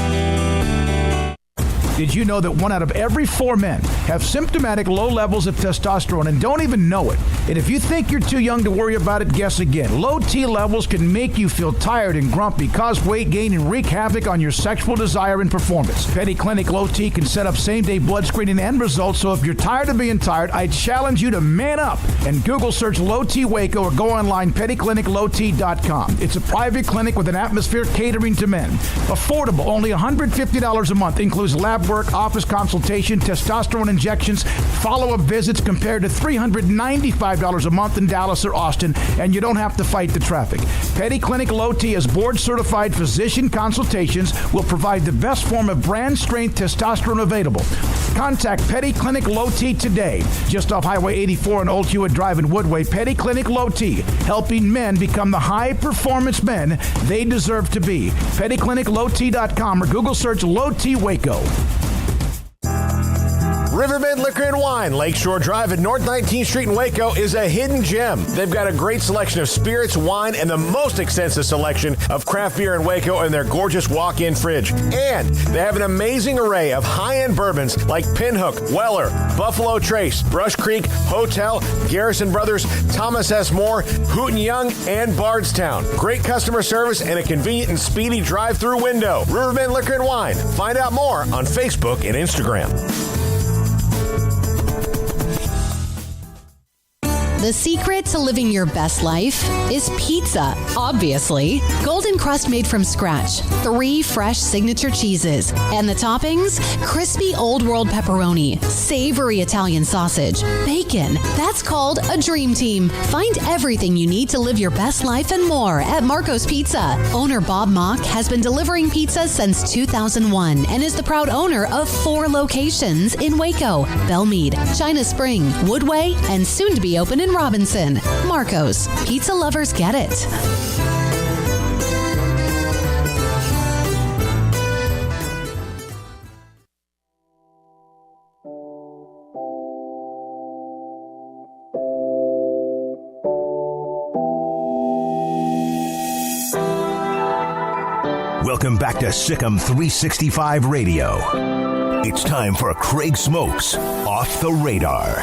Did you know that 1 out of every 4 men have symptomatic low levels of testosterone and don't even know it? And if you think you're too young to worry about it, guess again. Low T levels can make you feel tired and grumpy, cause weight gain, and wreak havoc on your sexual desire and performance. Petty Clinic Low T can set up same-day blood screening and results, so if you're tired of being tired, I challenge you to man up and Google search Low T Waco or go online pettycliniclowt.com. It's a private clinic with an atmosphere catering to men. Affordable, only $150 a month, includes lab work, office consultation, testosterone injections, follow-up visits compared to $395 a month in Dallas or Austin, and you don't have to fight the traffic. Petty Clinic Low T as board-certified physician consultations will provide the best form of brand-strength testosterone available. Contact Petty Clinic Low T today, just off Highway 84 and Old Hewitt Drive in Woodway. Petty Clinic Low T, helping men become the high-performance men they deserve to be. PettyClinicLowT.com or Google search Low T Waco. Riverbend Liquor and Wine, Lakeshore Drive at North 19th Street in Waco is a hidden gem. They've got a great selection of spirits, wine, and the most extensive selection of craft beer in Waco in their gorgeous walk-in fridge. And they have an amazing array of high-end bourbons like Pinhook, Weller, Buffalo Trace, Brush Creek, Hotel, Garrison Brothers, Thomas S. Moore, Hooten Young, and Bardstown. Great customer service and a convenient and speedy drive-through window. Riverbend Liquor and Wine. Find out more on Facebook and Instagram. The secret to living your best life is pizza, obviously. Golden crust made from scratch, 3 fresh signature cheeses, and the toppings, crispy Old World pepperoni, savory Italian sausage, bacon. That's called a dream team. Find everything you need to live your best life and more at Marco's Pizza. Owner Bob Mock has been delivering pizza since 2001 and is the proud owner of 4 locations in Waco, Belmead, China Spring, Woodway, and soon to be open in Robinson. Marco's. Pizza lovers get it. Welcome back to Sikkim 365 Radio. It's time for Craig Smoak's Off the Radar.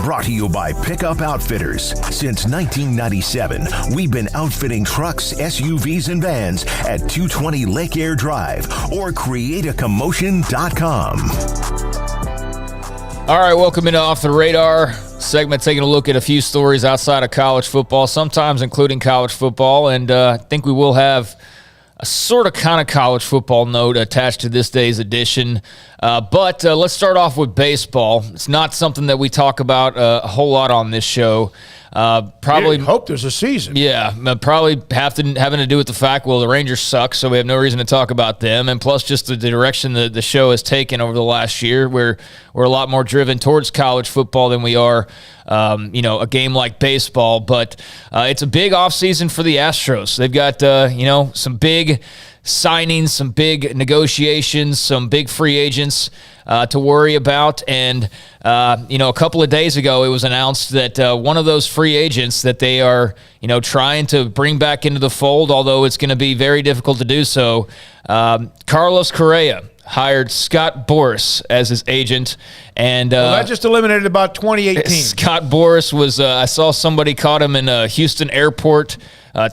Brought to you by Pickup Outfitters. Since 1997, we've been outfitting trucks, SUVs, and vans at 220 Lake Air Drive or createacommotion.com. All right, welcome into Off the Radar segment, taking a look at a few stories outside of college football, sometimes including college football, and I think we will have a sort of kind of college football note attached to this day's edition. But let's start off with baseball. It's not something that we talk about a whole lot on this show. Probably hope there's a season. Yeah, probably having to do with the fact, well, the Rangers suck, so we have no reason to talk about them. And plus just the direction that the show has taken over the last year, where we're a lot more driven towards college football than we are a game like baseball. But it's a big offseason for the Astros. They've got, some big signings, some big negotiations, some big free agents to worry about. And, a couple of days ago, it was announced that one of those free agents that they are, trying to bring back into the fold, although it's going to be very difficult to do so, Carlos Correa hired Scott Boras as his agent. And that just eliminated about 2018. Scott Boras was, I saw somebody caught him in a Houston airport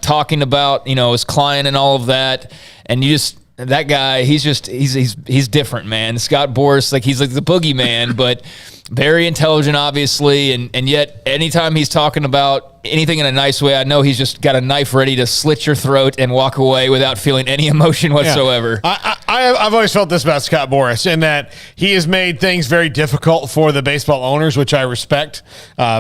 talking about, his client and all of that. And that guy, he's different, man. Scott Boras, he's like the boogeyman, but very intelligent, obviously. And yet anytime he's talking about anything in a nice way, I know he's just got a knife ready to slit your throat and walk away without feeling any emotion whatsoever. Yeah. I've always felt this about Scott Boras, in that he has made things very difficult for the baseball owners, which I respect,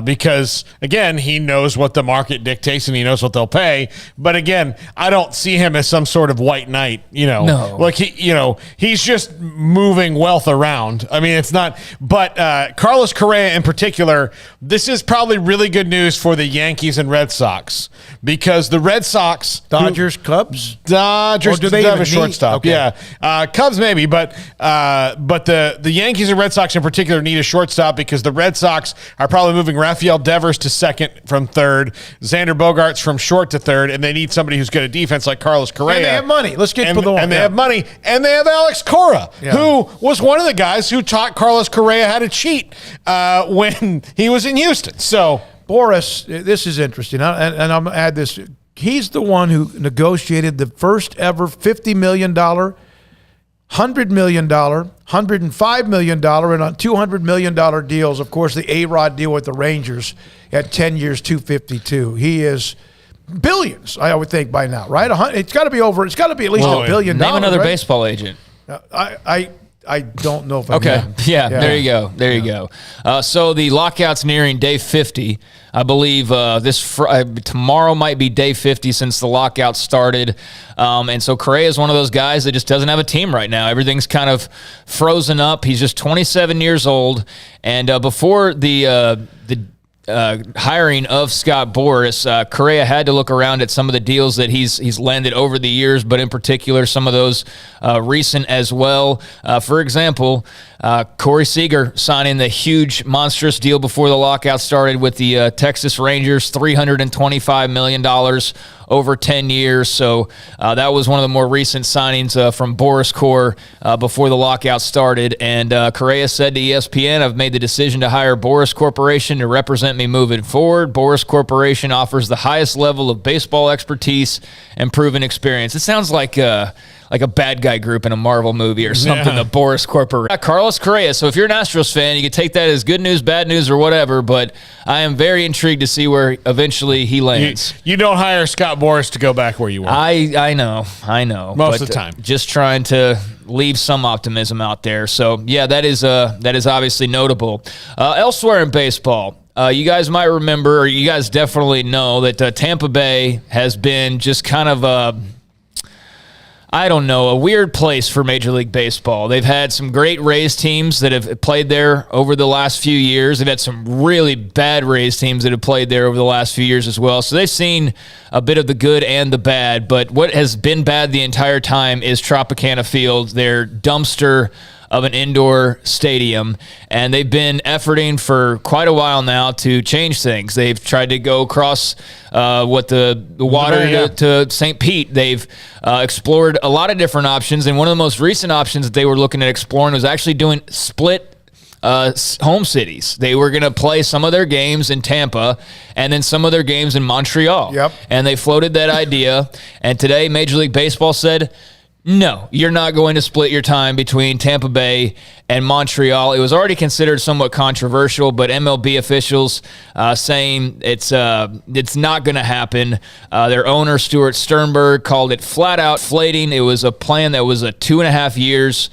because, again, he knows what the market dictates and he knows what they'll pay. But, again, I don't see him as some sort of white knight, No. Like, he's just moving wealth around. I mean, it's not – but Carlos Correa in particular, this is probably really good news for the Yankees and Red Sox, because the Red Sox – Dodgers, Cubs? Dodgers, do they have even a shortstop. Okay. Yeah. Cubs maybe, but the Yankees and Red Sox in particular need a shortstop, because the Red Sox are probably moving Rafael Devers to second from third, Xander Bogaerts from short to third, and they need somebody who's good at defense like Carlos Correa. And they have money. Let's get and, to the one. And they have money, and they have Alex Cora, who was one of the guys who taught Carlos Correa how to cheat when he was in Houston. So Boras, this is interesting, and I'm going to add this. He's the one who negotiated the first ever $50 million, $100 million, $105 million, and on $200 million deals. Of course, the A-Rod deal with the Rangers at 10 years, $252. He is billions, I would think, by now, right? It's got to be over. It's got to be at least $1 billion. Name another right? baseball agent. I don't know if I can. Yeah, there you go. There you go. So the lockout's nearing day 50. I believe tomorrow might be day 50 since the lockout started. And so Correa is one of those guys that just doesn't have a team right now. Everything's kind of frozen up. He's just 27 years old. And before the hiring of Scott Boras, Correa had to look around at some of the deals that he's landed over the years, but in particular some of those recent as well. For example, Corey Seager signing the huge, monstrous deal before the lockout started with the Texas Rangers, $325 million over 10 years. So that was one of the more recent signings from Boras Corps before the lockout started. And Correa said to ESPN, "I've made the decision to hire Boras Corporation to represent me moving forward. Boras Corporation offers the highest level of baseball expertise and proven experience." It sounds like a bad guy group in a Marvel movie or something, the Boras Corporation. Carlos Correa. So if you're an Astros fan, you can take that as good news, bad news, or whatever, but I am very intrigued to see where eventually he lands. You don't hire Scott Boras to go back where you were. I know. Most of the time. Just trying to leave some optimism out there. So, yeah, that is obviously notable. Elsewhere in baseball, you guys might remember, or you guys definitely know that Tampa Bay has been just kind of a weird place for Major League Baseball. They've had some great Rays teams that have played there over the last few years. They've had some really bad Rays teams that have played there over the last few years as well. So they've seen a bit of the good and the bad. But what has been bad the entire time is Tropicana Field, their dumpster of an indoor stadium, and they've been efforting for quite a while now to change things. They've tried to go across the water to St. Pete. They've explored a lot of different options, and one of the most recent options that they were looking at exploring was actually doing split home cities. They were going to play some of their games in Tampa and then some of their games in Montreal. Yep. And they floated that idea. And today, Major League Baseball said, no, you're not going to split your time between Tampa Bay and Montreal. It was already considered somewhat controversial, but MLB officials saying it's not going to happen. Their owner, Stuart Sternberg, called it flat out flating. It was a plan that was 2.5 years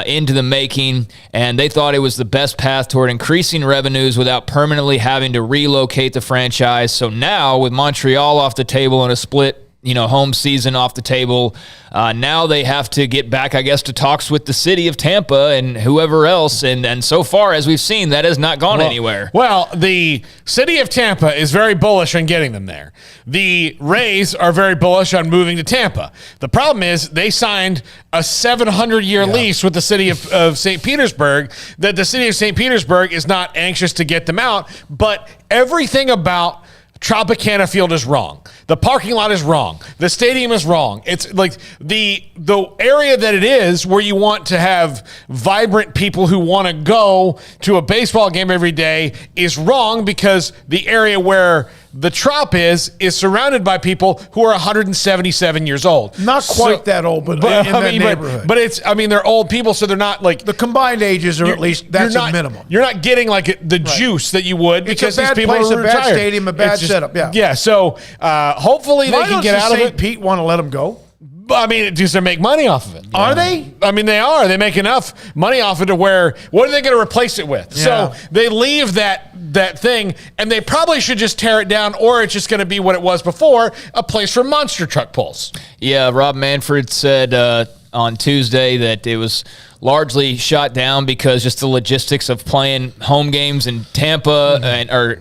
into the making, and they thought it was the best path toward increasing revenues without permanently having to relocate the franchise. So now, with Montreal off the table and a split home season off the table, now they have to get back, I guess, to talks with the city of Tampa and whoever else. And so far, as we've seen, that has not gone anywhere. Well, the city of Tampa is very bullish on getting them there. The Rays are very bullish on moving to Tampa. The problem is they signed a 700-year lease with the city of St. Petersburg, that the city of St. Petersburg is not anxious to get them out, but everything about Tropicana Field is wrong. The parking lot is wrong. The stadium is wrong. It's like the area that it is where you want to have vibrant people who want to go to a baseball game every day is wrong, because the area where the Trop is surrounded by people who are 177 years old. Not quite that old, but in that neighborhood. But they're old people, so they're not like... The combined ages are at least, that's a minimum. You're not getting like the juice that you would, because these people place, are retired. A bad stadium, a bad setup, yeah. Yeah, so hopefully they can get out of it. St. Pete want to let them go? I mean, because they make money off of it. Are they? I mean, they are. They make enough money off it to where, what are they going to replace it with? Yeah. So they leave that thing, and they probably should just tear it down, or it's just going to be what it was before, a place for monster truck pulls. Yeah, Rob Manfred said on Tuesday that it was largely shot down because just the logistics of playing home games in Tampa or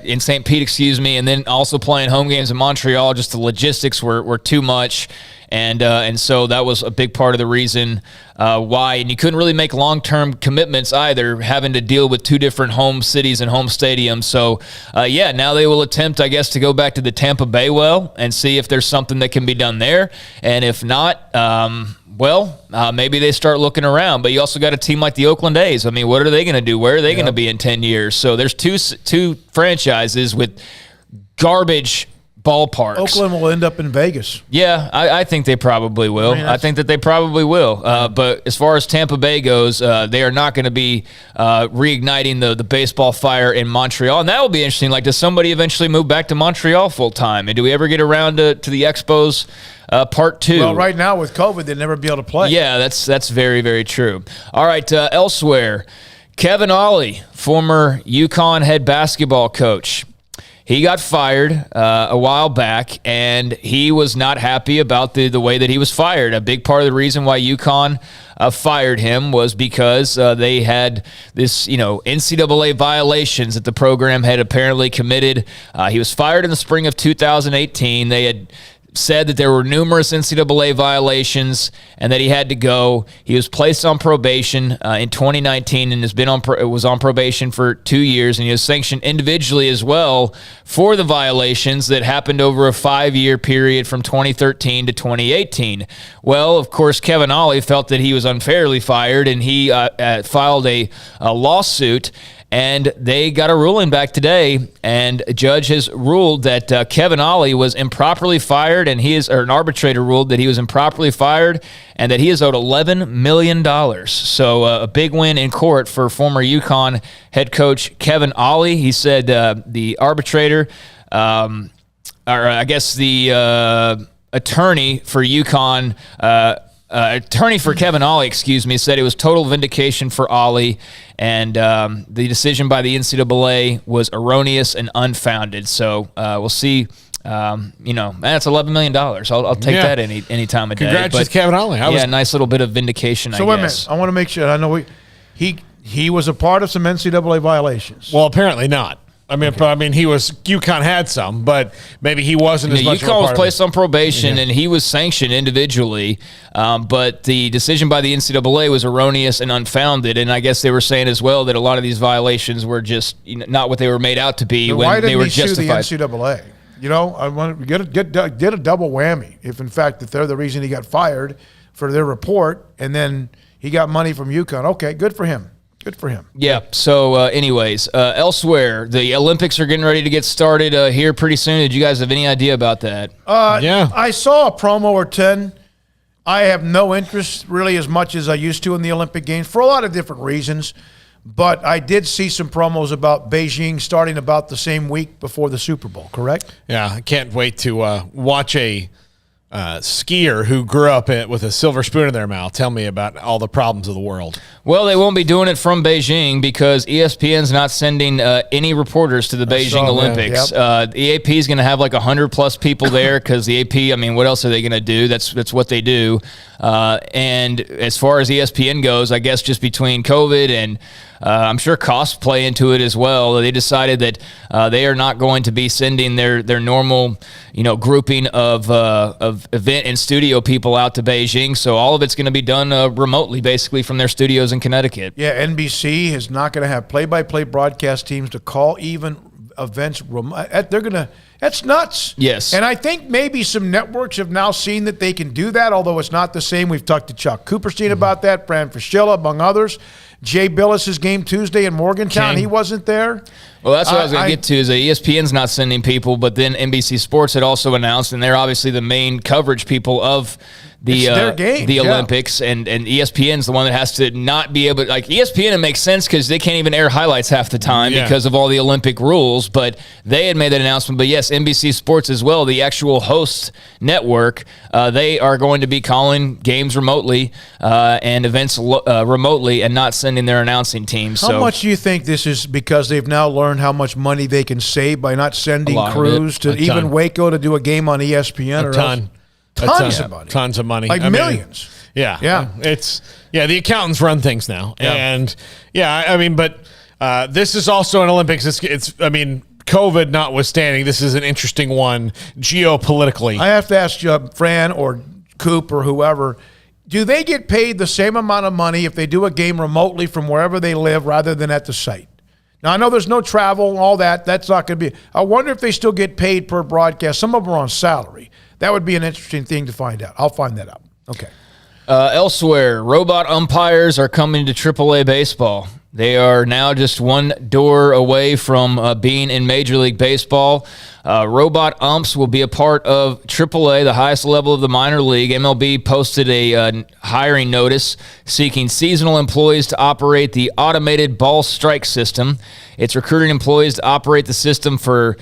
in St. Pete, and then also playing home games in Montreal. Just the logistics were too much. And so that was a big part of the reason why. And you couldn't really make long-term commitments either, having to deal with two different home cities and home stadiums. So, now they will attempt, I guess, to go back to the Tampa Bay well and see if there's something that can be done there. And if not, maybe they start looking around. But you also got a team like the Oakland A's. I mean, what are they going to do? Where are they going to be in 10 years? So there's two franchises with garbage ballparks. Oakland will end up in Vegas. Yeah, I think they probably will. I think that they probably will. But as far as Tampa Bay goes, they are not going to be reigniting the baseball fire in Montreal. And that will be interesting. Like, does somebody eventually move back to Montreal full time? And do we ever get around to the Expos Part 2? Well, right now with COVID, they'd never be able to play. Yeah, that's very, very true. All right, elsewhere, Kevin Ollie, former UConn head basketball coach. He got fired a while back, and he was not happy about the way that he was fired. A big part of the reason why UConn fired him was because they had this, NCAA violations that the program had apparently committed. He was fired in the spring of 2018. They had said that there were numerous NCAA violations and that he had to go. He was placed on probation in 2019 and was on probation for 2 years, and he was sanctioned individually as well for the violations that happened over a 5-year period from 2013 to 2018. Well, of course, Kevin Ollie felt that he was unfairly fired, and he filed a lawsuit. And they got a ruling back today, and a judge has ruled that Kevin Ollie was improperly fired, and an arbitrator ruled that he was improperly fired, and that he is owed $11 million. So a big win in court for former UConn head coach Kevin Ollie. He said the arbitrator, or I guess the attorney for UConn. Attorney for Kevin Ollie, said it was total vindication for Ollie, and the decision by the NCAA was erroneous and unfounded. So we'll see. That's $11 million. I'll take that any time of day. Congrats to Kevin Ollie. Nice little bit of vindication, so I wait guess. a minute. I want to make sure. I know he was a part of some NCAA violations. Well, apparently not. I mean, he was UConn had some, but maybe he wasn't as much. UConn was placed on probation, and he was sanctioned individually. But the decision by the NCAA was erroneous and unfounded. And I guess they were saying as well that a lot of these violations were just not what they were made out to be when they were justified. Why didn't he sue the NCAA? You know, I want to get a double whammy. If in fact that they're the reason he got fired for their report, and then he got money from UConn. Okay, good for him. Good for him. Yeah. So, anyways, elsewhere, the Olympics are getting ready to get started here pretty soon. Did you guys have any idea about that? Yeah. I saw a promo or 10. I have no interest really as much as I used to in the Olympic Games for a lot of different reasons. But I did see some promos about Beijing starting about the same week before the Super Bowl, correct? Yeah. I can't wait to watch a skier who grew up with a silver spoon in their mouth tell me about all the problems of the world. Well, they won't be doing it from Beijing because ESPN's not sending any reporters to the Beijing Olympics. Yep. The AP is going to have like 100+ people there because the AP, I mean, what else are they going to do? That's what they do. And as far as ESPN goes, I guess just between COVID and I'm sure costs play into it as well. They decided that they are not going to be sending their normal, grouping of event and studio people out to Beijing. So all of it's going to be done remotely, basically from their studios in Connecticut. Yeah, NBC is not going to have play-by-play broadcast teams to call even events remote. That's nuts. Yes. And I think maybe some networks have now seen that they can do that, although it's not the same. We've talked to Chuck Cooperstein about that, Fran Fraschilla, among others. Jay Billis's game Tuesday in Morgantown, he wasn't there. Well, that's what I was going to get to, is that ESPN's not sending people, but then NBC Sports had also announced, and they're obviously the main coverage people of the Olympics, and ESPN's the one that has to not be able to, like, ESPN, it makes sense because they can't even air highlights half the time because of all the Olympic rules, but they had made that announcement. But yes, NBC Sports as well, the actual host network, they are going to be calling games remotely and events remotely and not sending their announcing teams. How much do you think this is because they've now learned how much money they can save by not sending crews to even Waco to do a game on ESPN? A ton. Tons of money. Like millions. Yeah. The accountants run things now. Yeah. And but this is also an Olympics. It's COVID notwithstanding, this is an interesting one geopolitically. I have to ask you, Fran or Coop or whoever, do they get paid the same amount of money if they do a game remotely from wherever they live rather than at the site? Now, I know there's no travel and all that. That's not going to be. I wonder if they still get paid per broadcast. Some of them are on salary. That would be an interesting thing to find out. I'll find that out. Okay. Elsewhere, robot umpires are coming to AAA baseball. They are now just one door away from being in Major League Baseball. Robot umps will be a part of AAA, the highest level of the minor league. MLB posted a hiring notice seeking seasonal employees to operate the automated ball strike system. It's recruiting employees to operate the system for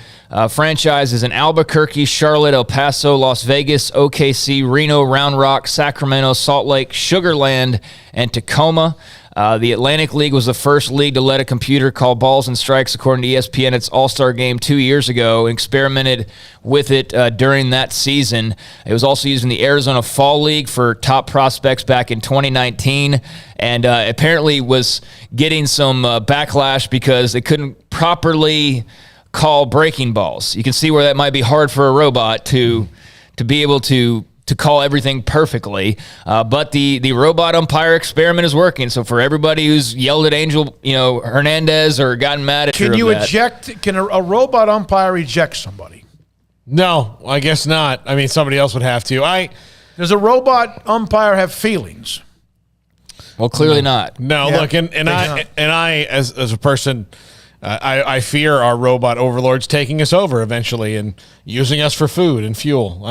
franchises in Albuquerque, Charlotte, El Paso, Las Vegas, OKC, Reno, Round Rock, Sacramento, Salt Lake, Sugar Land, and Tacoma. The Atlantic League was the first league to let a computer call balls and strikes, according to ESPN. Its All-Star game 2 years ago, experimented with it during that season. It was also used in the Arizona Fall League for top prospects back in 2019, and apparently was getting some backlash because they couldn't properly call breaking balls. You can see where that might be hard for a robot to be able to call everything perfectly, but the robot umpire experiment is working. So for everybody who's yelled at Angel, Hernandez or gotten mad at Can a robot umpire eject somebody? No, I guess not. I mean, somebody else would have to. Does a robot umpire have feelings? Well, clearly not. No, Yeah, look, and I as a person, I fear our robot overlords taking us over eventually and using us for food and fuel.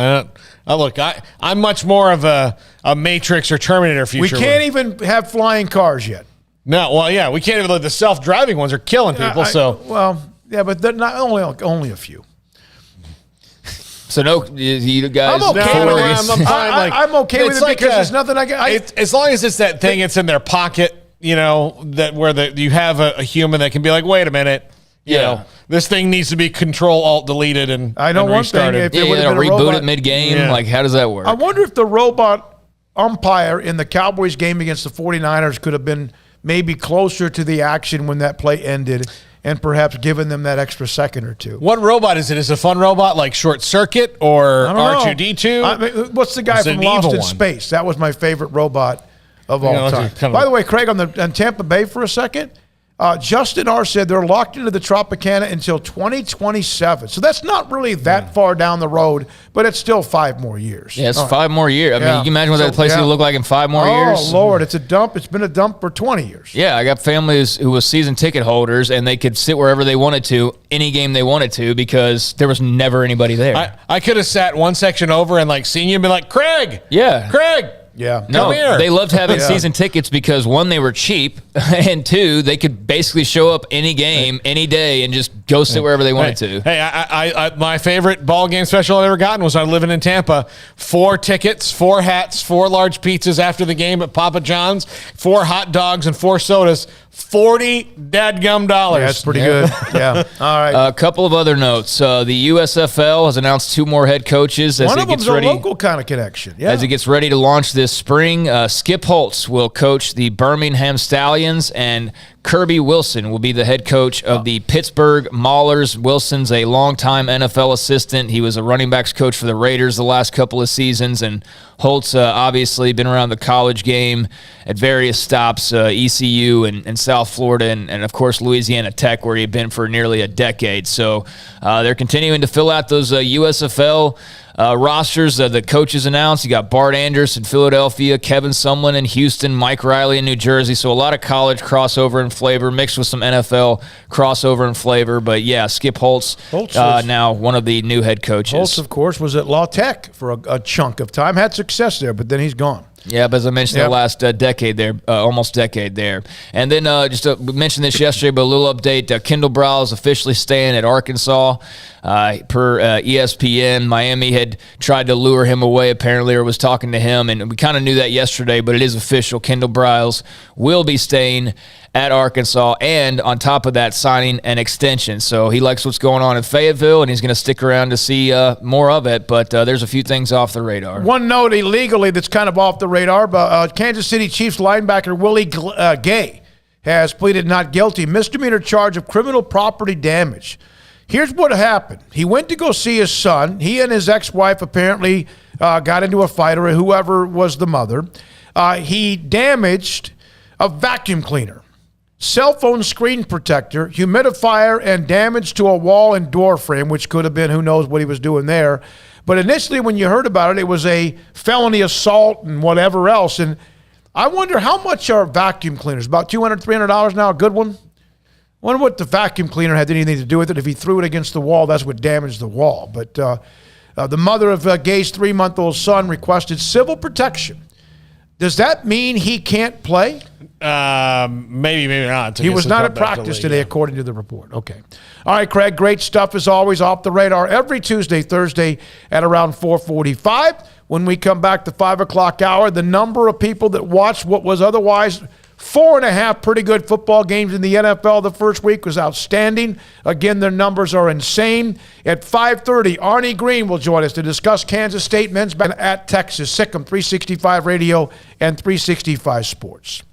I'm much more of a Matrix or Terminator future. We can't even have flying cars yet. No, well, yeah, we can't even. The self-driving ones are killing people. But they're not only a few. So no, you guys. I'm okay with it. I'm okay with it because there's nothing I can. As long as it's that thing, it's in their pocket. That where you have a human that can be like, wait a minute. This thing needs to be Control-Alt-Deleted and I know one thing. If it would have been reboot it mid-game. Yeah. Like, how does that work? I wonder if the robot umpire in the Cowboys game against the 49ers could have been maybe closer to the action when that play ended and perhaps giving them that extra second or two. What robot is it? Is it a fun robot like Short Circuit or R2-D2? I mean, what's the guy from Lost in Space? That was my favorite robot of all time. By the way, Craig, on Tampa Bay for a second, Justin R. said they're locked into the Tropicana until 2027. So that's not really that far down the road, but it's still 5 more years. Yeah, it's 5 more years. I mean, you can imagine what that place will look like in 5 more years. Oh, Lord, it's a dump. It's been a dump for 20 years. Yeah, I got families who were season ticket holders, and they could sit wherever they wanted to, any game they wanted to, because there was never anybody there. I could have sat one section over and seen you and been like, Craig! Yeah. Craig! Yeah. No, they loved having season tickets because, 1, they were cheap, and 2, they could basically show up any game, any day, and just go sit wherever they wanted to. Hey, I my favorite ball game special I've ever gotten was when I was living in Tampa. 4 tickets, 4 hats, 4 large pizzas after the game at Papa John's, 4 hot dogs, and 4 sodas. $40 dadgum dollars. Yeah, that's pretty good. Yeah. All right. A couple of other notes. The USFL has announced 2 more head coaches. One of them's a local kind of connection. Yeah. As it gets ready to launch this spring, Skip Holtz will coach the Birmingham Stallions, and Kirby Wilson will be the head coach of the Pittsburgh Maulers. Wilson's a longtime NFL assistant. He was a running backs coach for the Raiders the last couple of seasons, and Holtz obviously been around the college game at various stops, ECU and South Florida, and of course Louisiana Tech, where he'd been for nearly a decade. So they're continuing to fill out those USFL rosters. The coaches announced. You got Bart Andrus in Philadelphia, Kevin Sumlin in Houston, Mike Riley in New Jersey. So a lot of college crossover and flavor mixed with some NFL crossover and flavor. But yeah, Skip Holtz now one of the new head coaches. Holtz, of course, was at La Tech for a chunk of time. Had success there, but then he's gone. Yeah, but as I mentioned, the last decade there, almost decade there. And then we mentioned this yesterday, but a little update. Kendall Brow is officially staying at Arkansas. Per ESPN, Miami had tried to lure him away, apparently, or was talking to him, and we kind of knew that yesterday, but it is official. Kendall Briles will be staying at Arkansas, and on top of that, signing an extension. So he likes what's going on in Fayetteville, and he's going to stick around to see more of it, but there's a few things off the radar. One note illegally that's kind of off the radar, but Kansas City Chiefs linebacker Willie Gay has pleaded not guilty, misdemeanor charge of criminal property damage. Here's what happened. He went to go see his son. He and his ex-wife apparently got into a fight, or whoever was the mother. He damaged a vacuum cleaner, cell phone screen protector, humidifier, and damage to a wall and door frame, which could have been, who knows what he was doing there. But initially when you heard about it, it was a felony assault and whatever else. And I wonder how much are vacuum cleaners? About $200, $300 now, a good one? I wonder what the vacuum cleaner had anything to do with it. If he threw it against the wall, that's what damaged the wall. But the mother of Gay's 3-month-old son requested civil protection. Does that mean he can't play? Maybe not. He was not at practice today, according to the report. Okay. All right, Craig, great stuff as always. Off the radar every Tuesday, Thursday at around 4:45. When we come back to 5 o'clock hour, the number of people that watched what was otherwise 4.5 pretty good football games in the NFL the first week was outstanding. Again, their numbers are insane. At 5:30, Arnie Green will join us to discuss Kansas State men's basketball at Texas. Sikkim 365 Radio and 365 Sports.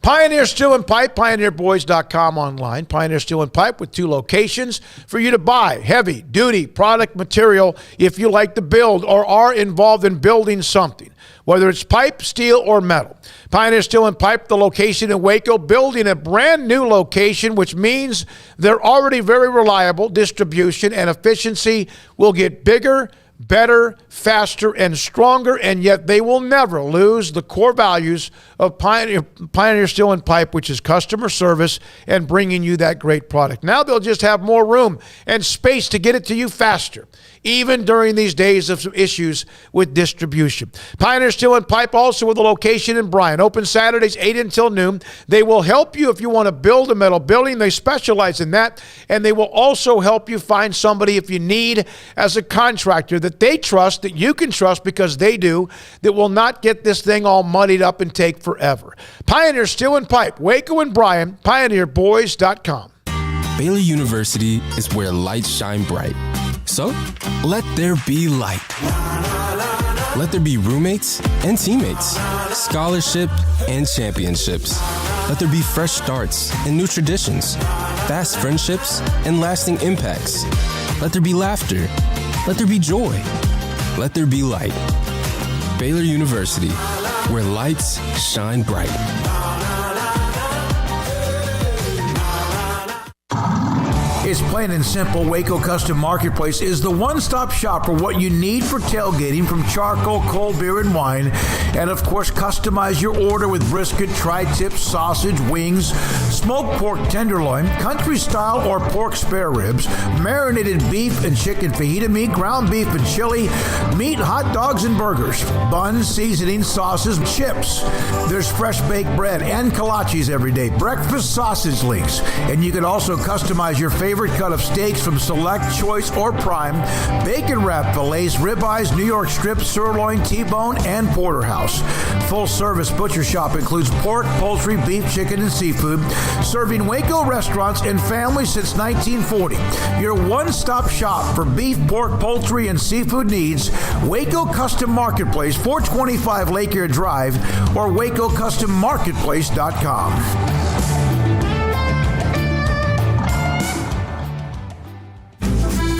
Pioneer Steel and Pipe, pioneerboys.com online. Pioneer Steel and Pipe with 2 locations for you to buy heavy-duty product material if you like to build or are involved in building something, whether it's pipe, steel, or metal. Pioneer Steel and Pipe, the location in Waco, building a brand new location, which means they're already very reliable. Distribution and efficiency will get bigger, better, faster, and stronger, and yet they will never lose the core values of Pioneer Steel and Pipe, which is customer service and bringing you that great product. Now they'll just have more room and space to get it to you faster, even during these days of some issues with distribution. Pioneer Steel and Pipe also with a location in Bryan. Open Saturdays 8 until noon. They will help you if you want to build a metal building. They specialize in that, and they will also help you find somebody if you need as a contractor that they trust, that you can trust because they do, that will not get this thing all muddied up and take forever. Pioneer Steel and Pipe, Waco and Bryan, pioneerboys.com. Baylor University is where lights shine bright. So, let there be light. Let there be roommates and teammates, scholarship and championships. Let there be fresh starts and new traditions, fast friendships and lasting impacts. Let there be laughter. Let there be joy. Let there be light. Baylor University, where lights shine bright. It's plain and simple. Waco Custom Marketplace is the one-stop shop for what you need for tailgating, from charcoal, cold beer, and wine. And, of course, customize your order with brisket, tri-tip, sausage, wings, smoked pork tenderloin, country-style or pork spare ribs, marinated beef and chicken fajita meat, ground beef and chili, meat, hot dogs, and burgers, buns, seasoning, sauces, chips. There's fresh baked bread and kolaches every day, breakfast sausage links. And you can also customize your favorite cut of steaks from Select, Choice, or Prime, bacon wrap fillets, ribeyes, New York strips, sirloin, T-bone, and porterhouse. Full service butcher shop includes pork, poultry, beef, chicken, and seafood, serving Waco restaurants and families since 1940. Your one-stop shop for beef, pork, poultry, and seafood needs. Waco Custom Marketplace, 425 Lake Erie Drive, or WacoCustomMarketplace.com.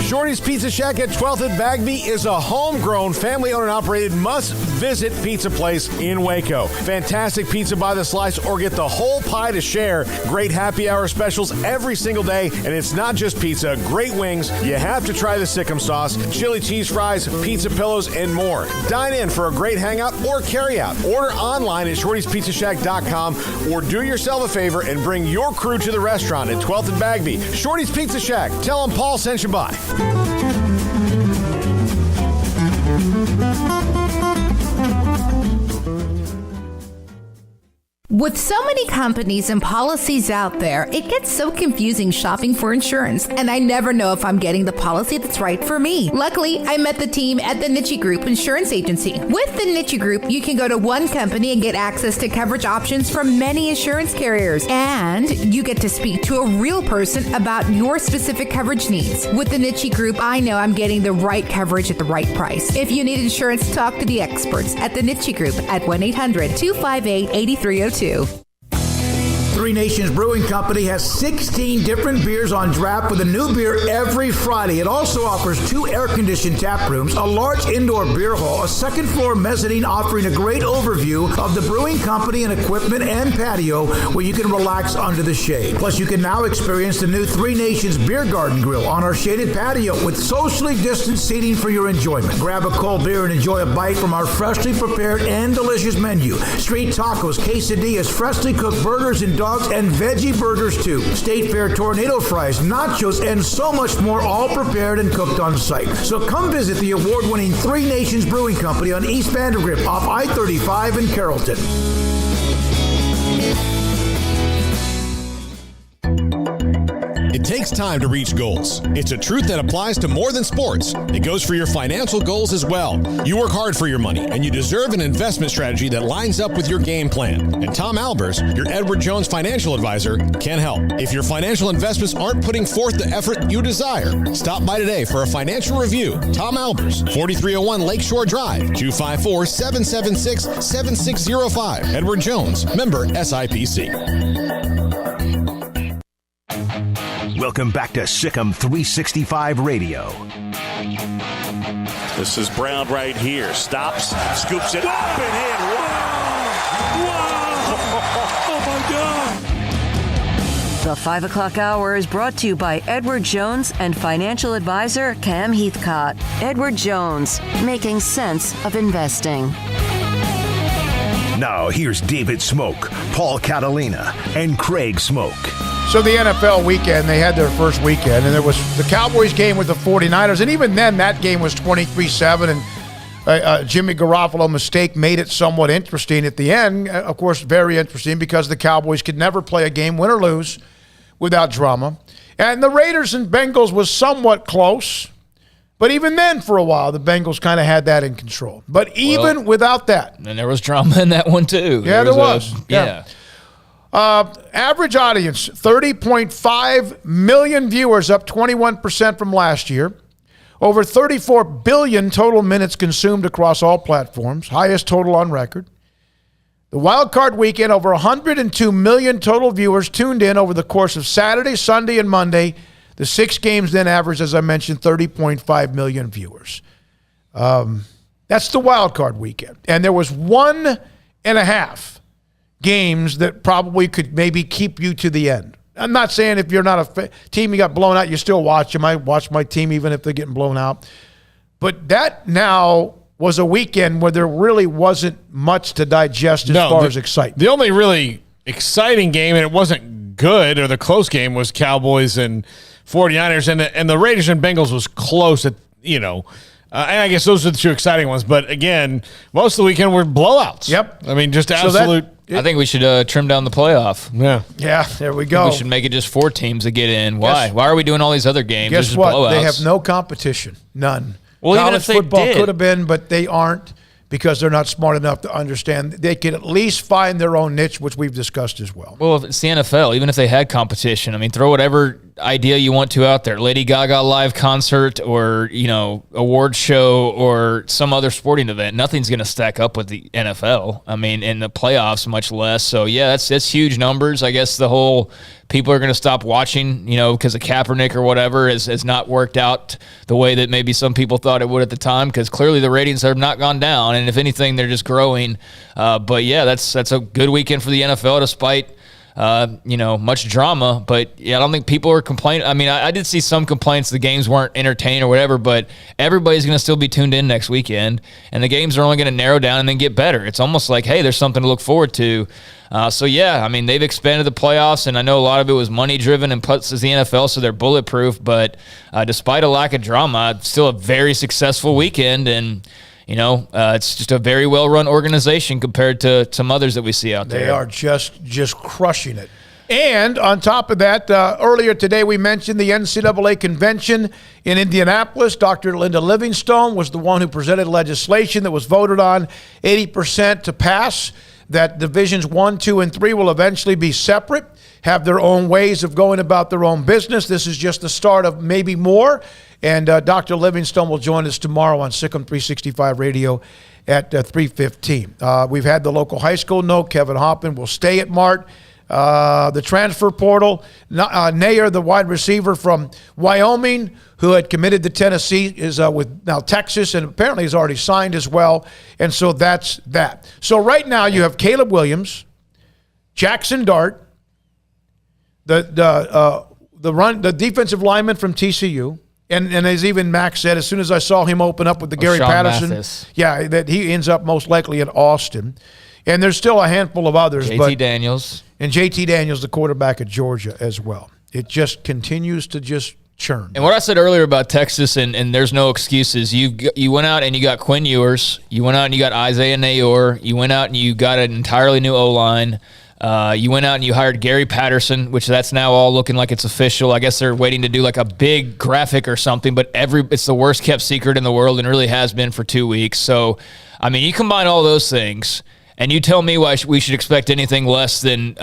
Shorty's Pizza Shack at 12th and Bagby is a homegrown, family-owned and operated must-visit pizza place in Waco. Fantastic pizza by the slice or get the whole pie to share. Great happy hour specials every single day, and it's not just pizza. Great wings. You have to try the Sikkim sauce, chili cheese fries, pizza pillows, and more. Dine in for a great hangout or carry-out. Order online at shortyspizzashack.com or do yourself a favor and bring your crew to the restaurant at 12th and Bagby. Shorty's Pizza Shack. Tell them Paul sent you by. With so many companies and policies out there, it gets so confusing shopping for insurance, and I never know if I'm getting the policy that's right for me. Luckily, I met the team at the Niche Group Insurance Agency. With the Niche Group, you can go to one company and get access to coverage options from many insurance carriers, and you get to speak to a real person about your specific coverage needs. With the Niche Group, I know I'm getting the right coverage at the right price. If you need insurance, talk to the experts at the Niche Group at 1-800-258-8302. Three Nations Brewing Company has 16 different beers on draft with a new beer every Friday. It also offers 2 air-conditioned tap rooms, a large indoor beer hall, a second-floor mezzanine offering a great overview of the brewing company and equipment, and patio where you can relax under the shade. Plus, you can now experience the new Three Nations Beer Garden Grill on our shaded patio with socially distanced seating for your enjoyment. Grab a cold beer and enjoy a bite from our freshly prepared and delicious menu. Street tacos, quesadillas, freshly cooked burgers, and dogs and veggie burgers too. State Fair tornado fries, nachos, and so much more, all prepared and cooked on site. So come visit the award-winning Three Nations Brewing Company on East Vandergrift off I-35 in Carrollton. It takes time to reach goals. It's a truth that applies to more than sports. It goes for your financial goals as well. You work hard for your money, and you deserve an investment strategy that lines up with your game plan. And Tom Albers, your Edward Jones financial advisor, can help. If your financial investments aren't putting forth the effort you desire, stop by today for a financial review. Tom Albers, 4301 Lakeshore Drive, 254-776-7605. Edward Jones, member SIPC. Welcome back to Sikkim 365 Radio. This is Brown right here. Stops, scoops it up and in. Wow! Oh my God! The 5 o'clock hour is brought to you by Edward Jones and financial advisor Cam Heathcott. Edward Jones, making sense of investing. Now here's David Smoak, Paul Catalina, and Craig Smoak. So the NFL weekend, they had their first weekend, and there was the Cowboys game with the 49ers, and even then that game was 23-7, and Jimmy Garoppolo mistake made it somewhat interesting at the end. Of course, very interesting because the Cowboys could never play a game, win or lose, without drama. And the Raiders and Bengals was somewhat close, but even then for a while, the Bengals kind of had that in control. But even without that. And there was drama in that one too. Yeah, there was. Yeah. Average audience, 30.5 million viewers, up 21% from last year. Over 34 billion total minutes consumed across all platforms, highest total on record. The Wild Card Weekend, over 102 million total viewers tuned in over the course of Saturday, Sunday, and Monday. The 6 games then averaged, as I mentioned, 30.5 million viewers. That's the Wild Card Weekend. And there was 1.5 games that probably could maybe keep you to the end. I'm not saying if you're not a team you got blown out, you still watch them. I watch my team even if they're getting blown out. But that now was a weekend where there really wasn't much to digest as far as excitement. The only really exciting game, and it wasn't good, or the close game, was Cowboys and 49ers, and the Raiders and Bengals was close at, and I guess those are the 2 exciting ones. But again, most of the weekend were blowouts. Yep. I mean, just absolute. I think we should trim down the playoff. Yeah, there we go. We should make it just 4 teams to get in. Why? Why are we doing all these other games? Guess what? They have no competition. None. Well, College even if they football did. could have been, but they aren't because they're not smart enough to understand. They can at least find their own niche, which we've discussed as well. Well, if it's the NFL, even if they had competition, I mean, throw whatever idea you want to out there. Lady Gaga live concert or, award show or some other sporting event. Nothing's going to stack up with the NFL. I mean, in the playoffs, much less. So, yeah, that's huge numbers. I guess the whole people are going to stop watching, because of Kaepernick or whatever has not worked out the way that maybe some people thought it would at the time, because clearly the ratings have not gone down. And if anything, they're just growing. But, yeah, that's a good weekend for the NFL despite much drama, but I don't think people are complaining. I mean, I did see some complaints the games weren't entertaining or whatever, but everybody's going to still be tuned in next weekend, and the games are only going to narrow down and then get better. It's almost like, hey, there's something to look forward to. So, I mean, they've expanded the playoffs, and I know a lot of it was money-driven and puts as the NFL, so they're bulletproof, but despite a lack of drama, it's still a very successful weekend, and it's just a very well-run organization compared to some others that we see out there. They are just crushing it. And on top of that, earlier today we mentioned the NCAA convention in Indianapolis. Dr. Linda Livingstone was the one who presented legislation that was voted on 80% to pass, that divisions 1, 2, and 3 will eventually be separate, have their own ways of going about their own business. This is just the start of maybe more. And Dr. Livingstone will join us tomorrow on Sikkim 365 Radio at 3:15. We've had the local high school note. Kevin Hoffman will stay at Mart. The transfer portal. Nair, the wide receiver from Wyoming, who had committed to Tennessee, is with now Texas, and apparently has already signed as well. And so that's that. So right now you have Caleb Williams, Jackson Dart, the defensive lineman from TCU. And as even Max said, as soon as I saw him open up with the Gary Sean Patterson, Mathis. that he ends up most likely in Austin. And there's still a handful of others. JT Daniels. And JT Daniels, the quarterback at Georgia as well. It just continues to just churn. And what I said earlier about Texas, and there's no excuses. You went out and you got Quinn Ewers. You went out and you got Isaiah Nayor. You went out and you got an entirely new O-line. You went out and you hired Gary Patterson, which that's now all looking like it's official. I guess they're waiting to do like a big graphic or something, but it's the worst kept secret in the world and really has been for 2 weeks. So, I mean, you combine all those things and you tell me why we should expect anything less than,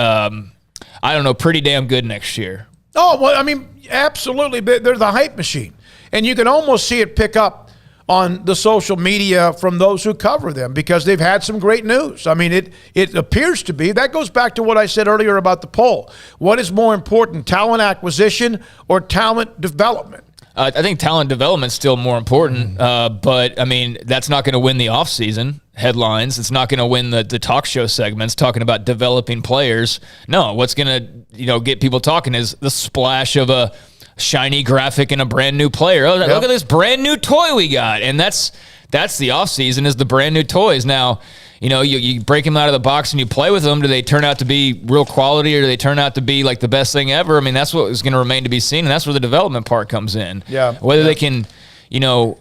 pretty damn good next year. Oh, well, I mean, absolutely. They're the hype machine. And you can almost see it pick up on the social media from those who cover them because they've had some great news. I mean, it appears to be. That goes back to what I said earlier about the poll. What is more important, talent acquisition or talent development? I think talent development is still more important, but, I mean, that's not going to win the offseason headlines. It's not going to win the talk show segments talking about developing players. No, what's going to get people talking is the splash of a shiny graphic and a brand new player. Oh, look at this brand new toy we got. And that's the offseason is the brand new toys. Now, you break them out of the box and you play with them. Do they turn out to be real quality or do they turn out to be like the best thing ever? I mean, that's what is going to remain to be seen. And that's where the development part comes in. Yeah. Whether they can,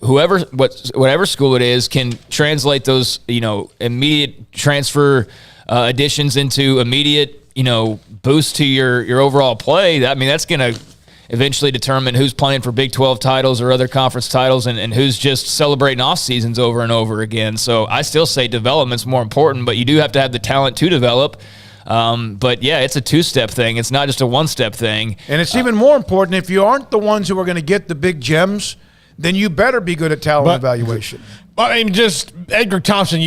whatever school it is can translate those, immediate transfer additions into immediate, boost to your overall play. I mean, that's going to eventually determine who's playing for Big 12 titles or other conference titles and who's just celebrating off seasons over and over again. So I still say development's more important, but you do have to have the talent to develop. But yeah, it's a two-step thing. It's not just a one-step thing. And it's even more important if you aren't the ones who are going to get the big gems, then you better be good at talent evaluation. I mean, just Edgar Thompson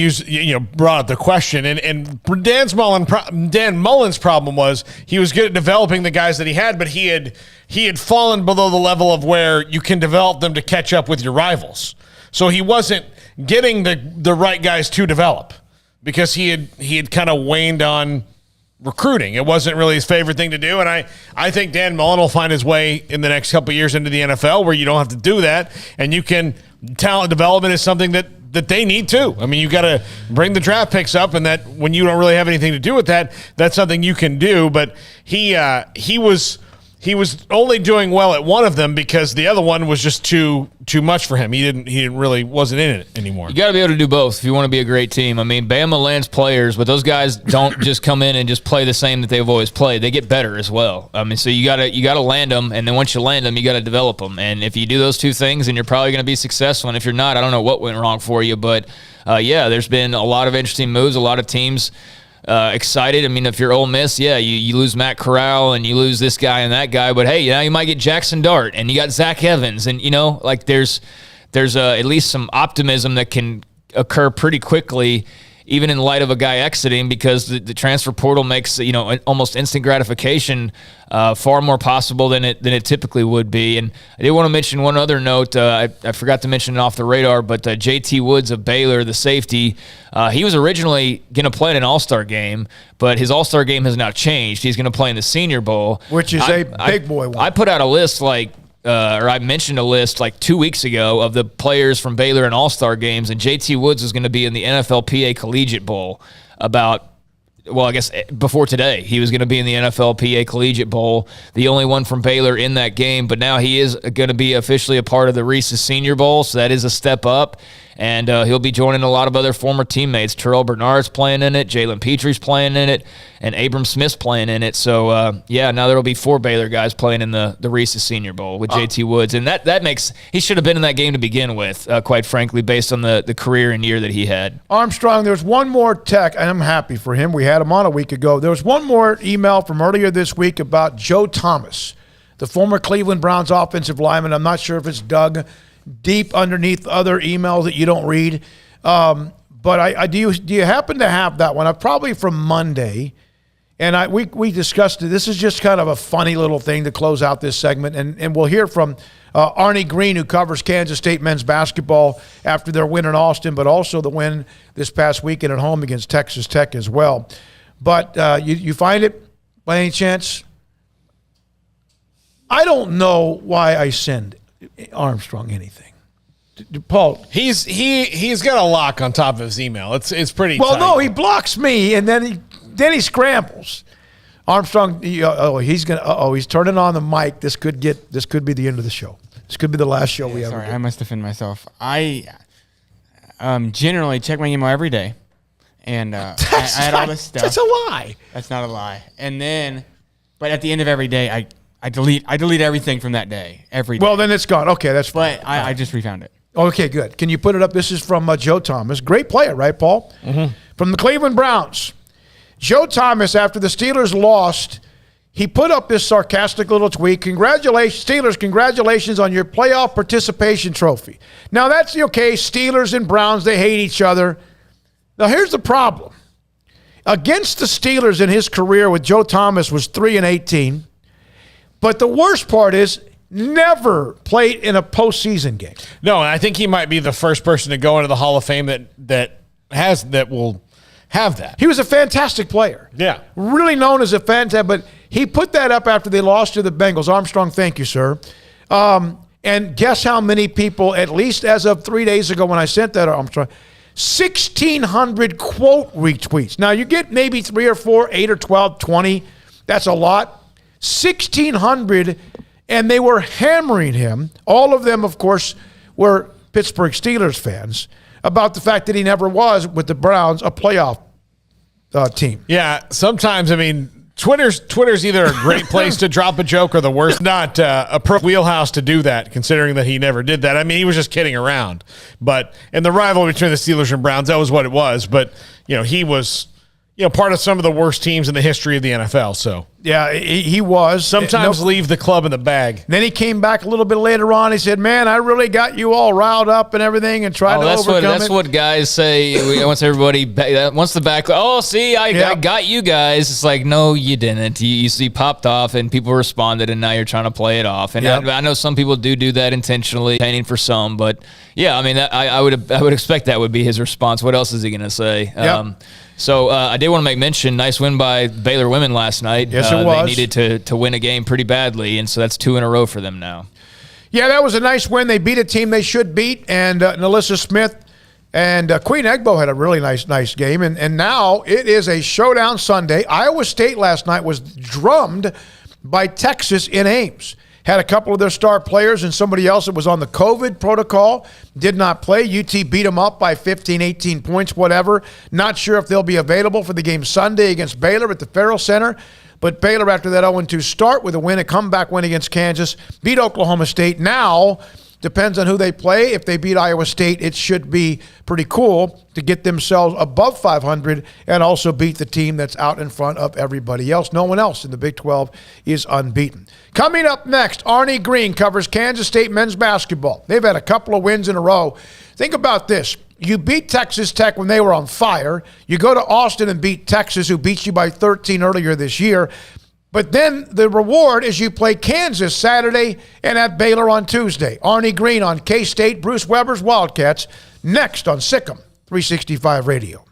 brought up the question, and Dan Mullen's problem was he was good at developing the guys that he had, but he had fallen below the level of where you can develop them to catch up with your rivals. So he wasn't getting the right guys to develop because he had kind of waned on recruiting. It wasn't really his favorite thing to do, and I think Dan Mullen will find his way in the next couple of years into the NFL where you don't have to do that, and you can talent development is something that they need too. I mean, you got to bring the draft picks up, and that when you don't really have anything to do with that, that's something you can do. But he was only doing well at one of them because the other one was just too much for him. He wasn't in it anymore. You got to be able to do both if you want to be a great team. I mean, Bama lands players, but those guys don't just come in and just play the same that they've always played. They get better as well. I mean, so you got to land them, and then once you land them, you got to develop them. And if you do those two things, then you're probably going to be successful. And if you're not, I don't know what went wrong for you, but there's been a lot of interesting moves, a lot of teams excited. I mean, if you're Ole Miss, you lose Matt Corral and you lose this guy and that guy, but hey, now you might get Jackson Dart and you got Zach Evans, and there's at least some optimism that can occur pretty quickly, even in light of a guy exiting, because the transfer portal makes almost instant gratification far more possible than it typically would be. And I did want to mention one other note. I forgot to mention it off the radar, but J.T. Woods of Baylor, the safety, he was originally going to play in an All-Star game, but his All-Star game has now changed. He's going to play in the Senior Bowl, which is a big boy one. I put out a list I mentioned a list 2 weeks ago of the players from Baylor in All-Star games, and J.T. Woods was going to be in the NFLPA Collegiate Bowl I guess before today. He was going to be in the NFLPA Collegiate Bowl, the only one from Baylor in that game, but now he is going to be officially a part of the Reese's Senior Bowl, so that is a step up. And he'll be joining a lot of other former teammates. Terrell Bernard's playing in it, Jalen Petry's playing in it, and Abram Smith's playing in it. So, now there will be 4 Baylor guys playing in the Reese's Senior Bowl with J.T. Woods. And that makes – he should have been in that game to begin with, quite frankly, based on the career and year that he had. Armstrong, there's one more tech, and I'm happy for him. We had him on a week ago. There was one more email from earlier this week about Joe Thomas, the former Cleveland Browns offensive lineman. I'm not sure if it's dug deep underneath other emails that you don't read. But do you happen to have that one? Probably from Monday. And we discussed it. This is just kind of a funny little thing to close out this segment. And we'll hear from Arnie Green, who covers Kansas State men's basketball after their win in Austin, but also the win this past weekend at home against Texas Tech as well. But you find it by any chance? I don't know why I send Armstrong anything. Paul, he's got a lock on top of his email. It's pretty well. tight. No, he blocks me, and then he scrambles. Armstrong, he's turning on the mic. This could be the end of the show. This could be the last show we ever. Sorry, I must defend myself. I generally check my email every day, and I had all this stuff. That's a lie. That's not a lie. And then, but at the end of every day, I delete everything from that day every day. Well, then it's gone. Okay, that's fine. But I just refound it. Okay, good. Can you put it up? This is from Joe Thomas. Great player, right, Paul? Mm-hmm. From the Cleveland Browns. Joe Thomas, after the Steelers lost, he put up this sarcastic little tweet. Congratulations, Steelers, congratulations on your playoff participation trophy. Now, that's okay. Steelers and Browns, they hate each other. Now, here's the problem. Against the Steelers in his career with Joe Thomas was 3-18. But the worst part is never played in a postseason game. No, and I think he might be the first person to go into the Hall of Fame that will have that. He was a fantastic player. Yeah. Really known as a fantastic, but he put that up after they lost to the Bengals. Armstrong, thank you, sir. And guess how many people, at least as of 3 days ago when I sent that, Armstrong, 1,600 quote retweets. Now, you get maybe 3 or 4, 8 or 12, 20. That's a lot. 1,600, and they were hammering him. All of them, of course, were Pittsburgh Steelers fans about the fact that he never was, with the Browns, a playoff team. Yeah, sometimes, I mean, Twitter's either a great place to drop a joke or the worst. Not a pro wheelhouse to do that, considering that he never did that. I mean, he was just kidding around. But in the rivalry between the Steelers and Browns, that was what it was. But, he was, part of some of the worst teams in the history of the NFL, so. Yeah, he was. Sometimes leave the club in the bag. Then he came back a little bit later on. He said, man, I really got you all riled up and everything and tried to overcome that's it. what guys say. Once everybody, once the back, I got you guys. It's like, no, you didn't. You popped off and people responded and now you're trying to play it off. And I know some people do that intentionally, painting for some. But, yeah, I mean, I would expect that would be his response. What else is he going to say? So I did want to make mention, nice win by Baylor women last night. Yes, it was. They needed to win a game pretty badly, and so that's 2 in a row for them now. Yeah, that was a nice win. They beat a team they should beat, and Nalissa Smith and Queen Egbo had a really nice game. And now it is a showdown Sunday. Iowa State last night was drummed by Texas in Ames. Had a couple of their star players and somebody else that was on the COVID protocol, did not play. UT beat them up by 15, 18 points, whatever. Not sure if they'll be available for the game Sunday against Baylor at the Farrell Center. But Baylor, after that 0-2 start with a comeback win against Kansas, beat Oklahoma State. Now, depends on who they play. If they beat Iowa State, it should be pretty cool to get themselves above 500 and also beat the team that's out in front of everybody else. No one else in the Big 12 is unbeaten. Coming up next, Arnie Green covers Kansas State men's basketball. They've had a couple of wins in a row. Think about this. You beat Texas Tech when they were on fire. You go to Austin and beat Texas, who beat you by 13 earlier this year. But then the reward is you play Kansas Saturday and at Baylor on Tuesday. Arnie Green on K-State, Bruce Weber's Wildcats, next on Sikkim 365 Radio.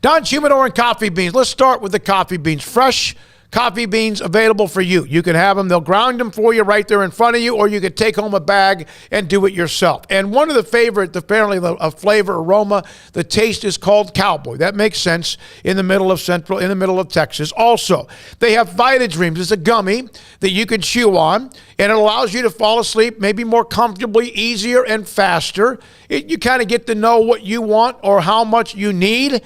Don Humidor and coffee beans. Let's start with the coffee beans. Fresh coffee beans available for you. You can have them. They'll ground them for you right there in front of you, or you could take home a bag and do it yourself. And one of the favorite, apparently a flavor, aroma, the taste is called Cowboy. That makes sense in the middle of Texas. Also, they have Vita Dreams. It's a gummy that you can chew on, and it allows you to fall asleep maybe more comfortably, easier, and faster. You kind of get to know what you want or how much you need.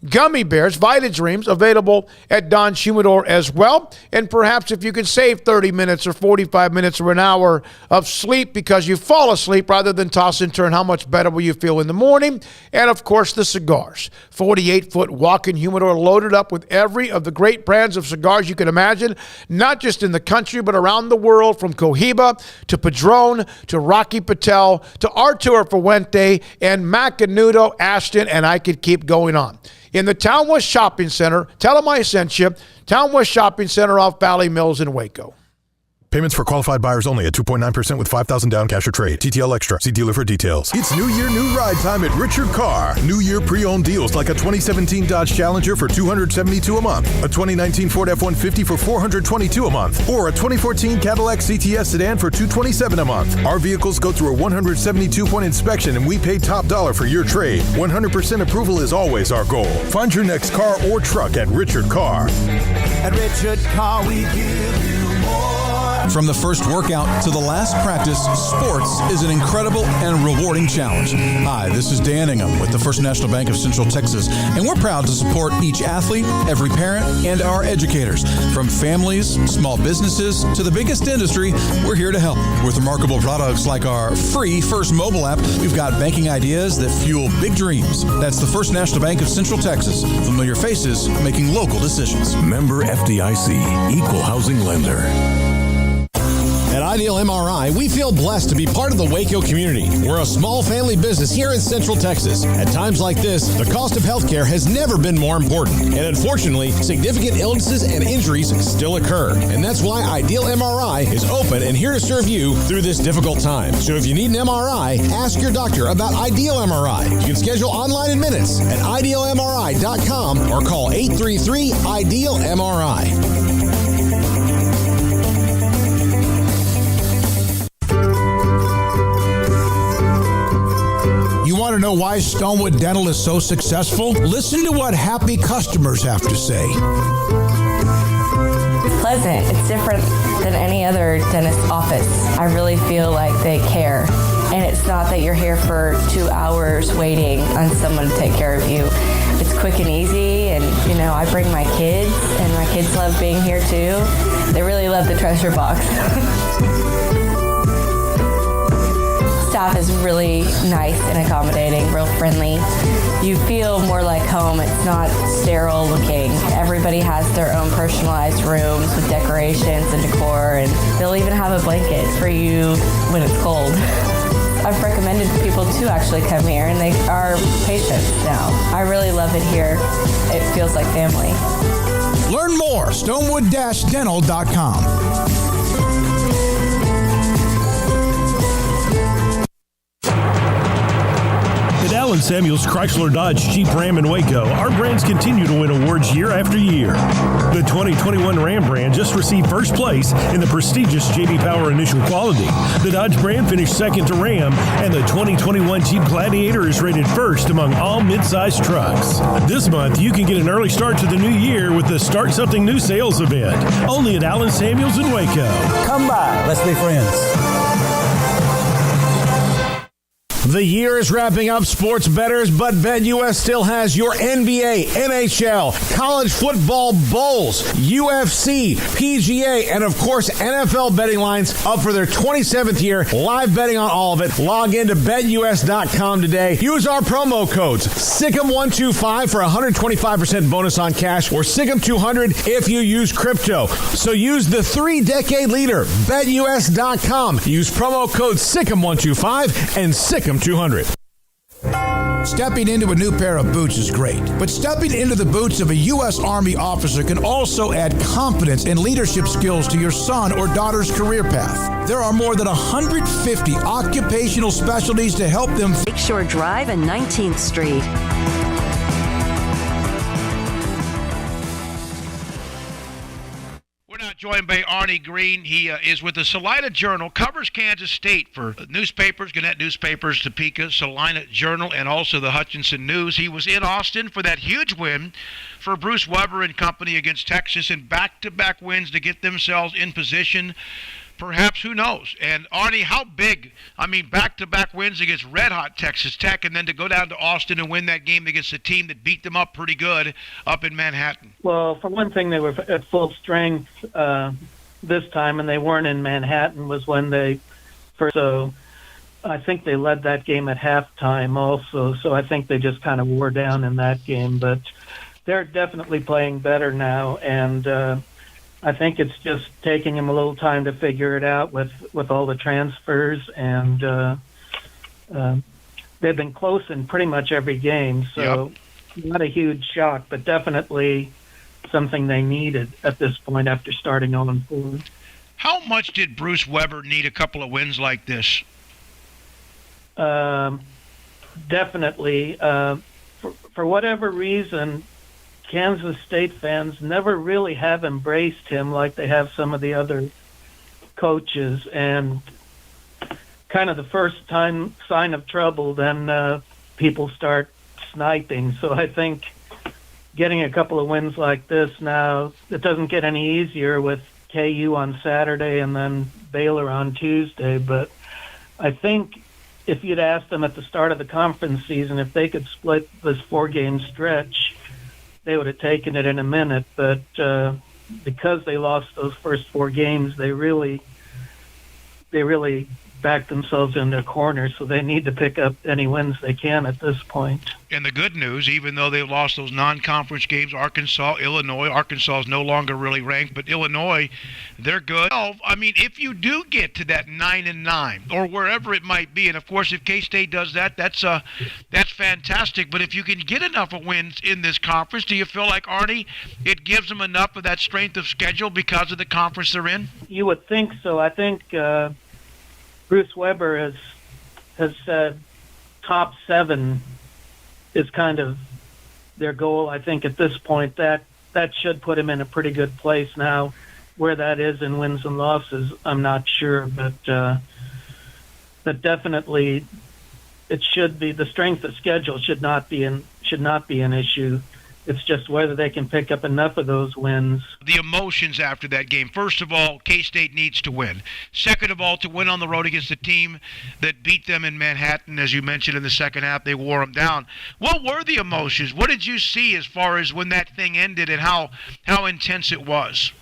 Gummy bears, Vita Dreams, available at Don Humidor as well. And perhaps if you could save 30 minutes or 45 minutes or an hour of sleep because you fall asleep rather than toss and turn, how much better will you feel in the morning? And, of course, the cigars. 48-foot walk-in humidor loaded up with every of the great brands of cigars you can imagine, not just in the country but around the world, from Cohiba to Padron to Rocky Patel to Arturo Fuente and Macanudo, Ashton, and I could keep going on. In the Town West Shopping Center, tell them I sent you, Town West Shopping Center off Valley Mills in Waco. Payments for qualified buyers only at 2.9% with $5,000 down, cash or trade. TTL Extra. See dealer for details. It's New Year, New Ride time at Richard Carr. New Year pre-owned deals like a 2017 Dodge Challenger for $272 a month, a 2019 Ford F-150 for $422 a month, or a 2014 Cadillac CTS sedan for $227 a month. Our vehicles go through a 172-point inspection and we pay top dollar for your trade. 100% approval is always our goal. Find your next car or truck at Richard Carr. At Richard Carr, we give you more. From the first workout to the last practice, sports is an incredible and rewarding challenge. Hi, this is Dan Ingham with the First National Bank of Central Texas, and we're proud to support each athlete, every parent, and our educators. From families, small businesses, to the biggest industry, we're here to help. With remarkable products like our free First mobile app, we've got banking ideas that fuel big dreams. That's the First National Bank of Central Texas. Familiar faces making local decisions. Member FDIC, Equal Housing Lender. At Ideal MRI, we feel blessed to be part of the Waco community. We're a small family business here in Central Texas. At times like this, the cost of healthcare has never been more important. And unfortunately, significant illnesses and injuries still occur. And that's why Ideal MRI is open and here to serve you through this difficult time. So if you need an MRI, ask your doctor about Ideal MRI. You can schedule online in minutes at idealmri.com or call 833-IDEAL-MRI. You want to know why Stonewood Dental is so successful? Listen to what happy customers have to say. It's pleasant. It's different than any other dentist office. I really feel like they care. And it's not that you're here for 2 hours waiting on someone to take care of you. It's quick and easy, and I bring my kids, and my kids love being here too. They really love the treasure box. staff is really nice and accommodating, real friendly. You feel more like home. It's not sterile looking. Everybody has their own personalized rooms with decorations and decor, and they'll even have a blanket for you when it's cold. I've recommended people to actually come here, and they are patients now. I really love it here. It feels like family. Learn more, stonewood-dental.com. At Allen Samuels Chrysler Dodge Jeep Ram in Waco, our brands continue to win awards year after year. The 2021 Ram brand just received first place in the prestigious J.D. Power Initial Quality. The Dodge brand finished second to Ram, and the 2021 Jeep Gladiator is rated first among all midsize trucks. This month, you can get an early start to the new year with the Start Something New sales event, only at Allen Samuels in Waco. Come by, let's be friends. The year is wrapping up, sports bettors, but BetUS still has your NBA, NHL, college football bowls, UFC, PGA, and of course NFL betting lines up for their 27th year. Live betting on all of it. Log into BetUS.com today. Use our promo codes SICK'em125 for 125% bonus on cash, or SICK'em200 if you use crypto. So use the 3-decade leader, BetUS.com. Use promo code SICK'em125 and SICK'em200. Stepping into a new pair of boots is great, but stepping into the boots of a U.S. Army officer can also add confidence and leadership skills to your son or daughter's career path. There are more than 150 occupational specialties to help them. Lakeshore Drive and 19th Street. Joined by Arnie Green. He is with the Salina Journal, covers Kansas State for newspapers, Gannett Newspapers, Topeka, Salina Journal, and also the Hutchinson News. He was in Austin for that huge win for Bruce Weber and company against Texas, and back-to-back wins to get themselves in position. Perhaps, who knows? And Arnie, how big? I mean, back-to-back wins against red-hot Texas Tech, and then to go down to Austin and win that game against a team that beat them up pretty good up in Manhattan. Well, for one thing, they were at full strength this time, and they weren't in Manhattan was when they first. So I think they led that game at halftime also. So I think they just kind of wore down in that game. But they're definitely playing better now, and I think it's just taking them a little time to figure it out with all the transfers, and they've been close in pretty much every game, so not a huge shock, but definitely something they needed at this point after starting 0-4. How much did Bruce Weber need a couple of wins like this? Definitely. For whatever reason, Kansas State fans never really have embraced him like they have some of the other coaches, and kind of the first time sign of trouble, then people start sniping. So I think getting a couple of wins like this now, it doesn't get any easier with KU on Saturday and then Baylor on Tuesday, but I think if you'd asked them at the start of the conference season if they could split this 4-game stretch, they would have taken it in a minute, but because they lost those first 4 games, they really backed themselves into a corner, so they need to pick up any wins they can at this point. And the good news, even though they lost those non-conference games, Arkansas, Illinois, Arkansas is no longer really ranked, but Illinois, they're good. I mean, if you do get to that 9-9 or wherever it might be, and of course if K-State does that, that's fantastic, but if you can get enough of wins in this conference, do you feel like, Arnie, it gives them enough of that strength of schedule because of the conference they're in? You would think so. I think Bruce Weber has said top 7 is kind of their goal. I think at this point that should put him in a pretty good place. Now, where that is in wins and losses, I'm not sure, but definitely it should be. The strength of schedule should not be an issue. It's just whether they can pick up enough of those wins. The emotions after that game. First of all, K-State needs to win. Second of all, to win on the road against a team that beat them in Manhattan. As you mentioned, in the second half, they wore them down. What were the emotions? What did you see as far as when that thing ended and how intense it was?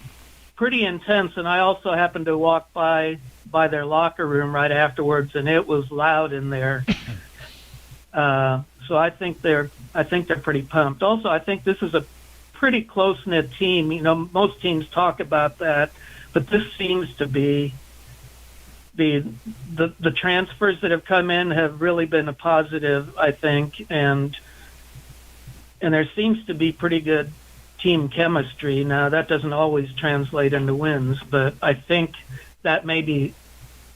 pretty intense. And I also happened to walk by their locker room right afterwards, and it was loud in there. So I think they're pretty pumped. Also, I think this is a pretty close-knit team. You know, most teams talk about that, but this seems to be the transfers that have come in have really been a positive, I think, and there seems to be pretty good team chemistry. Now, that doesn't always translate into wins, but I think that maybe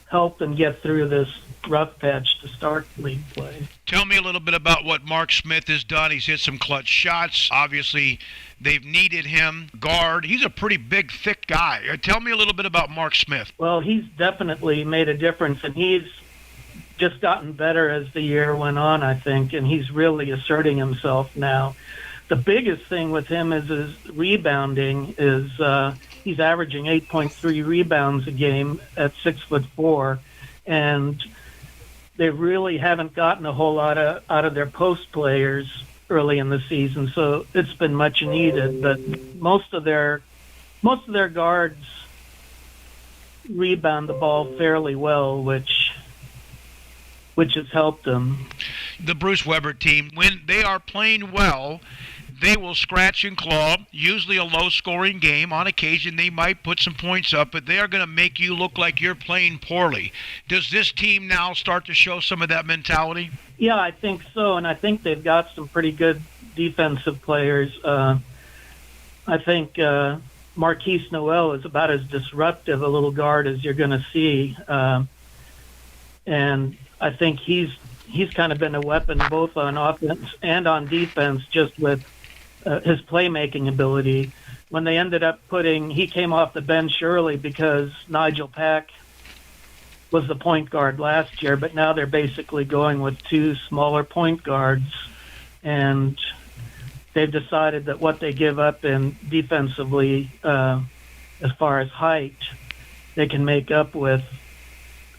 helped them get through this rough patch to start league play. Tell me a little bit about what Mark Smith has done. He's hit some clutch shots. Obviously, they've needed him. Guard. He's a pretty big, thick guy. Tell me a little bit about Mark Smith. Well, he's definitely made a difference, and he's just gotten better as the year went on, I think, and he's really asserting himself now. The biggest thing with him is his rebounding. He's averaging 8.3 rebounds a game at 6'4", and they really haven't gotten a whole lot out of their post players early in the season, so it's been much needed. But most of their guards rebound the ball fairly well, which has helped them. The Bruce Weber team, when they are playing well, they will scratch and claw, usually a low-scoring game. On occasion, they might put some points up, but they are going to make you look like you're playing poorly. Does this team now start to show some of that mentality? Yeah, I think so, and I think they've got some pretty good defensive players. I think Marquise Noel is about as disruptive a little guard as you're going to see, and I think he's kind of been a weapon both on offense and on defense, just with his playmaking ability. When they ended up he came off the bench early because Nigel Pack was the point guard last year, but now they're basically going with two smaller point guards, and they've decided that what they give up in defensively, as far as height, they can make up with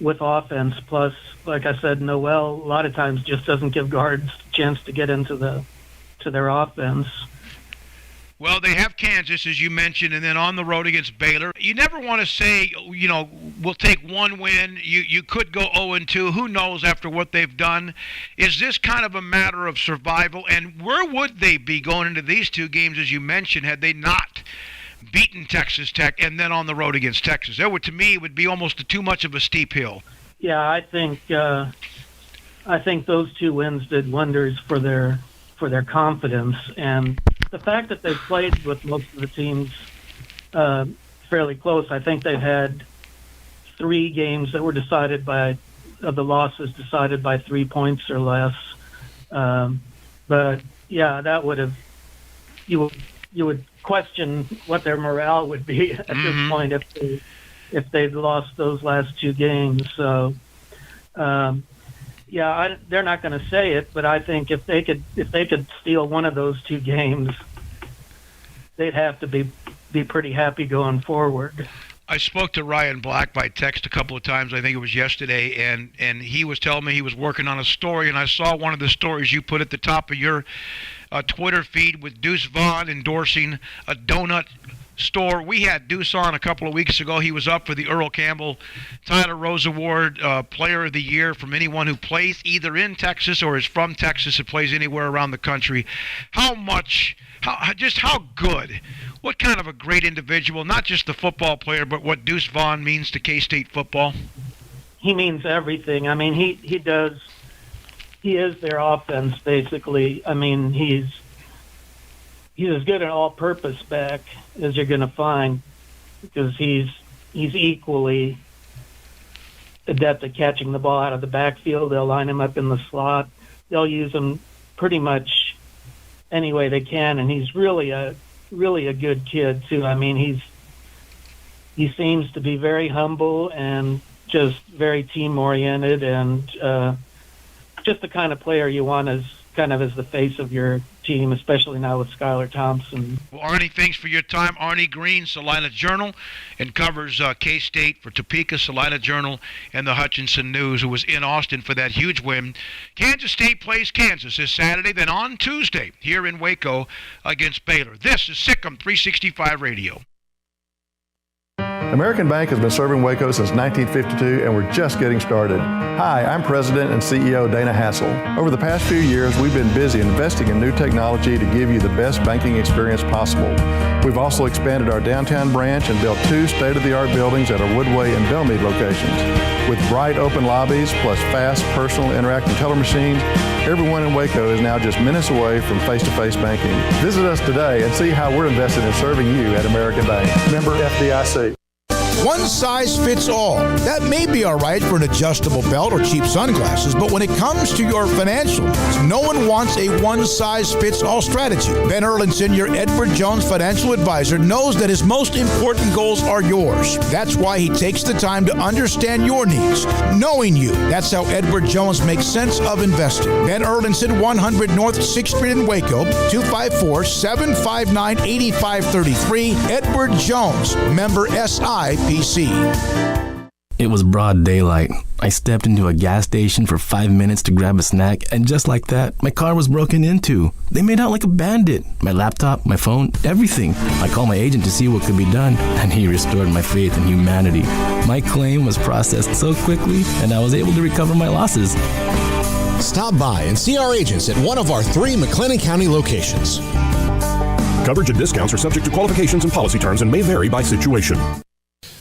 offense. Plus, like I said, Noel a lot of times just doesn't give guards a chance to get into their offense. Well, they have Kansas, as you mentioned, and then on the road against Baylor. You never want to say, we'll take one win. You could go 0-2. Who knows after what they've done? Is this kind of a matter of survival? And where would they be going into these two games, as you mentioned, had they not beaten Texas Tech and then on the road against Texas? That would, to me, would be almost too much of a steep hill. Yeah, I think those two wins did wonders for their confidence, and the fact that they've played with most of the teams fairly close. I think they've had 3 games that were decided by the losses decided by 3 points or less. But yeah, that would have you would question what their morale would be at this point if they'd lost those last 2 games. So. They're not going to say it, but I think if they could steal one of those 2 games, they'd have to be pretty happy going forward. I spoke to Ryan Black by text a couple of times. I think it was yesterday, and he was telling me he was working on a story, and I saw one of the stories you put at the top of your Twitter feed with Deuce Vaughn endorsing a donut store. We had Deuce on a couple of weeks ago. He was up for the Earl Campbell Tyler Rose Award, Player of the Year from anyone who plays either in Texas or is from Texas or plays anywhere around the country. How good, what kind of a great individual, not just the football player, but what Deuce Vaughn means to K-State football? He means everything. I mean, he is their offense, basically. I mean, he's as good an all-purpose back as you're going to find, because he's equally adept at catching the ball out of the backfield. They'll line him up in the slot. They'll use him pretty much any way they can, and he's really a good kid too. I mean, he seems to be very humble and just very team-oriented, and just the kind of player you want as the face of your team, especially now with Skylar Thompson. Well, Arnie, thanks for your time. Arnie Green, Salina Journal, and covers K-State for Topeka, Salina Journal, and the Hutchinson News, who was in Austin for that huge win. Kansas State plays Kansas this Saturday, then on Tuesday here in Waco against Baylor. This is Sikkim 365 Radio. American Bank has been serving Waco since 1952, and we're just getting started. Hi, I'm President and CEO Dana Hassel. Over the past few years, we've been busy investing in new technology to give you the best banking experience possible. We've also expanded our downtown branch and built 2 state-of-the-art buildings at our Woodway and Bellmead locations. With bright open lobbies plus fast, personal, interactive teller machines, everyone in Waco is now just minutes away from face-to-face banking. Visit us today and see how we're invested in serving you at American Bank. Member FDIC. One size fits all. That may be all right for an adjustable belt or cheap sunglasses, but when it comes to your financial needs, no one wants a one-size-fits-all strategy. Ben Erlinson, your Edward Jones financial advisor, knows that his most important goals are yours. That's why he takes the time to understand your needs, knowing you. That's how Edward Jones makes sense of investing. Ben Erlinson, 100 North 6th Street in Waco, 254-759-8533. Edward Jones, member SIPC. It was broad daylight. I stepped into a gas station for 5 minutes to grab a snack, and just like that, my car was broken into. They made out like a bandit. My laptop, my phone, everything. I called my agent to see what could be done, and he restored my faith in humanity. My claim was processed so quickly, and I was able to recover my losses. Stop by and see our agents at one of our 3 McLennan County locations. Coverage and discounts are subject to qualifications and policy terms and may vary by situation.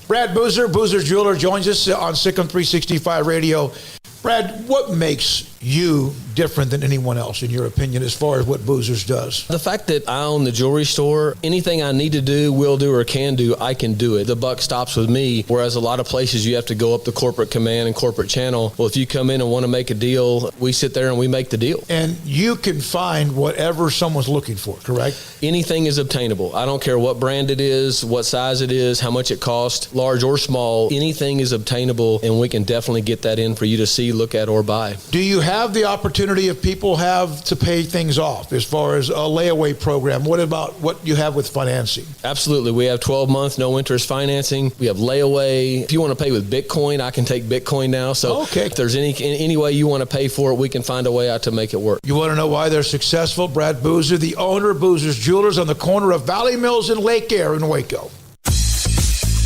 Brad Boozer, Boozer's Jeweler, joins us on Sikkim 365 Radio. Brad, what makes you different than anyone else, in your opinion, as far as what Boozer's does? The fact that I own the jewelry store, anything I need to do, will do, or can do, I can do it. The buck stops with me, whereas a lot of places you have to go up the corporate command and corporate channel. Well, if you come in and want to make a deal, we sit there and we make the deal. And you can find whatever someone's looking for, correct? Anything is obtainable. I don't care what brand it is, what size it is, how much it costs, large or small. Anything is obtainable, and we can definitely get that in for you to see, look at, or buy. Do you have the opportunity, if people have to pay things off, as far as a layaway program? What about what you have with financing? Absolutely. We have 12-month no interest financing. We have layaway. If you want to pay with Bitcoin, I can take Bitcoin now. So if there's any way you want to pay for it, we can find a way out to make it work. You want to know why they're successful? Brad Boozer, the owner of Boozer's Jewelers on the corner of Valley Mills and Lake Air in Waco.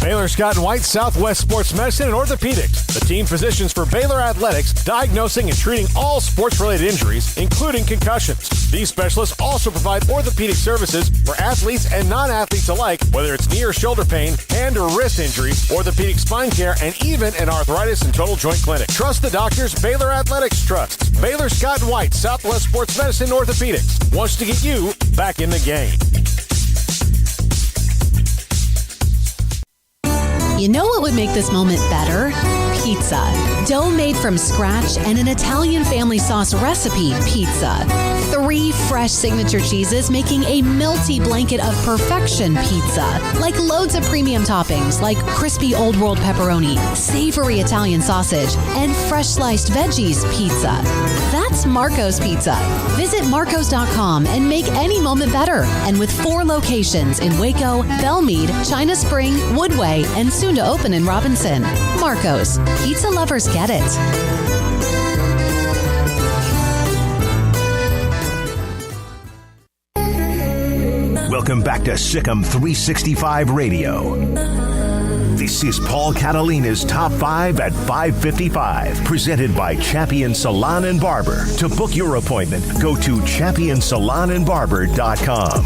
Baylor Scott & White Southwest Sports Medicine and Orthopedics, the team physicians for Baylor Athletics, diagnosing and treating all sports-related injuries, including concussions. These specialists also provide orthopedic services for athletes and non-athletes alike, whether it's knee or shoulder pain, hand or wrist injuries, orthopedic spine care, and even an arthritis and total joint clinic. Trust the doctors Baylor Athletics trusts. Baylor Scott & White Southwest Sports Medicine and Orthopedics wants to get you back in the game. You know what would make this moment better? Pizza. Dough made from scratch and an Italian family sauce recipe pizza. 3 fresh signature cheeses making a melty blanket of perfection pizza. Like loads of premium toppings like crispy Old World pepperoni, savory Italian sausage, and fresh sliced veggies pizza. That's Marco's Pizza. Visit marcos.com and make any moment better. And with 4 locations in Waco, Bellmead, China Spring, Woodway, and soon to open in Robinson. Marco's. Pizza lovers get it. Welcome back to Sikkim 365 Radio. This is Paul Catalina's Top 5 at 5:55, presented by Champion Salon and Barber. To book your appointment, go to championsalonandbarber.com.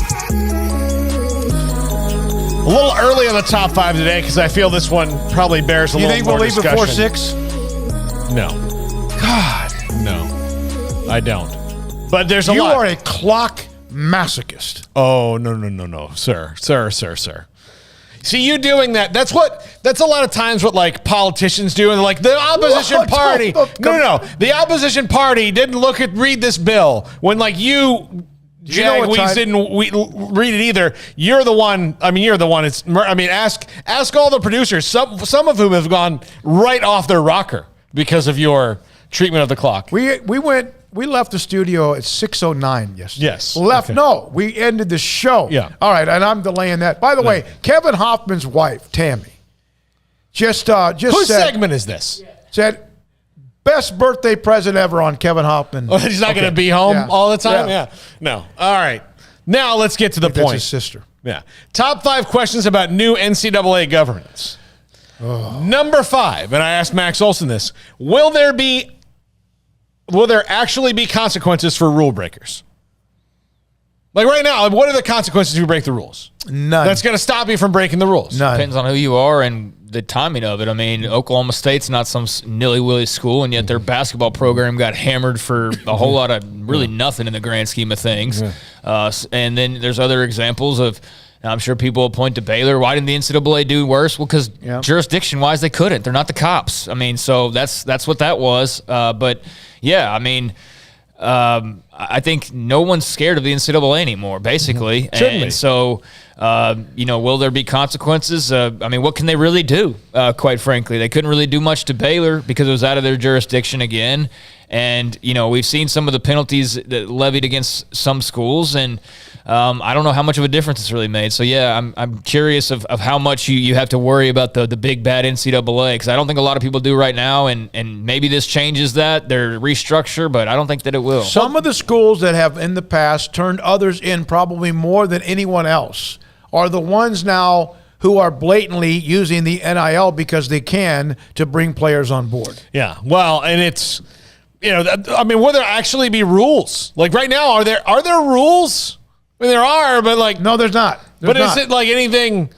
A little early on the top 5 today because I feel this one probably bears a little more discussion. You think we'll leave before 6? No. God. No. I don't. But there's a lot. You are a clock masochist. Oh, no. Sir. See, you doing that, that's a lot of times what, like, politicians do. And they're like, the opposition party. No. The opposition party didn't read this bill. When, like, you... Jagweeds didn't read it either. You're the one. Ask all the producers, some of whom have gone right off their rocker because of your treatment of the clock. We left the studio at 6:09 yesterday. Yes. Okay. No, we ended the show. Yeah. All right, and I'm delaying that. By the way, Kevin Hoffman's wife, Tammy, just whose said, segment is this? Said, best birthday present ever on Kevin Hoffman. Oh, he's not going to be home all the time? Yeah. No. All right. Now let's get to the point. That's his sister. Yeah. Top 5 questions about new NCAA governance. Number 5, and I asked Max Olson this, will there actually be consequences for rule breakers? Like right now, what are the consequences if you break the rules? None. That's going to stop you from breaking the rules. None. Depends on who you are and the timing of it. I mean, Oklahoma State's not some nilly-willy school, and yet their basketball program got hammered for a whole lot of really nothing in the grand scheme of things. And then there's other examples of, I'm sure people will point to Baylor. Why didn't the NCAA do worse? Well, because jurisdiction-wise, they couldn't. They're not the cops. I mean, so that's what that was. But, yeah, I mean – I think no one's scared of the NCAA anymore, basically. And so, will there be consequences? I mean, what can they really do, quite frankly? They couldn't really do much to Baylor because it was out of their jurisdiction again. And, we've seen some of the penalties that levied against some schools, and I don't know how much of a difference it's really made. So, yeah, I'm curious of how much you have to worry about the big bad NCAA, because I don't think a lot of people do right now, and maybe this changes that, their restructure, but I don't think that it will. Some of the schools that have in the past turned others in probably more than anyone else are the ones now who are blatantly using the NIL because they can to bring players on board. Yeah, well, and it's... I mean, will there actually be rules? Like right now, are there rules? I mean, there are, but like... No, there's not. Is it like anything,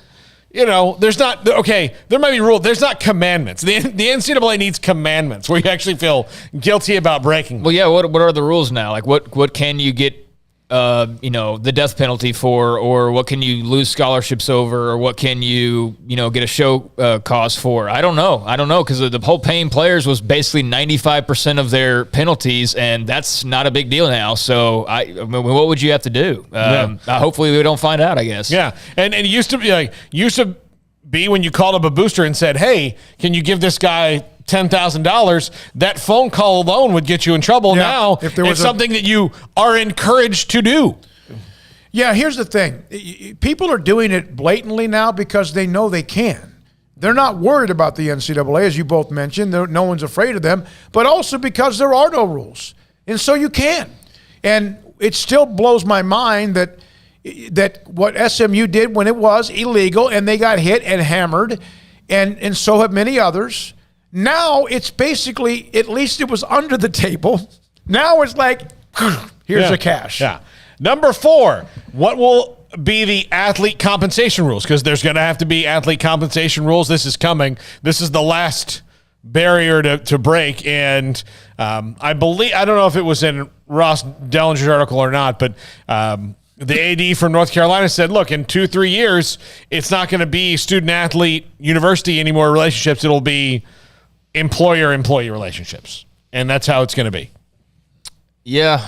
there's not... Okay, there might be rules. There's not commandments. The NCAA needs commandments where you actually feel guilty about breaking them. Well, yeah, what are the rules now? Like what can you get, the death penalty for, or what can you lose scholarships over, or what can you, get a show cause for? I don't know, because the whole paying players was basically 95% of their penalties, and that's not a big deal now. So, I mean, what would you have to do? Hopefully we don't find out, I guess. Yeah, and it used to be when you called up a booster and said, hey, can you give this guy $10,000, that phone call alone would get you in trouble. Now, if there was something that you are encouraged to do. Yeah, here's the thing. People are doing it blatantly now because they know they can. They're not worried about the NCAA, as you both mentioned. No one's afraid of them, but also because there are no rules. And so you can. And it still blows my mind that what SMU did when it was illegal and they got hit and hammered, and so have many others. Now it's basically, at least it was under the table. Now it's like, here's the cash. Yeah. Number 4, what will be the athlete compensation rules? Because there's going to have to be athlete compensation rules. This is coming. This is the last barrier to break. And I don't know if it was in Ross Dellinger's article or not, but the AD from North Carolina said, look, in 2-3 years, it's not going to be student-athlete university anymore relationships. It'll be employer-employee relationships. And that's how it's going to be. Yeah,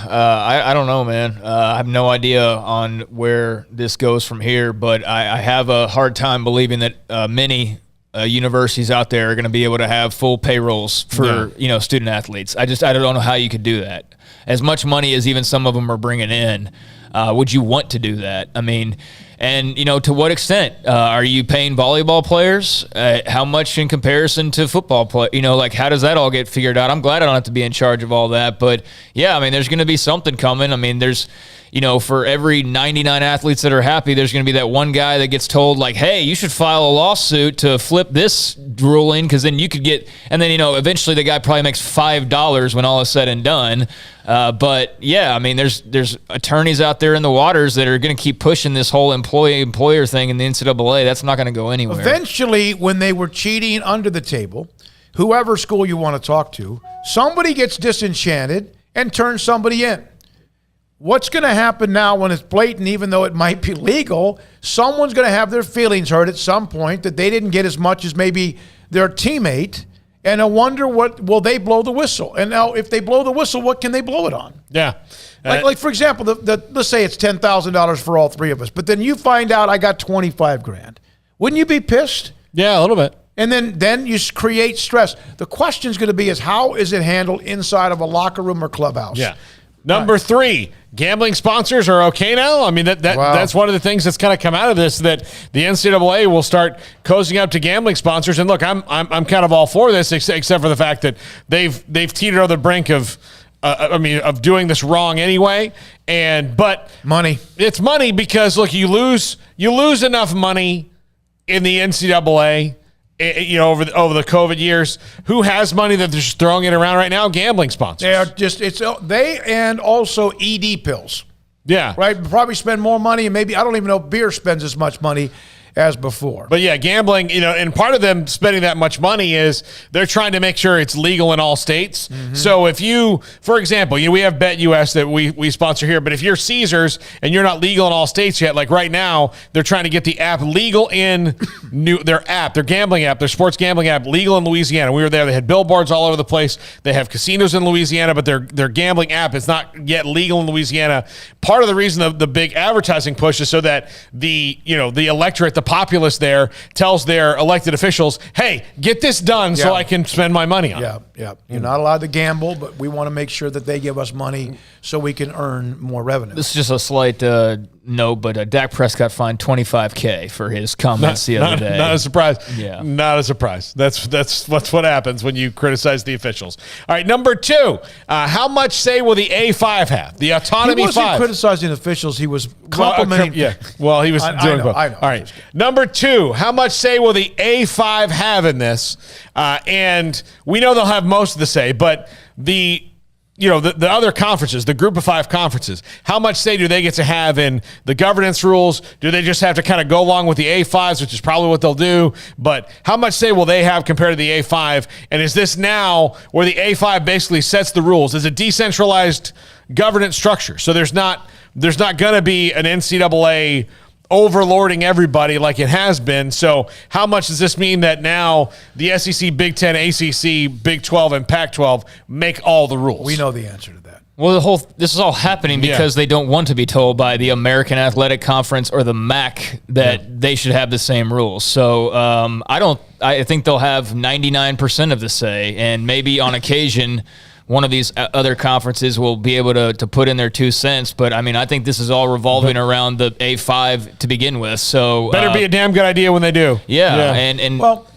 I don't know, man. I have no idea on where this goes from here, but I have a hard time believing that many universities out there are going to be able to have full payrolls for student athletes. I don't know how you could do that. As much money as even some of them are bringing in, would you want to do that? I mean, and to what extent are you paying volleyball players? How much in comparison to football play? How does that all get figured out? I'm glad I don't have to be in charge of all that, but yeah, I mean, there's going to be something coming. I mean, there's for every 99 athletes that are happy, there's going to be that one guy that gets told, like, hey, you should file a lawsuit to flip this ruling, because then you could get, and then, eventually the guy probably makes $5 when all is said and done. But yeah, I mean, there's attorneys out there in the waters that are going to keep pushing this whole employer thing in the NCAA. That's not going to go anywhere. Eventually, when they were cheating under the table, whoever school you want to talk to, somebody gets disenchanted and turns somebody in. What's going to happen now when it's blatant, even though it might be legal? Someone's going to have their feelings hurt at some point that they didn't get as much as maybe their teammate, and I wonder what will they blow the whistle. And now, if they blow the whistle, what can they blow it on? Yeah, like for example, let's say it's $10,000 for all three of us, but then you find out I got $25,000. Wouldn't you be pissed? Yeah, a little bit. And then you create stress. The question's going to be is how is it handled inside of a locker room or clubhouse? Yeah. Number 3, gambling sponsors are okay now. I mean, that's one of the things that's kind of come out of this, that the NCAA will start cozying up to gambling sponsors. And look, I'm kind of all for this, except for the fact that they've teetered on the brink of doing this wrong anyway. But money, it's money, because look, you lose enough money in the NCAA over the COVID years, who has money that they're just throwing it around right now? Gambling sponsors. They are just they and also ED pills. Yeah, right. Probably spend more money, and maybe I don't even know if beer spends as much money as before. But yeah, gambling, and part of them spending that much money is they're trying to make sure it's legal in all states. Mm-hmm. So if you, for example, we have BetUS that we sponsor here, but if you're Caesars and you're not legal in all states yet, like right now, they're trying to get the app legal in their gambling app, their sports gambling app, legal in Louisiana. We were there. They had billboards all over the place. They have casinos in Louisiana, but their gambling app is not yet legal in Louisiana. Part of the reason of the big advertising push is so that the electorate, the populace there tells their elected officials, hey, get this done so I can spend my money on it. Yeah. You're not allowed to gamble, but we want to make sure that they give us money so we can earn more revenue. This is just a slight note, but Dak Prescott fined $25,000 for his comments the other day. Not a surprise. Yeah. Not a surprise. That's what happens when you criticize the officials. All right, number 2, how much say will the A5 have? The Autonomy 5. He wasn't criticizing officials. He was complimenting. Well, he was doing both. I know. All right. Number 2, how much say will the A5 have in this? And we know they'll have most of the say, but the other conferences, the group of 5 conferences, how much say do they get to have in the governance rules? Do they just have to kind of go along with the A5s, which is probably what they'll do? But how much say will they have compared to the A5? And is this now where the A5 basically sets the rules? Is it decentralized governance structure? So there's not going to be an NCAA overlording everybody like it has been. So how much does this mean that now the SEC, Big Ten, ACC, Big 12, and Pac-12 make all the rules? We know the answer to that. Well, this is all happening because they don't want to be told by the American Athletic Conference or the MAC that they should have the same rules. So I think they'll have 99% of the say, and maybe on occasion one of these other conferences will be able to put in their 2 cents. But, I think this is all revolving around the A5 to begin with. So better be a damn good idea when they do. Yeah. And well,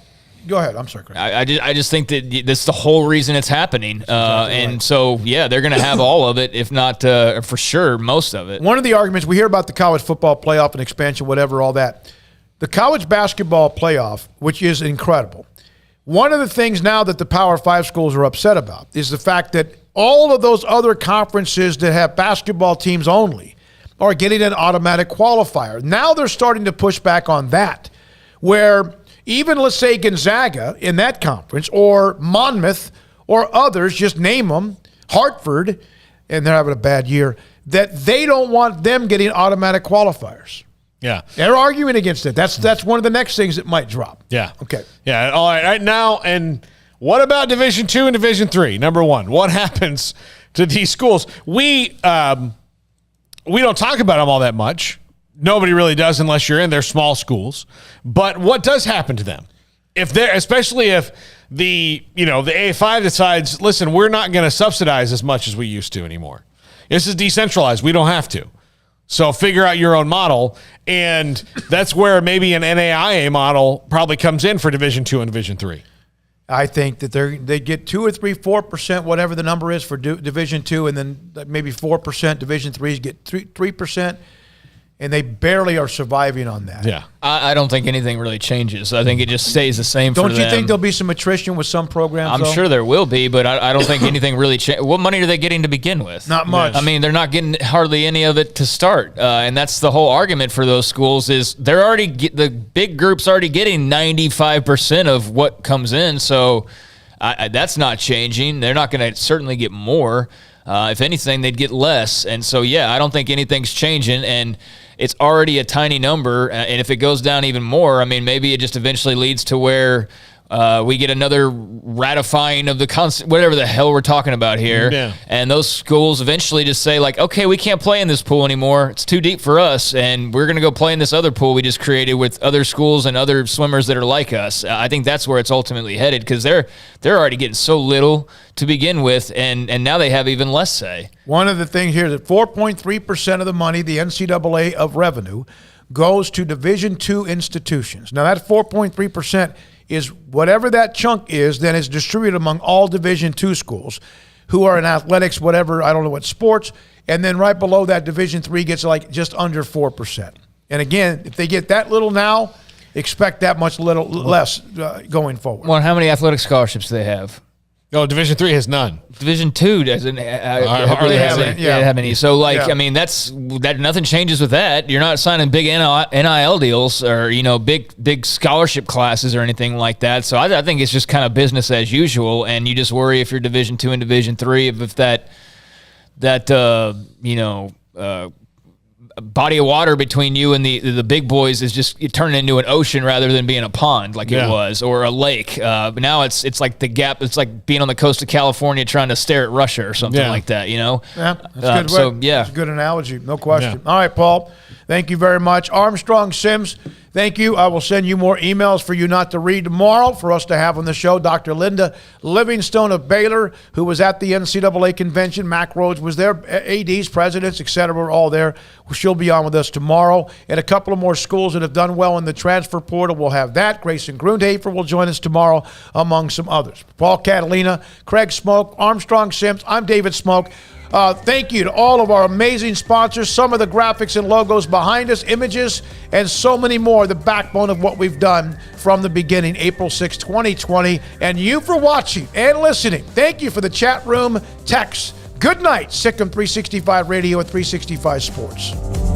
go ahead. I'm sorry, Craig. I just think that that's the whole reason it's happening. So, they're going to have all of it, if not for sure most of it. One of the arguments we hear about the college football playoff and expansion, whatever, all that. The college basketball playoff, which is incredible. One of the things now that the Power 5 schools are upset about is the fact that all of those other conferences that have basketball teams only are getting an automatic qualifier. Now they're starting to push back on that, where even, let's say, Gonzaga in that conference or Monmouth or others, just name them, Hartford, and they're having a bad year, that they don't want them getting automatic qualifiers. Yeah. They're arguing against it. That's one of the next things that might drop. Yeah. Okay. Yeah. All right now, and what about Division II and Division III? Number 1, what happens to these schools? We don't talk about them all that much. Nobody really does unless you're in their small schools. But what does happen to them? Especially if the A5 decides, listen, we're not going to subsidize as much as we used to anymore. This is decentralized. We don't have to. So figure out your own model, and that's where maybe an NAIA model probably comes in for Division II and Division III. I think that they get 2 or 3, 4%, whatever the number is for Division II, and then maybe 4%. Division IIIs get 3%, and they barely are surviving on that. Yeah. I don't think anything really changes. I think it just stays the same for them. Don't you think there'll be some attrition with some programs, I'm sure there will be, but I don't think anything really changes. What money are they getting to begin with? Not much. They're not getting hardly any of it to start. And that's the whole argument for those schools is the big group's already getting 95% of what comes in. So that's not changing. They're not going to certainly get more. If anything, they'd get less. And so, I don't think anything's changing. And it's already a tiny number. And if it goes down even more, maybe it just eventually leads to where we get another ratifying of the whatever the hell we're talking about here. Yeah. And those schools eventually just say, like, okay, we can't play in this pool anymore. It's too deep for us. And we're going to go play in this other pool we just created with other schools and other swimmers that are like us. I think that's where it's ultimately headed because they're already getting so little to begin with, and now they have even less say. One of the things here is that 4.3% of the money, the NCAA of revenue, goes to Division II institutions. Now, that 4.3% is whatever that chunk is, then it's distributed among all Division II schools who are in athletics, whatever, I don't know what sports, and then right below that, Division III gets like just under 4%. And again, if they get that little now, expect that much less going forward. Well, how many athletic scholarships do they have? No, Division III has none. Division II doesn't really have any. So, I mean, that nothing changes with that. You're not signing big NIL deals or big scholarship classes or anything like that. So I think it's just kind of business as usual, and you just worry if you're Division II and Division III if that body of water between you and the big boys is just turning into an ocean rather than being a pond like it was, or a lake. But now it's like the gap. It's like being on the coast of California trying to stare at Russia or something like that. Yeah, that's good. It's a good analogy, no question. All right, Paul. Thank you very much. Armstrong Sims, thank you. I will send you more emails for you not to read tomorrow for us to have on the show. Dr. Linda Livingstone of Baylor, who was at the NCAA convention. Mac Rhodes was there. ADs, presidents, etc. were all there. She'll be on with us tomorrow. And a couple of more schools that have done well in the transfer portal will have that. Grayson Grundhafer will join us tomorrow, among some others. Paul Catalina, Craig Smoak, Armstrong Sims. I'm David Smoak. Thank you to all of our amazing sponsors, some of the graphics and logos behind us, images, and so many more, the backbone of what we've done from the beginning, April 6, 2020. And you for watching and listening. Thank you for the chat room, texts. Good night, Sikkim 365 Radio and 365 Sports.